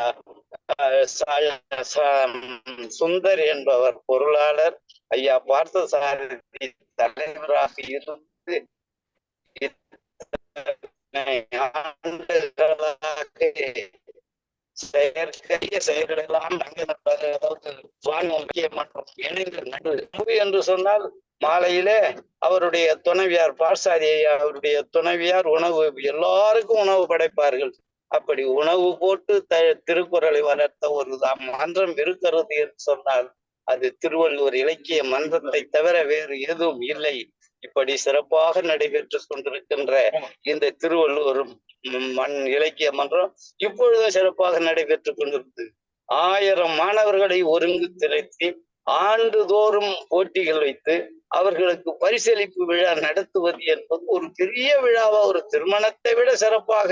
சுந்தர் என்பவர் பொருளாளர், ஐயா பார்த்தசாரதி தலைவராக இருந்து செயற்கரிய செயல்கள் எல்லாம் என்று சொன்னால் மாலையிலே அவருடைய துணைவியார் பார்சாதி அவருடைய துணைவியார் உணவு, எல்லாருக்கும் உணவு படைப்பார்கள். அப்படி உணவு போட்டு திருக்குறளை வளர்த்த ஒரு மன்றம் இருக்கிறது என்று சொன்னால் அது திருவள்ளுவர் இலக்கிய மன்றத்தை தவிர வேறு எதுவும் இல்லை. இப்படி சிறப்பாக நடைபெற்று கொண்டிருக்கின்ற இந்த திருவள்ளுவர் இலக்கிய மன்றம் இப்பொழுதும் சிறப்பாக நடைபெற்று கொண்டிருக்கு. 1000 மாணவர்களை ஒருங்கு திரட்டி ஆண்டுதோறும் போட்டிகள் வைத்து அவர்களுக்கு பரிசளிப்பு விழா நடத்துவது என்பது ஒரு பெரிய விழாவா, ஒரு திருமணத்தை விட சிறப்பாக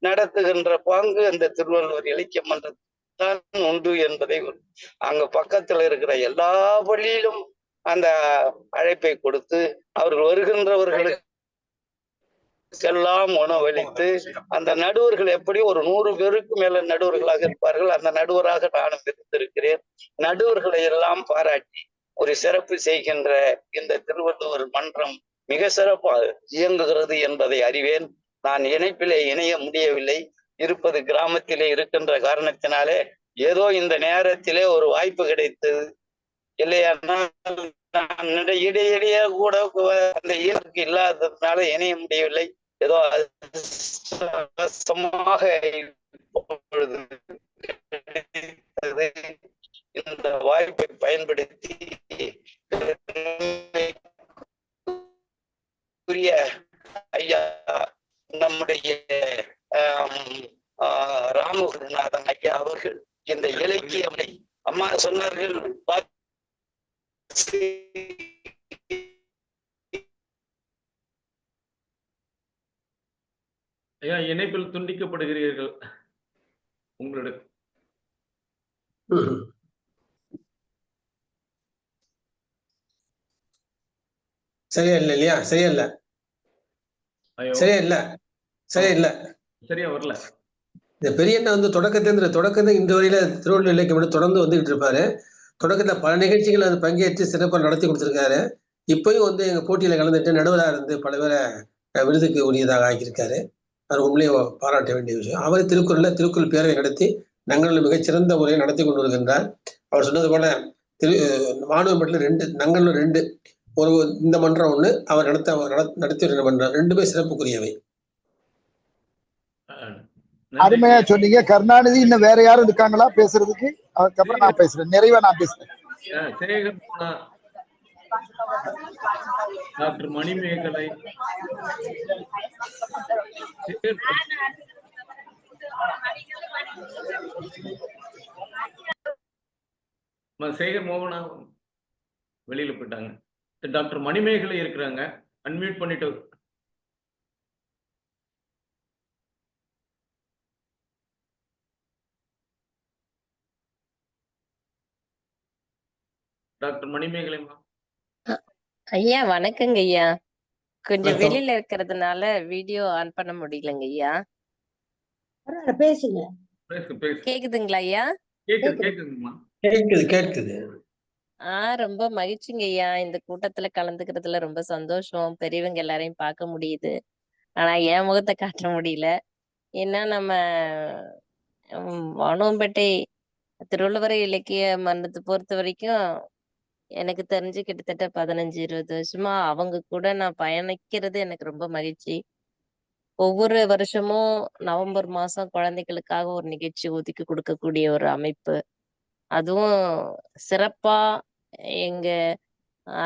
நடத்துகின்ற பாங்கு அந்த திருவள்ளுவர் இலக்கிய மன்றத்தில் தான் உண்டு என்பதை அங்க பக்கத்துல இருக்கிற எல்லா பள்ளியிலும் அந்த அழைப்பை கொடுத்து அவர்கள் வருகின்றவர்களுக்கு எல்லாம் உணவளித்து அந்த நடுவர்கள் எப்படி ஒரு 100 பேருக்கு மேல நடுவர்களாக இருப்பார்கள். அந்த நடுவராக நானும் இருந்திருக்கிறேன். நடுவர்களை எல்லாம் பாராட்டி ஒரு சிறப்பு செய்கின்ற இந்த திருவள்ளுவர் மன்றம் மிக சிறப்பாக இயங்குகிறது என்பதை அறிவேன். நான் இணைப்பிலே இணைய முடியவில்லை. இருப்பது கிராமத்திலே இருக்கின்ற காரணத்தினாலே ஏதோ இந்த நேரத்திலே ஒரு வாய்ப்பு கிடைத்தது. இல்லையானா இடையிடையே கூட அந்த இயற்கை இல்லாததுனால இணைய முடியவில்லை. ஏதோ இந்த வாய்ப்பை பயன்படுத்தி ஐயா நம்முடைய ராமகுருநாதன் ஐயா அவர்கள் இந்த இலக்கியமை அம்மா சொன்னார்கள் ஐயா, இணைப்பில் துண்டிக்கப்படுகிறீர்கள். உங்களுடைய சரியா இல்ல இல்லையா? சரியா இல்ல, ஐயோ, சரியா இல்ல, சரியா இல்ல. சரியா வரல. இந்த பெரியண்ணா வந்து தொடக்கத்தை இந்த வரையில திருவள்ளுவர் இலக்கியம் தொடர்ந்து வந்துகிட்டு இருப்பாரு. தொடக்கத்துல பல நிகழ்ச்சிகள் அது பங்கேற்று சிறப்பாக நடத்தி கொடுத்திருக்காரு. இப்பயும் வந்து எங்க போட்டியில கலந்துட்டு நடுவராக இருந்து பல பேரை விருதுக்கு உரியதாக ஆக்கியிருக்காரு. அவர் உண்மையிலே பாராட்ட வேண்டிய விஷயம். அவர் திருக்குறள் பேரவை நடத்தி நங்கநல்லூர் மிகச்சிறந்த முறையை நடத்தி கொண்டு வருகின்றார். அவர் சொன்னது போல மாணவன்பட்டில் 2 நங்கநல்லூர் 2 ஒரு இந்த மன்றம் ஒண்ணு, அவர் நடத்தி வருகிற மன்றம் 2மே சிறப்புக்குரியவை. அருமையா சொன்னீங்க. கருணாநிதி இன்னும் வேற யாரும் இருக்காங்களா பேசுறதுக்கு? அதுக்கப்புறம் நான் பேசுறேன். நிறைவா நான் பேசுறேன். டாக்டர் மணிமேகலை, சேகர் மோகனா வெளியில போயிட்டாங்க. டாக்டர் மணிமேகலை இருக்கிறாங்க, அன்மியூட் பண்ணிட்டு. டாக்டர் மணிமேகலை ஐயா வணக்கங்க ஐயா. கொஞ்சம் வெளியில இருக்கிறதுனால வீடியோ ஆன் பண்ண முடியலங்க ஐயா. பேசுங்க. கேக்குதுங்களா ஐயா? கேக்குது. ரொம்ப மகிழ்ச்சிங்க ஐயா. இந்த கூட்டத்துல கலந்துக்கிறதுல ரொம்ப சந்தோஷம். பெரியவங்க எல்லாரையும் பார்க்க முடியுது. ஆனா என் முகத்தை காட்ட முடியல. ஏன்னா நம்ம வானவம்பேட்டை திருவள்ளுவர் இலக்கிய மன்றத்தை பொறுத்த வரைக்கும் எனக்கு தெரிஞ்சு கிட்டத்தட்ட 15-20 வருஷமா அவங்க கூட நான் பயணிக்கிறது எனக்கு ரொம்ப மகிழ்ச்சி. ஒவ்வொரு வருஷமும் நவம்பர் மாசம் குழந்தைகளுக்காக ஒரு நிகழ்ச்சி ஒதுக்கி கொடுக்கக்கூடிய ஒரு அமைப்பு. அதுவும் சிறப்பா எங்க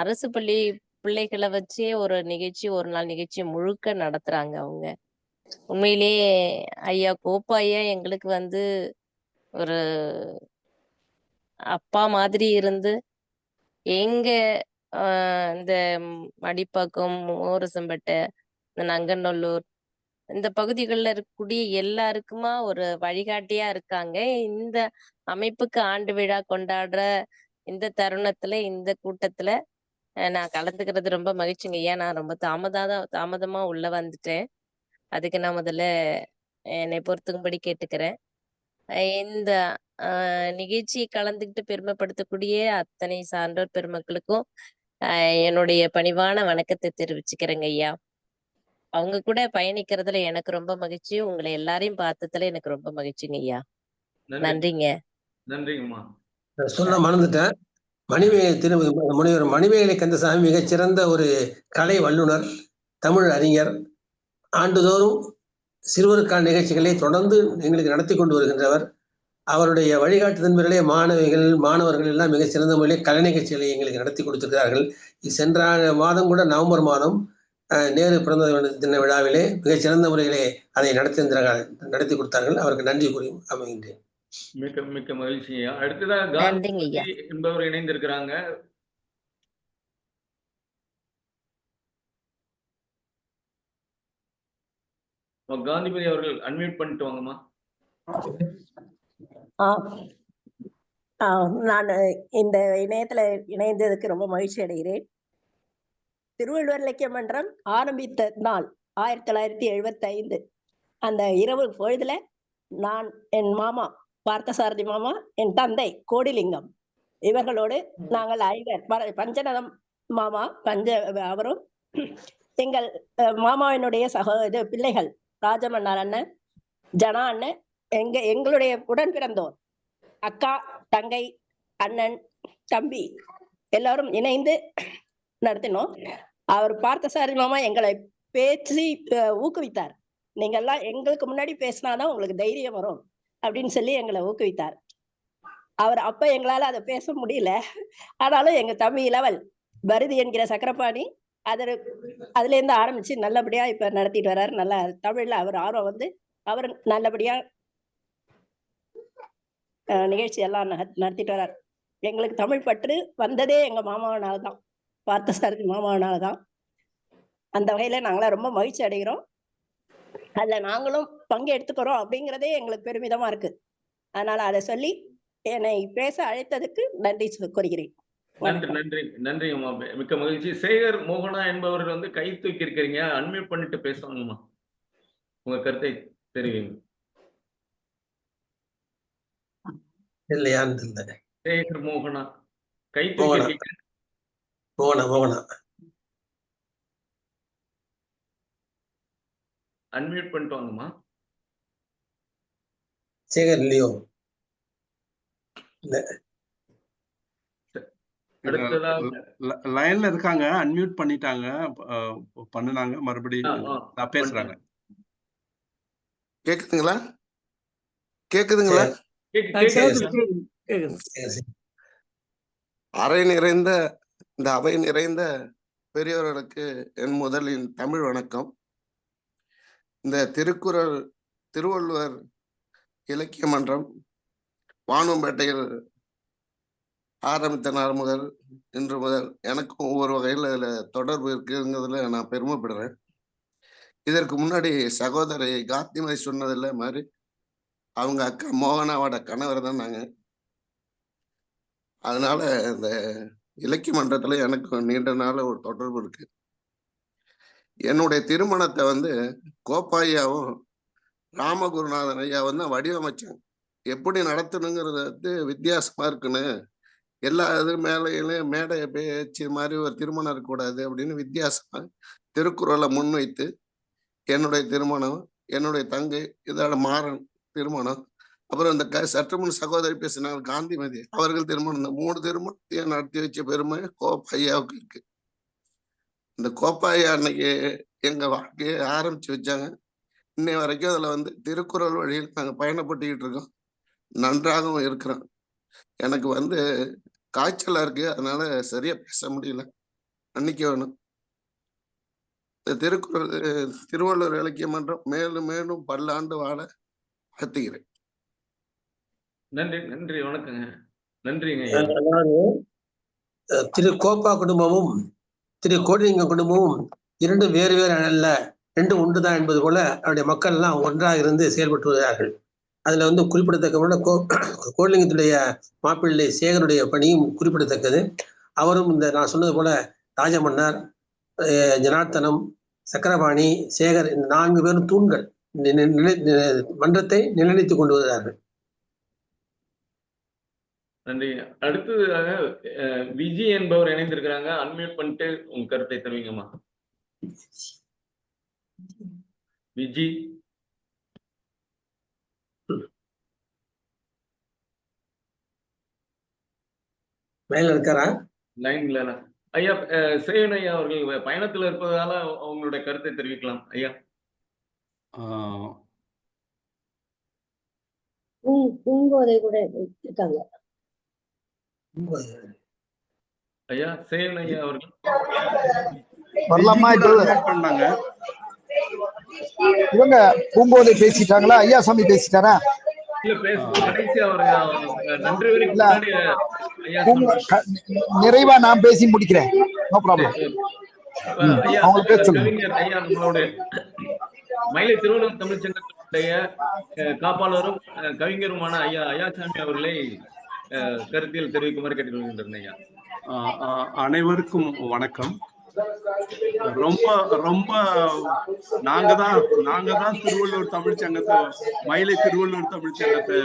அரசு பள்ளி பிள்ளைகளை வச்சே ஒரு நாள் நிகழ்ச்சி முழுக்க நடத்துறாங்க அவங்க. உண்மையிலேயே ஐயா கோப்பா ஐயா எங்களுக்கு வந்து ஒரு அப்பா மாதிரி இருந்து எங்க இந்த மடிப்பாக்கம், ஓரசம்பேட்டை, இந்த நங்கநல்லூர் இந்த பகுதிகளில் இருக்கக்கூடிய எல்லாருக்குமா ஒரு வழிகாட்டியா இருக்காங்க. இந்த அமைப்புக்கு ஆண்டு விழா கொண்டாடுற இந்த தருணத்துல இந்த கூட்டத்துல நான் கலந்துக்கிறது ரொம்ப மகிழ்ச்சிங்க ஐயா. நான் ரொம்ப தாமதமா உள்ள வந்துட்டேன். அதுக்கு நான் முதல்ல என்னை பொறுத்துக்கும்படி கேட்டுக்கிறேன். இந்த நிகழ்ச்சியை கலந்துக்கிட்டு பெருமைப்படுத்தக்கூடிய அத்தனை சான்றோர் பெருமக்களுக்கும் என்னுடைய பணிவான வணக்கத்தை தெரிவிச்சுக்கிறேங்க ஐயா. அவங்க கூட பயணிக்கிறதுல எனக்கு ரொம்ப மகிழ்ச்சி. உங்களை எல்லாரையும் பார்த்ததுல எனக்கு ரொம்ப மகிழ்ச்சிங்க ஐயா. நன்றிங்க. நன்றிங்கம்மா. சொல்ல மறந்துட்டேன். முனிவர் மணிமேகலை கந்தசாமி மிகச்சிறந்த ஒரு கலை வல்லுனர், தமிழ் அறிஞர். ஆண்டுதோறும் சிறுவருக்கான நிகழ்ச்சிகளை தொடர்ந்து எங்களுக்கு நடத்தி கொண்டு வருகின்றவர். அவருடைய வழிகாட்டுதன் முறையிலே மாணவர்கள் எல்லாம் மிக சிறந்த முறையிலே கலை நிகழ்ச்சிகளை எங்களுக்கு நடத்தி கொடுத்திருக்கிறார்கள். சென்ற மாதம் கூட நவம்பர் மாதம் நேரு பிறந்த தின விழாவிலே மிகச்சிறந்த முறையிலே அதை நடத்தி கொடுத்தார்கள். அவருக்கு நன்றி கூறி அமைகின்றேன். மிக்க மிக்க மகிழ்ச்சி. அடுத்ததாக காந்தி என்பவர் இணைந்திருக்கிறாங்க. காந்திமதி அவர்கள் அன்மியூட் பண்ணிட்டு வாங்கம்மா. நான் இந்த இணையத்துல இணைந்ததுக்கு ரொம்ப மகிழ்ச்சி அடைகிறேன். திருவள்ளுவர் இலக்கிய மன்றம் ஆரம்பித்த நாள் 1975. அந்த இரவு பொழுதுல நான், என் மாமா பார்த்தசாரதி மாமா, என் தந்தை கோடிலிங்கம் இவர்களோடு நாங்கள் 5 பஞ்சநதம் மாமா அவரும் எங்கள் மாமாவினுடைய பிள்ளைகள் ராஜமன்னார் அண்ணன், ஜனா அண்ணன், எங்களுடைய உடன் பிறந்தோர் அக்கா, தங்கை, அண்ணன், தம்பி எல்லாரும் இணைந்து நடத்தினோம். அவர் பார்த்தசாரதி மாமா எங்களை பேசி ஊக்குவித்தார். நீங்கெல்லாம் எங்களுக்கு முன்னாடி பேசினாதான் உங்களுக்கு தைரியம் வரும் அப்படின்னு சொல்லி எங்களை ஊக்குவித்தார். அவர் அப்ப எங்களால அதை பேச முடியல. ஆனாலும் எங்க தம்பி இளவல் பரதி என்கிற சக்கரபாணி அதுல இருந்து ஆரம்பிச்சு நல்லபடியா இப்ப நடத்திட்டு வர்றாரு. நல்லா தமிழ்ல அவர் ஆர்வம் வந்து அவர் நல்லபடியா நிகழ்ச்சி எல்லாம் நடத்திட்டு வர்றாரு. எங்களுக்கு தமிழ் பற்று வந்ததே எங்க மாமாவனால்தான், பார்த்தசாரதி மாமாவனால்தான். அந்த வகையில நாங்களாம் ரொம்ப மகிழ்ச்சி அடைகிறோம். அதுல நாங்களும் பங்கு எடுத்துக்கிறோம் அப்படிங்கிறதே எங்களுக்கு பெருமிதமா இருக்கு. அதனால அதை சொல்லி என்னை பேச அழைத்ததுக்கு நன்றி கூறுகிறேன். நன்றிங்கம்மா, மிக்க மகிழ்ச்சி. சேகர் மோகனா என்பவர்கள் வந்து கை தூக்கி இருக்கிறீங்க, அன்மியூட் பண்ணிட்டு பேசுவாங்கம்மா, உங்க கருத்தை தெரிவிங்க. இல்லையான்னு தெரியல. சேகர் மோகனா கை தூக்கி மோகனா அன்மியூட் பண்ணிட்டு வாங்கம்மா. சேகர் இல்லையோ? லைன்ல இருக்காங்க, அன்மியூட் பண்ணிட்டாங்க, பண்ணுனாங்க, மறுபடியும் பேசுறாங்க. கேக்குதுங்களா? கேக்குதுங்களா? அறை நிறைந்த இந்த அவை நிறைந்த பெரியவர்களுக்கு என் முதலின் தமிழ் வணக்கம். இந்த திருவள்ளுவர் இலக்கிய மன்றம் வானும்பேட்டையில் ஆரம்பித்த நாள் முதல் இன்று முதல் எனக்கும் ஒவ்வொரு வகையில் அதில் தொடர்பு இருக்குங்கிறதுல நான் பெருமைப்படுறேன். இதற்கு முன்னாடி சகோதரி காந்திமதி சொன்னதில்ல மாதிரி அவங்க அக்கா மோகனாவோட கணவர் தான் நாங்கள். அதனால இந்த இலக்கிய மன்றத்தில் எனக்கு நீண்ட நாள் ஒரு தொடர்பு இருக்கு. என்னுடைய திருமணத்தை வந்து கோப்பாயாவும் ராமகுருநாதன் ஐயாவும் தான் வடிவமைச்சாங்க. எப்படி நடத்தணுங்கிறது வந்து வித்தியாசமா இருக்குன்னு, எல்லா இது மேலையிலையும் மேடை பேச்சு மாதிரி ஒரு திருமணம் இருக்கக்கூடாது அப்படின்னு வித்தியாசமா திருக்குறளை முன்வைத்து என்னுடைய திருமணம், என்னுடைய தங்கை இதோட மாறன் திருமணம், அப்புறம் இந்த சற்று முன் சகோதரி பேசினாங்க காந்திமதி அவர்கள் திருமணம், இந்த 3 திருமணத்தையும் நடத்தி வச்ச பெருமை கோப்பையாவுக்கு இருக்கு. இந்த கோப்பாயா அன்னைக்கு எங்க வாழ்க்கையை ஆரம்பிச்சு வச்சாங்க. இன்னை வரைக்கும் அதுல வந்து திருக்குறள் வழியில் நாங்கள் பயணப்பட்டுக்கிட்டு இருக்கோம், நன்றாகவும் இருக்கிறோம். எனக்கு வந்து காய்ச்சலா இருக்கு, அதனால சரியா பேச முடியல, அன்னைக்கு வேணும். இந்த திருவள்ளுவர் இலக்கிய மன்றம் மேலும் மேலும் பல்லாண்டு வாழ வாழ்த்துகிறேன். நன்றி, வணக்கங்க. நன்றிங்க. திரு கோப்பா குடும்பமும் திரு கோடிலிங்கம் குடும்பமும் 2 வேறு வேறு அல்ல, 2 ஒன்றுதான் என்பது போல அவருடைய மக்கள் எல்லாம் ஒன்றாக இருந்து செயல்பட்டு வருகிறார்கள். அதுல வந்து குறிப்பிடத்தக்க கோடிலிங்கத்துடைய மாப்பிள்ளை சேகருடைய பணியும் குறிப்பிடத்தக்கது. அவரும் இந்த நான் சொன்னது போல ராஜமன்னார், ஜனார்த்தனம், சக்கரபாணி, சேகர் இந்த 4 பேரும் தூண்கள் மன்றத்தை நிலைநிறுத்திக் கொண்டு வருகிறார்கள். நன்றி. அடுத்ததாக விஜி என்பவர் இணைந்திருக்கிறாங்க, அன்மியூட் பண்ணிட்டு உங்க கருத்தை தெரிவிங்கம்மா. விஜி மேல இருக்காரா? லைன்ல ஐயா. சேவன் ஐயா அவர்கள் பயணத்துல இருப்பதால அவங்களுடைய கருத்தை தெரிவிக்கலாம் ஐயா. பூங்கோதை கூட இருக்காங்க ஐயா. சேவன் ஐயா அவர்கள் வரலாமா? பண்ணாங்க. இவங்க பூங்கோதை பேசிட்டாங்களா? ஐயா சாமி பேசிட்டாரா? நிறைவா நான் பேசி முடிக்கிறேன். No problem. மயிலை திருவள்ளுவர் தமிழ்ச்சங்கத்தினுடைய காப்பாளரும் கவிஞருமான ஐயா ஐயாசாமி அவர்களை கருத்தில் தெரிவிக்குமாறு கேட்டுக்கொள்கின்றேன். ஐயா, அனைவருக்கும் வணக்கம். ரொம்ப ரொம்ப நாங்க தான் திருவள்ளுவர் தமிழ்ச்சங்கத்தை, மயிலை திருவள்ளுவர் தமிழ்ச்சங்கத்தை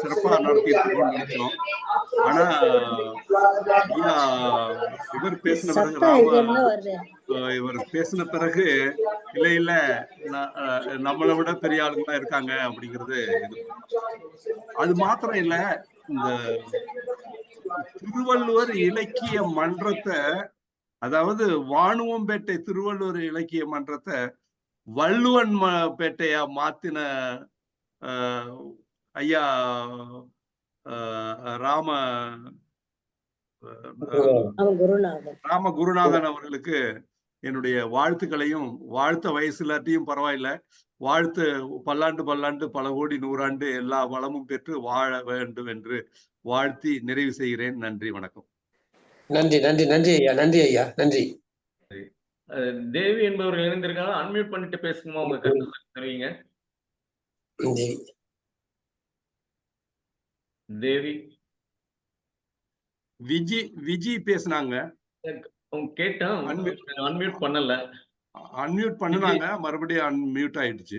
சிறப்பா நடத்திட்டு இருக்கோம்னு நினைச்சோம். ஆனா ஐயா இவர் பேசின பிறகு இவர் பேசின பிறகு இல்ல நம்மளை விட பெரிய ஆளுங்க தான் இருக்காங்க அப்படிங்கிறது. அது மாத்திரம் இல்ல, இந்த திருவள்ளுவர் இலக்கிய மன்றத்தை, அதாவது வானுவம்பேட்டை திருவள்ளுவர் இலக்கிய மன்றத்தை வள்ளுவன் பேட்டையா மாத்தின ஐயா ராம குருநாதன் அவர்களுக்கு என்னுடைய வாழ்த்துக்களையும், வாழ்த்த வயசு இல்லாட்டியும் பரவாயில்ல, வாழ்த்து பல்லாண்டு பல கோடி நூறாண்டு எல்லா வளமும் பெற்று வாழ வேண்டும் என்று வாழ்த்தி நிறைவு செய்கிறேன். நன்றி, வணக்கம். நன்றி நன்றி நன்றி ஐயா, நன்றி ஐயா, நன்றி. தேவி என்பவர்கள் இணைந்திருக்காங்க, அன்மியூட் பண்ணிட்டு பேசுமா, உங்க கருத்து தெரிவிங்க. தேவி விஜி பேசுனாங்க, கேட்டேன், அன்மியூட் பண்ணல. அன்மியூட் பண்ணுனாங்க, மறுபடியும் அன்மியூட் ஆயிடுச்சு.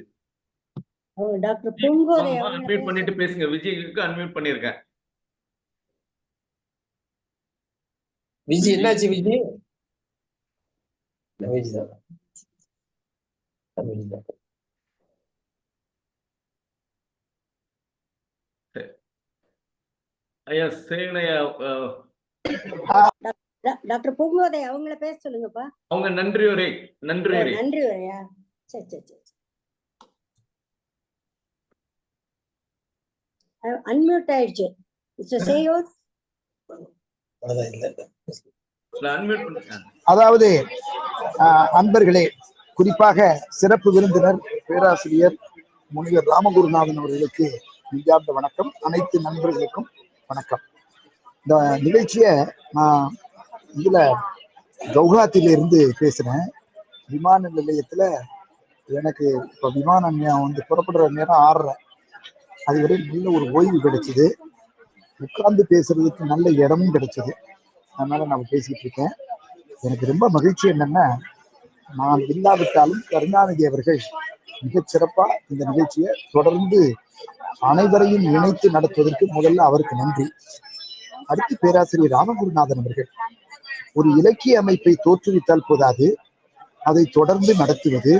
அன்மியூட் பண்ணிட்டு பேசுங்க. விஜய்க்கு அன்மியூட் பண்ணிருக்கேன். விஜி என்னாச்சு? விஜி ஐயா சேனையா டாக்டர் பூங்கோதை அவங்கள பேச சொல்லுங்கப்பா. அவங்க நன்றி உரையா? சரி சரி சரி, அன்மியூட் ஆயிடுச்சு. அதாவது அன்பர்களே, குறிப்பாக சிறப்பு விருந்தினர் பேராசிரியர் முனிவர் ராமகுருநாதன் அவர்களுக்கு நெஞ்சார்ந்த வணக்கம். அனைத்து நண்பர்களுக்கும் வணக்கம். இந்த நிகழ்ச்சியை நான் இதுல கவுஹாத்தில பேசுறேன். விமான நிலையத்துல எனக்கு இப்ப விமானம் புறப்படுற நேரம் 6:30. அதுவரை நல்ல ஒரு ஓய்வு கிடைச்சது, உட்கார்ந்து பேசுறதுக்கு நல்ல இடமும் கிடைச்சது. அதனால நான் பேசிட்டு இருக்கேன். எனக்கு ரொம்ப மகிழ்ச்சி என்னன்னா, நான் இல்லாவிட்டாலும் கருணாநிதி அவர்கள் மிகச் சிறப்பா இந்த நிகழ்ச்சியை தொடர்ந்து அனைவரையும் இணைத்து நடத்துவதற்கு முதல்ல அவருக்கு நன்றி. அடுத்து பேராசிரியர் ராமகுருநாதன் அவர்கள் ஒரு இலக்கிய அமைப்பை தோற்றுவித்தால் போதாது, அதை தொடர்ந்து நடத்துவது,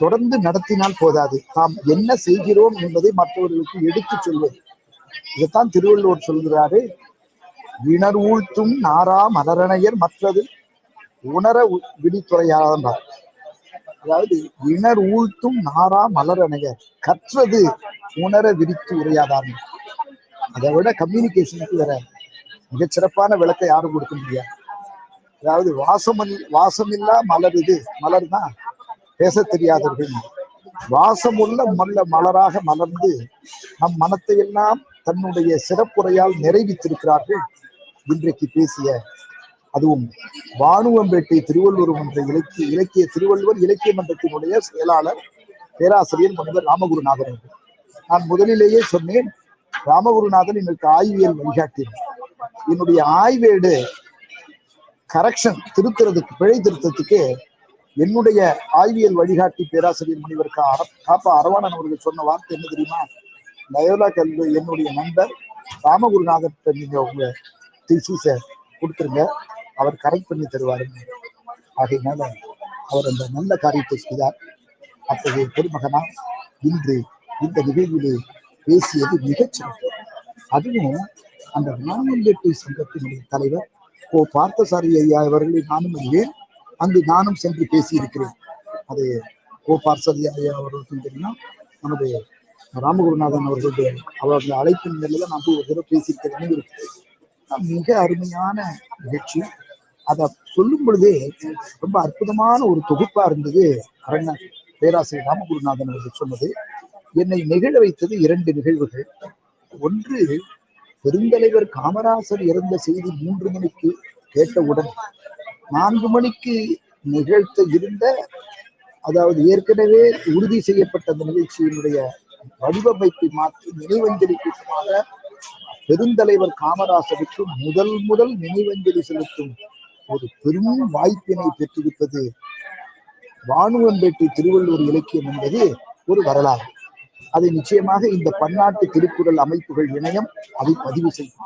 தொடர்ந்து நடத்தினால் போதாது, நாம் என்ன செய்கிறோம் என்பதை மற்றவர்களுக்கு எடுத்துச் சொல்வது. இதைத்தான் திருவள்ளுவர் சொல்கிறாரு, இணர் ஊழ்த்தும் நாரா மலரணையர் மற்றது உணர விடித்துறையாதார். அதாவது இணர் ஊழ்த்தும் நாரா மலரணையர், கற்றது உணர விரித்து உரையாதார். அதை விட கம்யூனிகேஷனுக்கு வேற மிகச்சிறப்பான விளக்கை யாரும் கொடுக்க முடியாது. அதாவது வாசமில்லா மலர், இது மலர் தான் பேச தெரியாதவர்கள். வாசமுள்ள மலராக மலர்ந்து நம் மனத்தை எல்லாம் தன்னுடைய சிறப்புரையால் நிறைவித்திருக்கிறார்கள் இன்றைக்கு பேசிய, அதுவும் வானுவம்பேட்டை திருவள்ளுவர் மன்ற இலக்கிய திருவள்ளுவர் இலக்கிய மன்றத்தினுடைய செயலாளர் பேராசிரியர் முனிவர் ராமகுருநாதன் அவர்கள். நான் முதலிலேயே சொன்னேன், ராமகுருநாதன் எனக்கு ஆய்வியல் வழிகாட்டினார். என்னுடைய ஆய்வேடு கரெக்ஷன் திருத்துறதுக்கு, பிழை திருத்தத்துக்கு என்னுடைய ஆய்வியல் வழிகாட்டி பேராசிரியர் முனிவர் காப்பா அரவாணன் அவர்கள் சொன்ன வார்த்தை என்ன தெரியுமா? லயோலா கல்வி என்னுடைய நண்பர் ராமகுருநாதன், நீங்க உங்க திசிஸை கொடுத்துருங்க, அவர் கரெக்ட் பண்ணி தருவாரு. ஆகையினால அவர் அந்த நல்ல காரியத்தை செய்தார். அத்தகைய பெருமகனா இன்று இந்த நிகழ்விலே பேசியது மிகச்சிறப்பு. அதுவும் அந்த வானுவம்பேட்டை சங்கத்தினுடைய தலைவர் கோ பார்த்தசாரி ஐயா அவர்களை நானும் அறிவேன். அங்கு நானும் சென்று பேசியிருக்கிறேன். அது கோ பார்த்தசாரி ஐயா அவர்களுக்கும் தெரியும், நமது ராமகுருநாதன் அவர்களுடைய அழைப்பின் மேல நான் போய் ஒரு தடவை பேசியிருக்கிறேன்னு இருக்குது. மிக அருமையான நிகழ்ச்சி. அதை சொல்லும் பொழுதே ரொம்ப அற்புதமான ஒரு தொகுப்பா இருந்தது. பேராசிரியர் ராமகுருநாதன் அவர்கள் சொன்னது என்னை நிகழ வைத்தது 2 நிகழ்வுகள். ஒன்று, பெருந்தலைவர் காமராசர் இறந்த செய்தி 3 மணிக்கு கேட்டவுடன் 4 மணிக்கு நிகழ்த்த இருந்த அதாவது ஏற்கனவே உறுதி செய்யப்பட்ட அந்த நிகழ்ச்சியினுடைய வடிவமைப்பை மாற்றி நினைவஞ்சலி கூட்டமாக பெருந்தலைவர் காமராசருக்கு முதல் நினைவஞ்சலி செலுத்தும் ஒரு பெரும் வாய்ப்பினை பெற்றிருப்பது வானுவம்பேட்டை திருவள்ளுவர் இலக்கியம் என்பது ஒரு வரலாறு. அதை நிச்சயமாக இந்த பன்னாட்டு திருக்குறள் அமைப்புகள் இணையம் அதை பதிவு செய்யும்.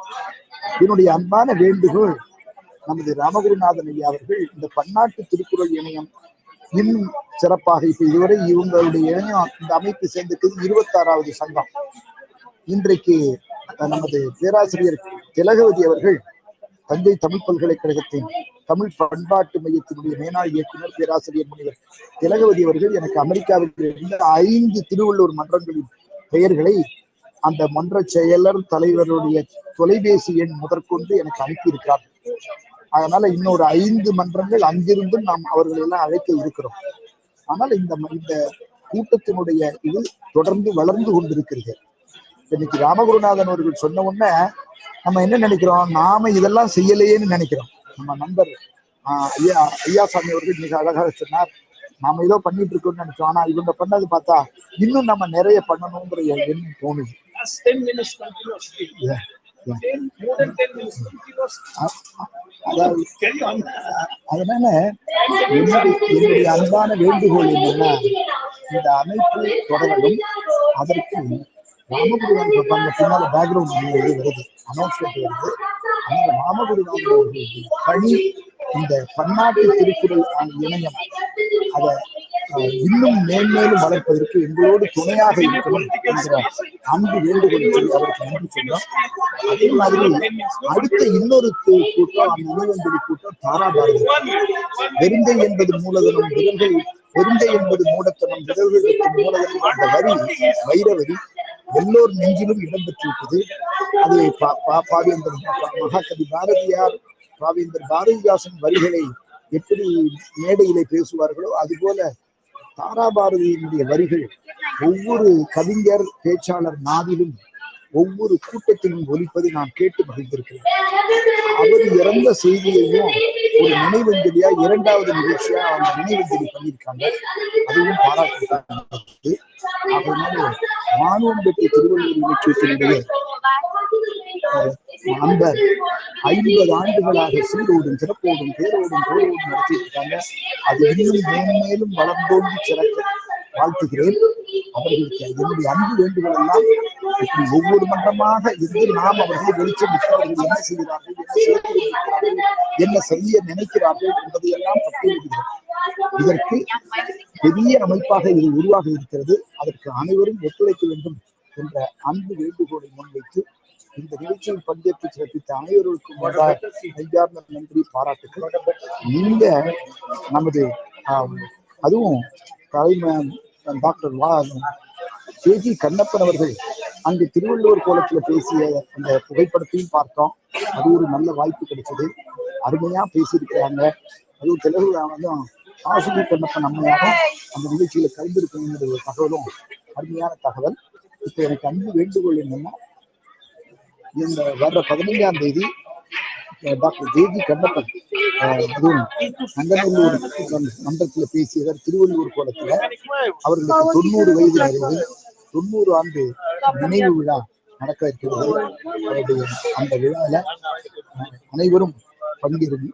என்னுடைய அன்பான வேண்டுகோள், நமது ராமகுருநாதன் ஐயா அவர்கள் இந்த பன்னாட்டு திருக்குறள் இணையம் இன்னும் சிறப்பாக, இப்ப இதுவரை இவங்களுடைய இணையம் இந்த அமைப்பு சேர்ந்திருக்கிறது 26வது சங்கம். இன்றைக்கு நமது பேராசிரியர் திலகவதி அவர்கள் தஞ்சை தமிழ் பல்கலைக்கழகத்தின் தமிழ் பண்பாட்டு மையத்தினுடைய மேனாள் இயக்குனர் பேராசிரியர் முனிவர் திலகவதி அவர்கள் எனக்கு அமெரிக்காவில் இருந்த 5 திருவள்ளுவர் மன்றங்களின் பெயர்களை அந்த மன்ற செயலர் தலைவருடைய தொலைபேசி எண் முதற்கொண்டு எனக்கு அனுப்பியிருக்கிறார். அதனால இன்னொரு 5 மன்றங்கள் அங்கிருந்தும் நாம் அவர்களை எல்லாம் அழைக்க இருக்கிறோம். ஆனால் இந்த கூட்டத்தினுடைய இது தொடர்ந்து வளர்ந்து கொண்டிருக்கிறது. இன்னைக்கு ராமகுருநாதன் அவர்கள் சொன்ன உடனே நம்ம என்ன நினைக்கிறோம், நாம இதெல்லாம் செய்யலையேன்னு நினைக்கிறோம். நம்ம நண்பர் ஐயாசாமி அவர்கள் மிக அழகாக சொன்னார், நாம ஏதோ பண்ணிட்டு இருக்கோம்னு நினைச்சோம், ஆனா இவங்க பண்ணது பார்த்தா இன்னும் நம்ம நிறைய பண்ணணுங்கிற எண்ணம் தோணுது. அதனால என்னுடைய அன்பான வேண்டுகோள் என்னன்னா, இந்த அமைப்பு தொடரணும். அதற்கு ராமகுருநாதன் பின்னால பேக்ரவுண்ட் வருது, அனௌன்ஸ்மெண்ட் வருது. அந்த ராமகுருநாதன் அவர்களுடைய பணி இந்த பன்னாட்டு திருக்குறள் இணையம் அதை இன்னும் மேன்மேலும் வளர்ப்பதற்கு எங்களோடு துணையாக இருக்கணும் என்கிற அன்பு வேண்டுகோளை சொல்லி அவருக்கு நன்றி சொன்னோம். அதே மாதிரி அடுத்த இன்னொரு கூட்டம், அந்த நினைவஞ்சலி கூட்டம் தாராபாரதி. வெறுங்கை என்பது மூலதனம், பெருங்கை என்பது மூடத்தனம், விரல்களுக்கு மூலதனம் என்ற வரி வைரவரி எல்லோர் நெஞ்சிலும் இடம்பெற்று விட்டது. அது பாவேந்தர் மகாகவி பாரதியார், பாவேந்தர் பாரதிதாசன் வரிகளை எப்படி மேடையிலே பேசுவார்களோ அதுபோல தாராபாரதியினுடைய வரிகள் ஒவ்வொரு கவிஞர் பேச்சாளர் நாவிலும் ஒவ்வொரு கூட்டத்திலும் ஒலிப்பதை நான் கேட்டு மகிழ்ந்திருக்கிறேன். அவர் இறந்த செய்தியையும் ஒரு நினைவஞ்சலியா 2வது நிகழ்ச்சியா அவங்க நினைவஞ்சலி பண்ணியிருக்காங்க. அதுவும் பாராட்டு. அதனால வானுவம்பேட்டை திருவள்ளுவர் இலக்கியத்தினுடைய நண்பர் 50 ஆண்டுகளாக சீரோடும் சிறப்போடும் பேரோடும் போரோடும் நடத்திட்டு இருக்காங்க. அது இன்னும் மேன்மேலும் வளர்ந்தோங்கி சிறக்க வாழ்த்துகிறேன். அவர்களுக்கு என்னுடைய அன்பு வேண்டுகோள் எல்லாம் இப்படி ஒவ்வொரு மன்றமாக இருந்து நாம் அவர்களை வெளிச்சமிட்டு அவர்கள் என்ன செய்கிறார்கள், என்ன செய்து கொண்டிருக்கிறார்கள், என்ன செய்ய நினைக்கிறார்கள் என்பதையெல்லாம் பட்டியலிடுகிறோம். இதற்கு பெரிய அமைப்பாக இது உருவாக இருக்கிறது. அதற்கு அனைவரும் ஒத்துழைக்க வேண்டும் என்ற அன்பு வேண்டுகோளை முன்வைத்து இந்த நிகழ்ச்சியில் பங்கேற்று சிறப்பித்த அனைவருக்கும் நெஞ்சார்ந்த நன்றி, பாராட்டுக்கள். நீங்க நமது அதுவும் டாக்டர் கேஜி கண்ணப்பன் அவர்கள் அங்கு திருவள்ளுவர் கோலத்துல பேசிய அந்த புகைப்படத்தையும் பார்த்தோம். அது ஒரு நல்ல வாய்ப்பு கிடைச்சது. அருமையா பேசியிருக்கிறாங்க. அதுவும் தெலுங்கு ஆசுதி கண்ணப்பன் அம்மையாரும் அந்த நிகழ்ச்சியில கலந்திருக்கணுங்கிற ஒரு தகவலும் அருமையான தகவல். இப்ப எனக்கு அன்பு வேண்டுகோள் என்னன்னா, இந்த வர்ற 15ஆம் தேதி டாக்டர் கேஜி கண்ணப்பன் அதுவும் நங்கநல்லூர் மன்றத்தில் பேசியவர் திருவள்ளுவர் கோலத்துல அவர்களுக்கு 90 வயது நிறைவு, 90 ஆண்டு நினைவு விழா நடக்க இருக்கிறது. அவருடைய அந்த விழாவில அனைவரும் பங்கேற்கும்.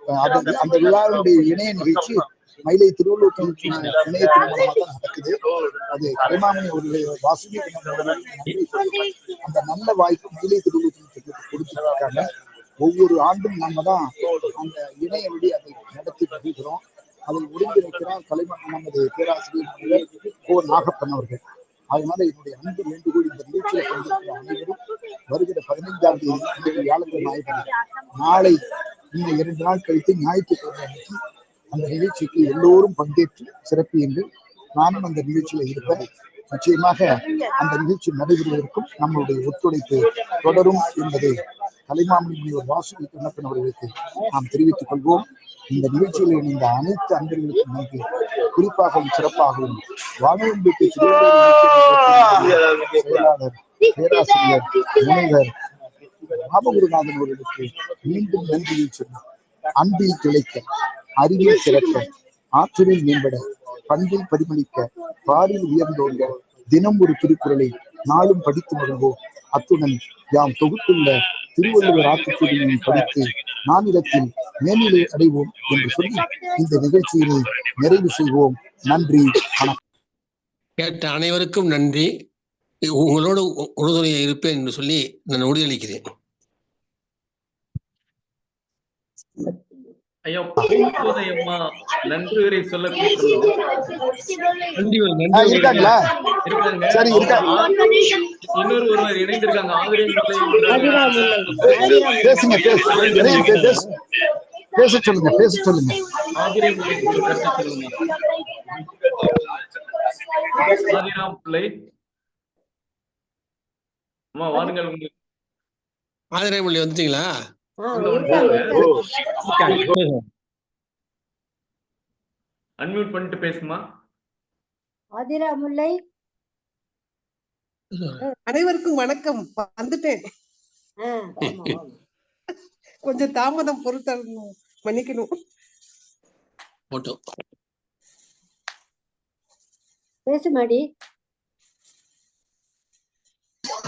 அந்த விழாவினுடைய இணைய நிகழ்ச்சி மயிலை திருவள்ளுவர் இணையத்தின் மூலமாக தான் நடக்குது. அது கலைமாமணி அவர்களுடைய வாசுகி அந்த நல்ல வாய்ப்பு மயிலை திருவள்ளுவர் கொடுத்துருக்காங்க. ஒவ்வொரு ஆண்டும் நாம தான் அந்த இணைய வழி அதை நடத்தி வருகிறோம். அதை ஒருங்கிணைக்கிறார் நமது பேராசிரியர் கோ நாகப்பன் அவர்கள். அதனால என்னுடைய அன்பு வேண்டுகோள், இந்த நிகழ்ச்சியில் பங்கேற்கிற அனைவரும் வருகிற 15ஆம் தேதி வியாழக்கிழமை நாளை இந்த 2 நாள் கழித்து ஞாயிற்றுக்கிழமை அன்னைக்கு அந்த நிகழ்ச்சிக்கு எல்லோரும் பங்கேற்று சிறப்பியுங்கள். நானும் அந்த நிகழ்ச்சியில இருப்பேன். நிச்சயமாக அந்த நிகழ்ச்சி நடைபெறுவதற்கும் நம்மளுடைய ஒத்துழைப்பு தொடரும் என்பதை கலைமாமணி முனிவர் வாசுகி கண்ணப்பன் அவர்களுக்கு நாம் தெரிவித்துக் கொள்வோம். இந்த நிகழ்ச்சியில் இணைந்த அனைத்து அன்பர்களுக்கும் நன்றி. குறிப்பாகவும் சிறப்பாகவும் வானுவம்பேட்டை செயலாளர் பேராசிரியர் முனைவர் ராமகுருநாதன் அவர்களுக்கு மீண்டும் நன்றியை சொன்னார். அன்பில் திளைக்க, அறிவில் சிறக்க, ஆற்றலில் மேம்பட, பண்பில் பரிமளிக்க பாரில் உயர்ந்தோங்க தினம் ஒரு திருக்குறளை நாளும் படித்து மகிழ்வோம். அத்துடன் யாம் தொகுத்துள்ள திருவள்ளுவர் ஆத்திச்சூடியை படித்து நானிலத்தில் மேல்நிலை அடைவோம் என்று சொல்லி இந்த நிகழ்ச்சியினை நிறைவு செய்வோம். நன்றி, வணக்கம். கேட்ட அனைவருக்கும் நன்றி. உங்களோடு உறுதுணையை இருப்பேன் என்று சொல்லி நான் உறுதியளிக்கிறேன். ஐயா, பூங்கோதை அம்மா நன்றி உரை சொல்ல இருக்காங்களா? சரி, இன்னொரு ஒருவர் இணைந்திருக்காங்க. பேசுங்க, பேச சொல்லுங்க. ஆதிராம் பிள்ளை அம்மா வாருங்கள். ஆதிராம் பிள்ளை வந்துட்டீங்களா? அன்மியூட் பண்ணிட்டு பேசுமா. ஆதிராமுல்லை, அனைவருக்கும் வணக்கம். வந்துட்டேன், கொஞ்சம் தாமதம் பொறுத்தரணும், மன்னிக்கணும். பேசுமாடி.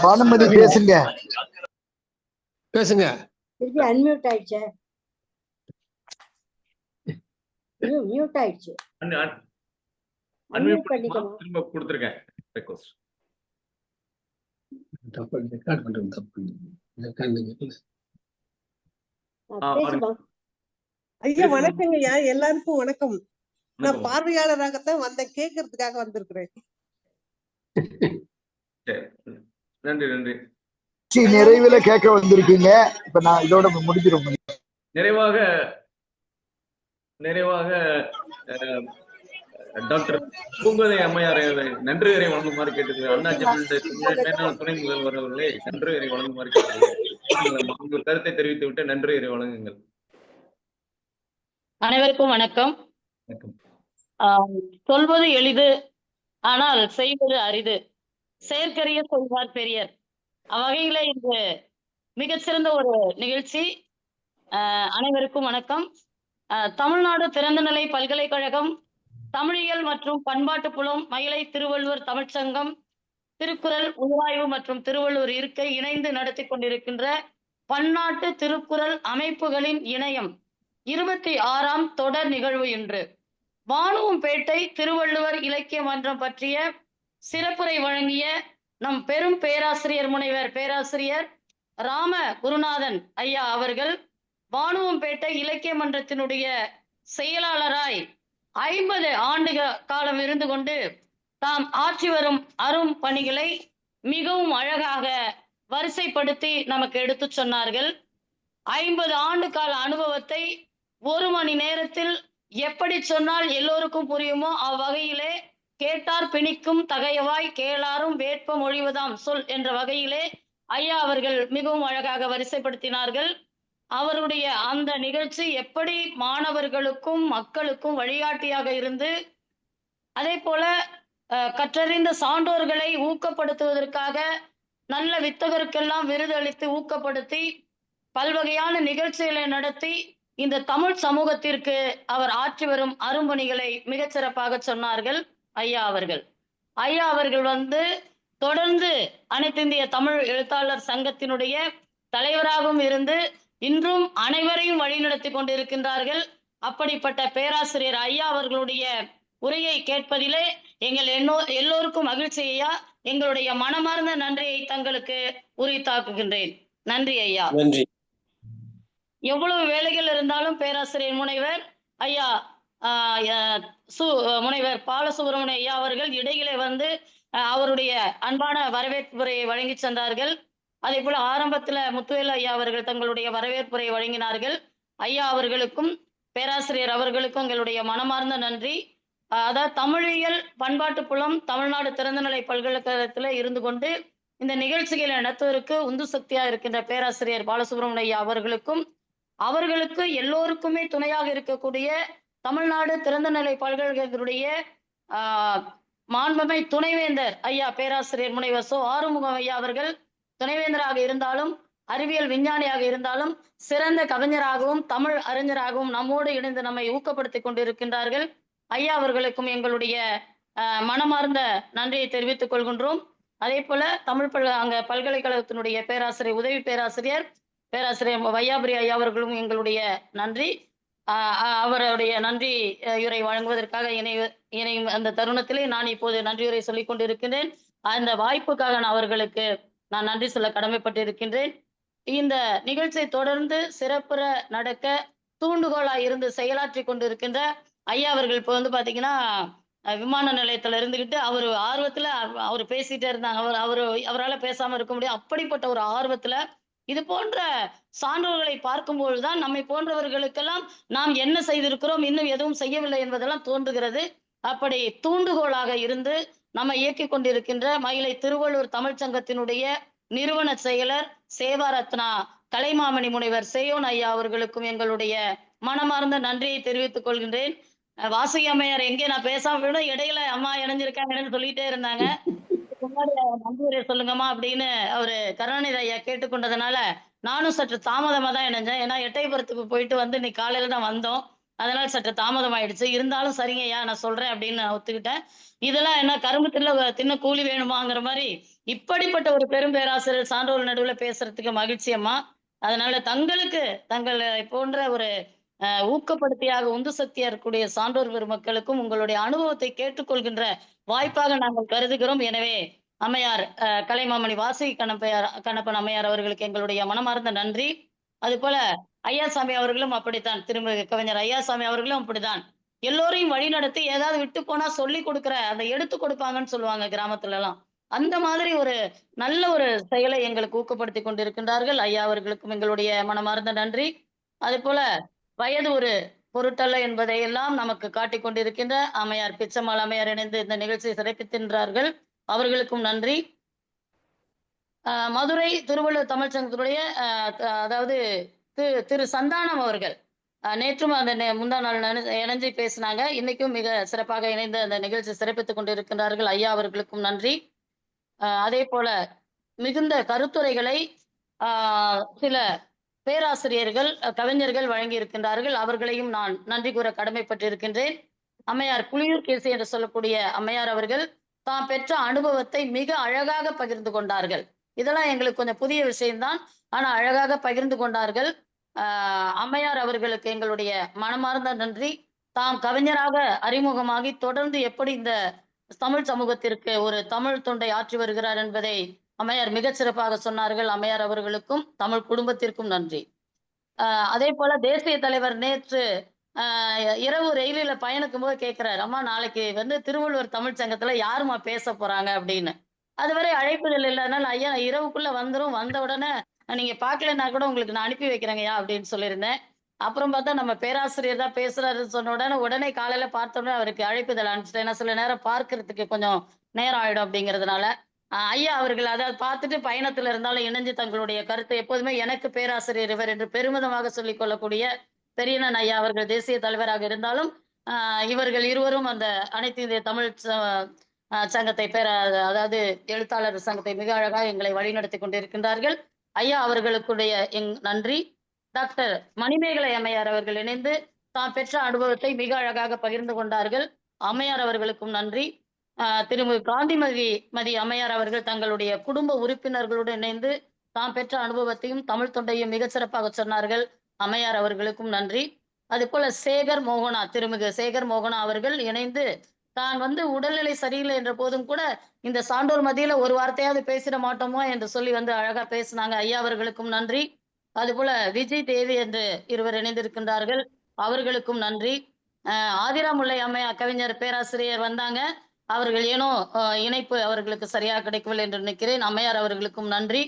பானுமதி பேசுங்க. திருப்பி அன்மியூட் ஆயிடுச்சு. மியூட் ஆயிடுச்சு. அன்மியூட் பண்ணிக்கணும். திரும்ப கொடுத்திருக்கேன் ரெக்வெஸ்ட். ஐயா வணக்கங்க ஐயா, எல்லாருக்கும் வணக்கம். நான் பார்வையாளராகத்தான் வந்தேன், கேட்கறதுக்காக வந்திருக்கிறேன். நன்றி. நிறைவுல கேட்க வந்திருக்கீங்க. இப்ப நான் இதோட முடிக்கிறோம். நிறைவாக டாக்டர் பூங்கோதை அம்மையார் நன்றி உரை வழங்குமாறு கேட்டுக்கிறேன். அண்ணாச்சி துணை முதல்வர் அவர்களே நன்றி உரை வழங்குமாறு கேட்டுக்கிறேன். உங்கள் கருத்தை தெரிவித்து விட்டு நன்றி உரை வழங்குங்கள். அனைவருக்கும் வணக்கம். சொல்வது எளிது, ஆனால் செய்வது அரிது. செயற்கரிய சொல்வார் பெரியர். அவ்வகையில இன்று மிகச்சிறந்த ஒரு நிகழ்ச்சி. அனைவருக்கும் வணக்கம். தமிழ்நாடு திறந்தநிலை பல்கலைக்கழகம், தமிழியல் மற்றும் பண்பாட்டு புலம், மயிலை திருவள்ளுவர் தமிழ்ச்சங்கம், திருக்குறள் உள்வாய்வு மற்றும் திருவள்ளுவர் இருக்கை இணைந்து நடத்தி கொண்டிருக்கின்ற பன்னாட்டு திருக்குறள் அமைப்புகளின் இணையம் 26ஆம் தொடர் நிகழ்வு இன்று. வானுவம்பேட்டை திருவள்ளுவர் இலக்கிய மன்றம் பற்றிய சிறப்புரை வழங்கிய நம் பெரும் பேராசிரியர் முனைவர் பேராசிரியர் ராம குருநாதன் ஐயா அவர்கள் வானுவம்பேட்டை இலக்கிய மன்றத்தினுடைய செயலாளராய் 50 ஆண்டு காலம் இருந்து கொண்டு தாம் ஆற்றி வரும் அரும் பணிகளை மிகவும் அழகாக வரிசைப்படுத்தி நமக்கு எடுத்து சொன்னார்கள். 50 ஆண்டு கால அனுபவத்தை 1 மணி நேரத்தில் எப்படி சொன்னால் எல்லோருக்கும் புரியுமோ அவ்வகையிலே கேட்டார் பிணிக்கும் தகையவாய் கேளாரும் வேட்பம் ஒழிவதாம் சொல் என்ற வகையிலே ஐயா அவர்கள் மிகவும் அழகாக வரிசைப்படுத்தினார்கள். அவருடைய அந்த நிகழ்ச்சி எப்படி மாணவர்களுக்கும் மக்களுக்கும் வழிகாட்டியாக இருந்து, அதே போல கற்றறிந்த சான்றோர்களை ஊக்கப்படுத்துவதற்காக நல்ல வித்தகருக்கெல்லாம் விருது அளித்து ஊக்கப்படுத்தி பல்வகையான நிகழ்ச்சிகளை நடத்தி இந்த தமிழ் சமூகத்திற்கு அவர் ஆற்றி வரும் அரும்பணிகளை மிகச்சிறப்பாக சொன்னார்கள் ஐயா அவர்கள். ஐயா அவர்கள் தொடர்ந்து அனைத்து இந்திய தமிழ் எழுத்தாளர் சங்கத்தினுடைய தலைவராகவும் இருந்து இன்றும் அனைவரையும் வழிநடத்தி கொண்டிருக்கின்றார்கள். அப்படிப்பட்ட பேராசிரியர் ஐயா அவர்களுடைய உரையை கேட்பதிலே எங்கள் எல்லோருக்கும் மகிழ்ச்சி ஐயா. எங்களுடைய மனமார்ந்த நன்றியை தங்களுக்கு உரித்தாக்குகின்றேன். நன்றி ஐயா. நன்றி. எவ்வளவு வேலைகள் இருந்தாலும் பேராசிரியர் முனைவர் ஐயா முனைவர் பாலசுப்ரமணிய ஐயா அவர்கள் இடையிலே அவருடைய அன்பான வரவேற்புரையை வழங்கி சென்றார்கள். அதே போல ஆரம்பத்துல முத்துவேல் ஐயா அவர்கள் தங்களுடைய வரவேற்புரை வழங்கினார்கள். ஐயா அவர்களுக்கும் பேராசிரியர் அவர்களுக்கும் எங்களுடைய மனமார்ந்த நன்றி. அதாவது தமிழியல் பண்பாட்டு புலம் தமிழ்நாடு திறந்தநிலை பல்கலைக்கழகத்துல இருந்து கொண்டு இந்த நிகழ்ச்சிகளை நடத்துவதற்கு உந்து சக்தியா இருக்கின்ற பேராசிரியர் பாலசுப்ரமணிய ஐயா அவர்களுக்கு எல்லோருக்குமே துணையாக இருக்கக்கூடிய தமிழ்நாடு திறந்தநிலை பல்கலைக்கழகத்தினுடைய மாண்புமை துணைவேந்தர் ஐயா பேராசிரியர் முனைவர் ஆறுமுகம் ஐயா அவர்கள் துணைவேந்தராக இருந்தாலும் அறிவியல் விஞ்ஞானியாக இருந்தாலும் சிறந்த கவிஞராகவும் தமிழ் அறிஞராகவும் நம்மோடு இணைந்து நம்மை ஊக்கப்படுத்தி கொண்டிருக்கின்றார்கள். ஐயா அவர்களுக்கும் எங்களுடைய மனமார்ந்த நன்றியை தெரிவித்துக் கொள்கின்றோம். அதே போல அங்க பல்கலைக்கழகத்தினுடைய பேராசிரியர், உதவி பேராசிரியர் வையாபுரி ஐயா அவர்களும் எங்களுடைய நன்றி. அவருடைய நன்றி உரை வழங்குவதற்காக இணையும் அந்த தருணத்திலே நான் இப்போது நன்றியுரை சொல்லிக் கொண்டிருக்கின்றேன். அந்த வாய்ப்புக்காக நான் அவர்களுக்கு நான் நன்றி சொல்ல கடமைப்பட்டிருக்கின்றேன். இந்த நிகழ்ச்சியை தொடர்ந்து சிறப்புற நடக்க தூண்டுகோலா இருந்து செயலாற்றி கொண்டிருக்கின்ற ஐயா அவர்கள் இப்போ வந்து பாத்தீங்கன்னா விமான நிலையத்துல இருந்துகிட்டு அவர் ஆர்வத்துல அவர் பேசிட்டே இருந்தாங்க. அவரால் பேசாம இருக்க முடியும். அப்படிப்பட்ட ஒரு ஆர்வத்துல இது போன்ற சான்றோர்களை பார்க்கும்போதுதான் நம்மை போன்றவர்களுக்கெல்லாம் நாம் என்ன செய்திருக்கிறோம், இன்னும் எதுவும் செய்யவில்லை என்பதெல்லாம் தோன்றுகிறது. அப்படி தூண்டுகோலாக இருந்து நம்ம இயக்கிக் கொண்டிருக்கின்ற மயிலை திருவள்ளூர் தமிழ்ச்சங்கத்தினுடைய நிறுவன செயலர் சேவாரத்னா கலைமாமணி முனைவர் சேயோன் ஐயா அவர்களுக்கும் எங்களுடைய மனமார்ந்த நன்றியை தெரிவித்துக் கொள்கின்றேன். வாசுகி அம்மையார் எங்கே நான் பேசாம விட இடையில அம்மா இணைஞ்சிருக்காங்கன்னு சொல்லிட்டே இருந்தாங்க. முன்னாடி நன்றி சொல்லுங்கம்மா அப்படின்னு அவரு கருணாநிதி ஐயா கேட்டுக்கொண்டதுனால நானும் சற்று தாமதமா தான் இணைஞ்சேன். ஏன்னா எட்டயபுரத்துக்கு போயிட்டு வந்து இன்னைக்கு காலையில தான் வந்தோம். அதனால சற்று தாமதம் ஆயிடுச்சு. இருந்தாலும் சரிங்க ஐயா நான் சொல்றேன் அப்படின்னு நான் ஒத்துக்கிட்டேன். இதெல்லாம் என்ன கரும்பு தின்ன கூலி வேணுமாங்கிற மாதிரி இப்படிப்பட்ட ஒரு பெரும் பேராசிரியர் சான்றோர் நடுவில் பேசுறதுக்கு மகிழ்ச்சி அம்மா. அதனால தங்களை போன்ற ஒரு ஊக்கப்படுத்தியாக உந்து சக்தியா இருக்கக்கூடிய சான்றோர் பெருமக்களுக்கும் உங்களுடைய அனுபவத்தை கேட்டுக்கொள்கின்ற வாய்ப்பாக நாங்கள் கருதுகிறோம். எனவே அம்மையார் கலைமாமணி வாசுகி கண்ணப்பன் அம்மையார் அவர்களுக்கு எங்களுடைய மனமார்ந்த நன்றி. அது போல ஐயாசாமி அவர்களும் அப்படித்தான், திரும்ப கவிஞர் ஐயாசாமி அவர்களும் அப்படித்தான். எல்லோரையும் வழி நடத்தி ஏதாவது விட்டு போனா சொல்லி கொடுக்குற அந்த எடுத்து கொடுப்பாங்கன்னு சொல்லுவாங்க கிராமத்துல எல்லாம். அந்த மாதிரி ஒரு நல்ல ஒரு செயலை எங்களுக்கு ஊக்கப்படுத்தி கொண்டிருக்கின்றார்கள். ஐயா அவர்களுக்கும் எங்களுடைய மனமார்ந்த நன்றி. அதே போல வயது ஒரு பொருட்டல்ல என்பதை எல்லாம் நமக்கு காட்டிக் கொண்டிருக்கின்ற அம்மையார் பிச்சம்மாள் அம்மையார் இணைந்து இந்த நிகழ்ச்சியை சிறப்பிக்கின்றார்கள். அவர்களுக்கும் நன்றி. மதுரை திருவள்ளுவர் தமிழ்ச்சங்கத்தினுடைய அதாவது திரு சந்தானம் அவர்கள் நேற்றும் அந்த முந்தா நாள் இணைஞ்சு பேசினாங்க. இன்னைக்கும் மிக சிறப்பாக இணைந்து அந்த நிகழ்ச்சி சிறப்பித்துக் கொண்டிருக்கின்றார்கள். ஐயா அவர்களுக்கும் நன்றி. அதே போல மிகுந்த கருத்துரைகளை சில பேராசிரியர்கள் கவிஞர்கள் வழங்கி இருக்கின்றார்கள். அவர்களையும் நான் நன்றி கூற கடமைப்பட்டிருக்கின்றேன். அம்மையார் புலியூர் கேசி என்று சொல்லக்கூடிய அம்மையார் அவர்கள் தாம் பெற்ற அனுபவத்தை மிக அழகாக பகிர்ந்து கொண்டார்கள். இதெல்லாம் எங்களுக்கு கொஞ்சம் புதிய விஷயம்தான், ஆனா அழகாக பகிர்ந்து கொண்டார்கள். அம்மையார் அவர்களுக்கு எங்களுடைய மனமார்ந்த நன்றி. தாம் கவிஞராக அறிமுகமாகி தொடர்ந்து எப்படி இந்த தமிழ் சமூகத்திற்கு ஒரு தமிழ் தொண்டை ஆற்றி வருகிறார் என்பதை அம்மையார் மிகச் சிறப்பாக சொன்னார்கள். அம்மையார் அவர்களுக்கும் தமிழ் குடும்பத்திற்கும் நன்றி. அதே போல தேசிய தலைவர் நேற்று இரவு ரயிலில பயணிக்கும் போது கேட்கிறாரு, அம்மா நாளைக்கு வந்து திருவள்ளுவர் தமிழ்ச்சங்கத்துல யாருமா பேச போறாங்க அப்படின்னு. அதுவரை அழைப்புதல் இல்லைனால ஐயா இரவுக்குள்ள வந்துரும், வந்த உடனே நீங்க பாக்கலன்னா கூட உங்களுக்கு நான் அனுப்பி வைக்கிறேங்கய்யா அப்படின்னு சொல்லியிருந்தேன். அப்புறம் பார்த்தா நம்ம பேராசிரியர் தான் பேசுறாருன்னு சொன்ன உடனே காலையில பார்த்தோன்னே அவருக்கு அழைப்புதல் அனுப்பிச்சிட்டேன். ஏன்னா சில நேரம் பார்க்கறதுக்கு கொஞ்சம் நேரம் ஆயிடும் அப்படிங்கிறதுனால. ஐயா அவர்கள் அதாவது பார்த்துட்டு பயணத்துல இருந்தாலும் இணைஞ்சு தங்களுடைய கருத்தை எப்போதுமே எனக்கு பேராசிரியர் இவர் என்று பெருமிதமாக சொல்லிக் கொள்ளக்கூடிய பெரியண்ணன் ஐயா அவர்கள் தேசிய தலைவராக இருந்தாலும் இவர்கள் இருவரும் அந்த அனைத்து இந்திய தமிழ் சங்கத்தை அதாவது எழுத்தாளர் சங்கத்தை மிக அழகாக எங்களை வழிநடத்தி கொண்டிருக்கின்றார்கள். ஐயா அவர்களுக்குடைய நன்றி. டாக்டர் மணிமேகலை அம்மையார் அவர்கள் இணைந்து தாம் பெற்ற அனுபவத்தை மிக அழகாக பகிர்ந்து கொண்டார்கள். அம்மையார் அவர்களுக்கும் நன்றி. திருமதி காந்திமதி அம்மையார் அவர்கள் தங்களுடைய குடும்ப உறுப்பினர்களுடன் இணைந்து தாம் பெற்ற அனுபவத்தையும் தமிழ் தொண்டையும் மிகச் சிறப்பாக சொன்னார்கள். அம்மையார் அவர்களுக்கும் நன்றி. அது போல திருமிகு சேகர் மோகனா அவர்கள் இணைந்து தான் வந்து உடல்நிலை சரியில்லை என்ற போதும் கூட இந்த சான்றோர் மத்தியில ஒரு வார்த்தையாவது பேசிட மாட்டோமோ என்று சொல்லி வந்து அழகா பேசினாங்க. ஐயா அவர்களுக்கும் நன்றி. அது போல விஜய் தேவி என்று இருவர் இணைந்திருக்கின்றார்கள். அவர்களுக்கும் நன்றி. ஆதிராமுல்லை அம்மையார் கவிஞர் பேராசிரியர் வந்தாங்க. அவர்கள் ஏனோ இணைப்பு அவர்களுக்கு சரியாக கிடைக்கவில்லை என்று நினைக்கிறேன். அம்மையார் அவர்களுக்கும் நன்றி.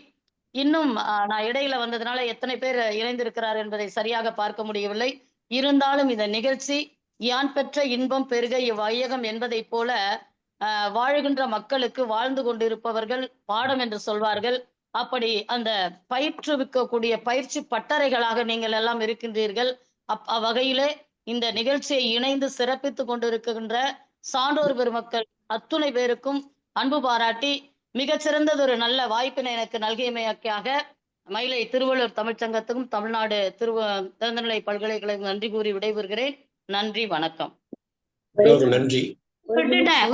இன்னும் நான் இடையில வந்ததுனால எத்தனை பேர் இணைந்திருக்கிறார் என்பதை சரியாக பார்க்க முடியவில்லை. இருந்தாலும் இந்த நிகழ்ச்சி யான் பெற்ற இன்பம் பெருக இவ்வையகம் என்பதை போல வாழுகின்ற மக்களுக்கு வாழ்ந்து கொண்டிருப்பவர்கள் பாடம் என்று சொல்வார்கள். அப்படி அந்த பயிற்றுவிக்கக்கூடிய பயிற்சி பட்டறைகளாக நீங்கள் எல்லாம் இருக்கின்றீர்கள். அவ்வகையிலே இந்த நிகழ்ச்சியை இணைந்து சிறப்பித்துக் கொண்டிருக்கின்ற சான்றோர் பெருமக்கள் அத்துணை பேருக்கும் அன்பு பாராட்டி மிகச்சிறந்ததொரு நல்ல வாய்ப்பினை எனக்கு நல்கியமைக்காக மயிலை திருவள்ளுவர் தமிழ்ச்சங்கத்துக்கும் தமிழ்நாடு திறந்தநிலை பல்கலைக்கழகம் நன்றி கூறி விடைபெறுகிறேன். நன்றி, வணக்கம். நன்றி.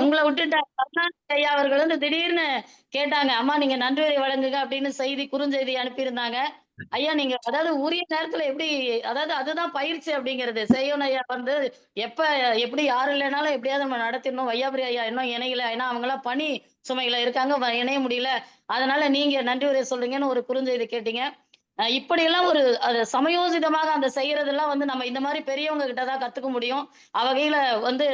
உங்களை விட்டுட்டேன். கருணாநிதி ஐயா அவர்கள் வந்து திடீர்னு கேட்டாங்க, அம்மா நீங்க நன்றியுரை வழங்குங்க அப்படின்னு குறுஞ்செய்தி அனுப்பியிருந்தாங்க. ஐயா நீங்க அதாவது உரிய நேரத்துல எப்படி, அதாவது அதுதான் பயிற்சி அப்படிங்கிறது. செய்யோன் ஐயா வந்து எப்படி யாரு இல்லைனாலும் எப்படியாவது நம்ம நடத்திடணும். வையாபுரி ஐயா இன்னும் இணையல, ஏன்னா அவங்க எல்லாம் பணி சுமையில இருக்காங்க, இணைய முடியல. அதனால நீங்க நன்றி உரை சொல்றீங்கன்னு ஒரு குறுஞ்செய்தி கேட்டீங்க. இப்படியெல்லாம் ஒரு அது சமயோசிதமாக அந்த செய்யறதெல்லாம் வந்து நம்ம இந்த மாதிரி பெரியவங்க கிட்ட தான் கத்துக்க முடியும். அவ்வகையில வந்து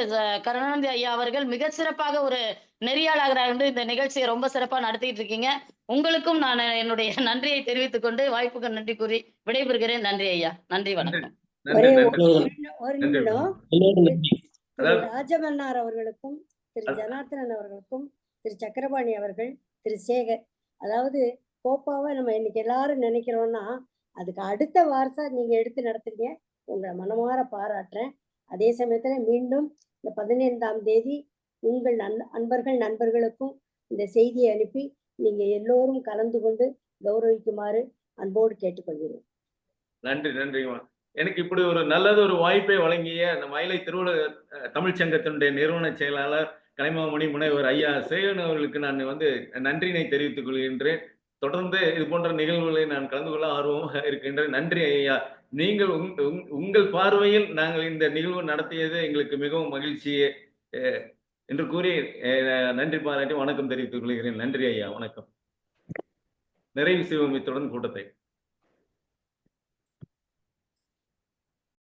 கருணாநிதி ஐயா அவர்கள் மிக சிறப்பாக ஒரு நெறியாளராக வந்து இந்த நிகழ்ச்சியை ரொம்ப சிறப்பா நடத்திட்டு இருக்கீங்க. உங்களுக்கும் நான் என்னுடைய நன்றியை தெரிவித்துக் கொண்டு வாய்ப்புக்கு நன்றி கூறி விடைபெறுகிறேன். நன்றி ஐயா. நன்றி, வணக்கம். ஒரு நிமிடம். திரு ராஜமன்னார் அவர்களுக்கும் திரு ஜனார்த்தனன் அவர்களுக்கும் திரு சக்கரபாணி அவர்கள், திரு சேகர், அதாவது கோப்பாவை நம்ம இன்னைக்கு எல்லாரும் நினைக்கிறோம்னா அதுக்கு அடுத்த வாரசா நீங்க எடுத்து நடத்துறீங்க. உங்களை மனமாற பாராட்டுறேன். அதே சமயத்துல மீண்டும் இந்த 15ஆம் தேதி உங்கள் நண்பர்களுக்கும் இந்த செய்தியை அனுப்பி நீங்க எல்லோரும் கலந்து கொண்டு கௌரவிக்குமாறு அன்போடு கேட்டுக்கொள்கிறேன். நன்றி, நன்றிமா. எனக்கு இப்படி ஒரு நல்லது ஒரு வாய்ப்பை வழங்கிய அந்த மயிலை திருவள்ளுவர் தமிழ்ச்சங்கத்தினுடைய நிறுவன செயலாளர் கலைமாமணி முனைவர் ஐயா சேகன் அவர்களுக்கு நான் வந்து நன்றியினை தெரிவித்துக் கொள்கின்றேன். தொடர்ந்து இது போன்ற நிகழ்வுகளை நான் கலந்து கொள்ள ஆர்வமாக இருக்கின்றேன். நன்றி ஐயா. நீங்கள் உங்கள் பார்வையில் நாங்கள் இந்த நிகழ்வு நடத்தியது எங்களுக்கு மிகவும் மகிழ்ச்சியே என்று கூறி நன்றி பாராட்டி வணக்கம் தெரிவித்துக் கொள்கிறேன். நன்றி ஐயா, வணக்கம். நிறைவு செய்வோம் இத்துடன் கூட்டத்தை.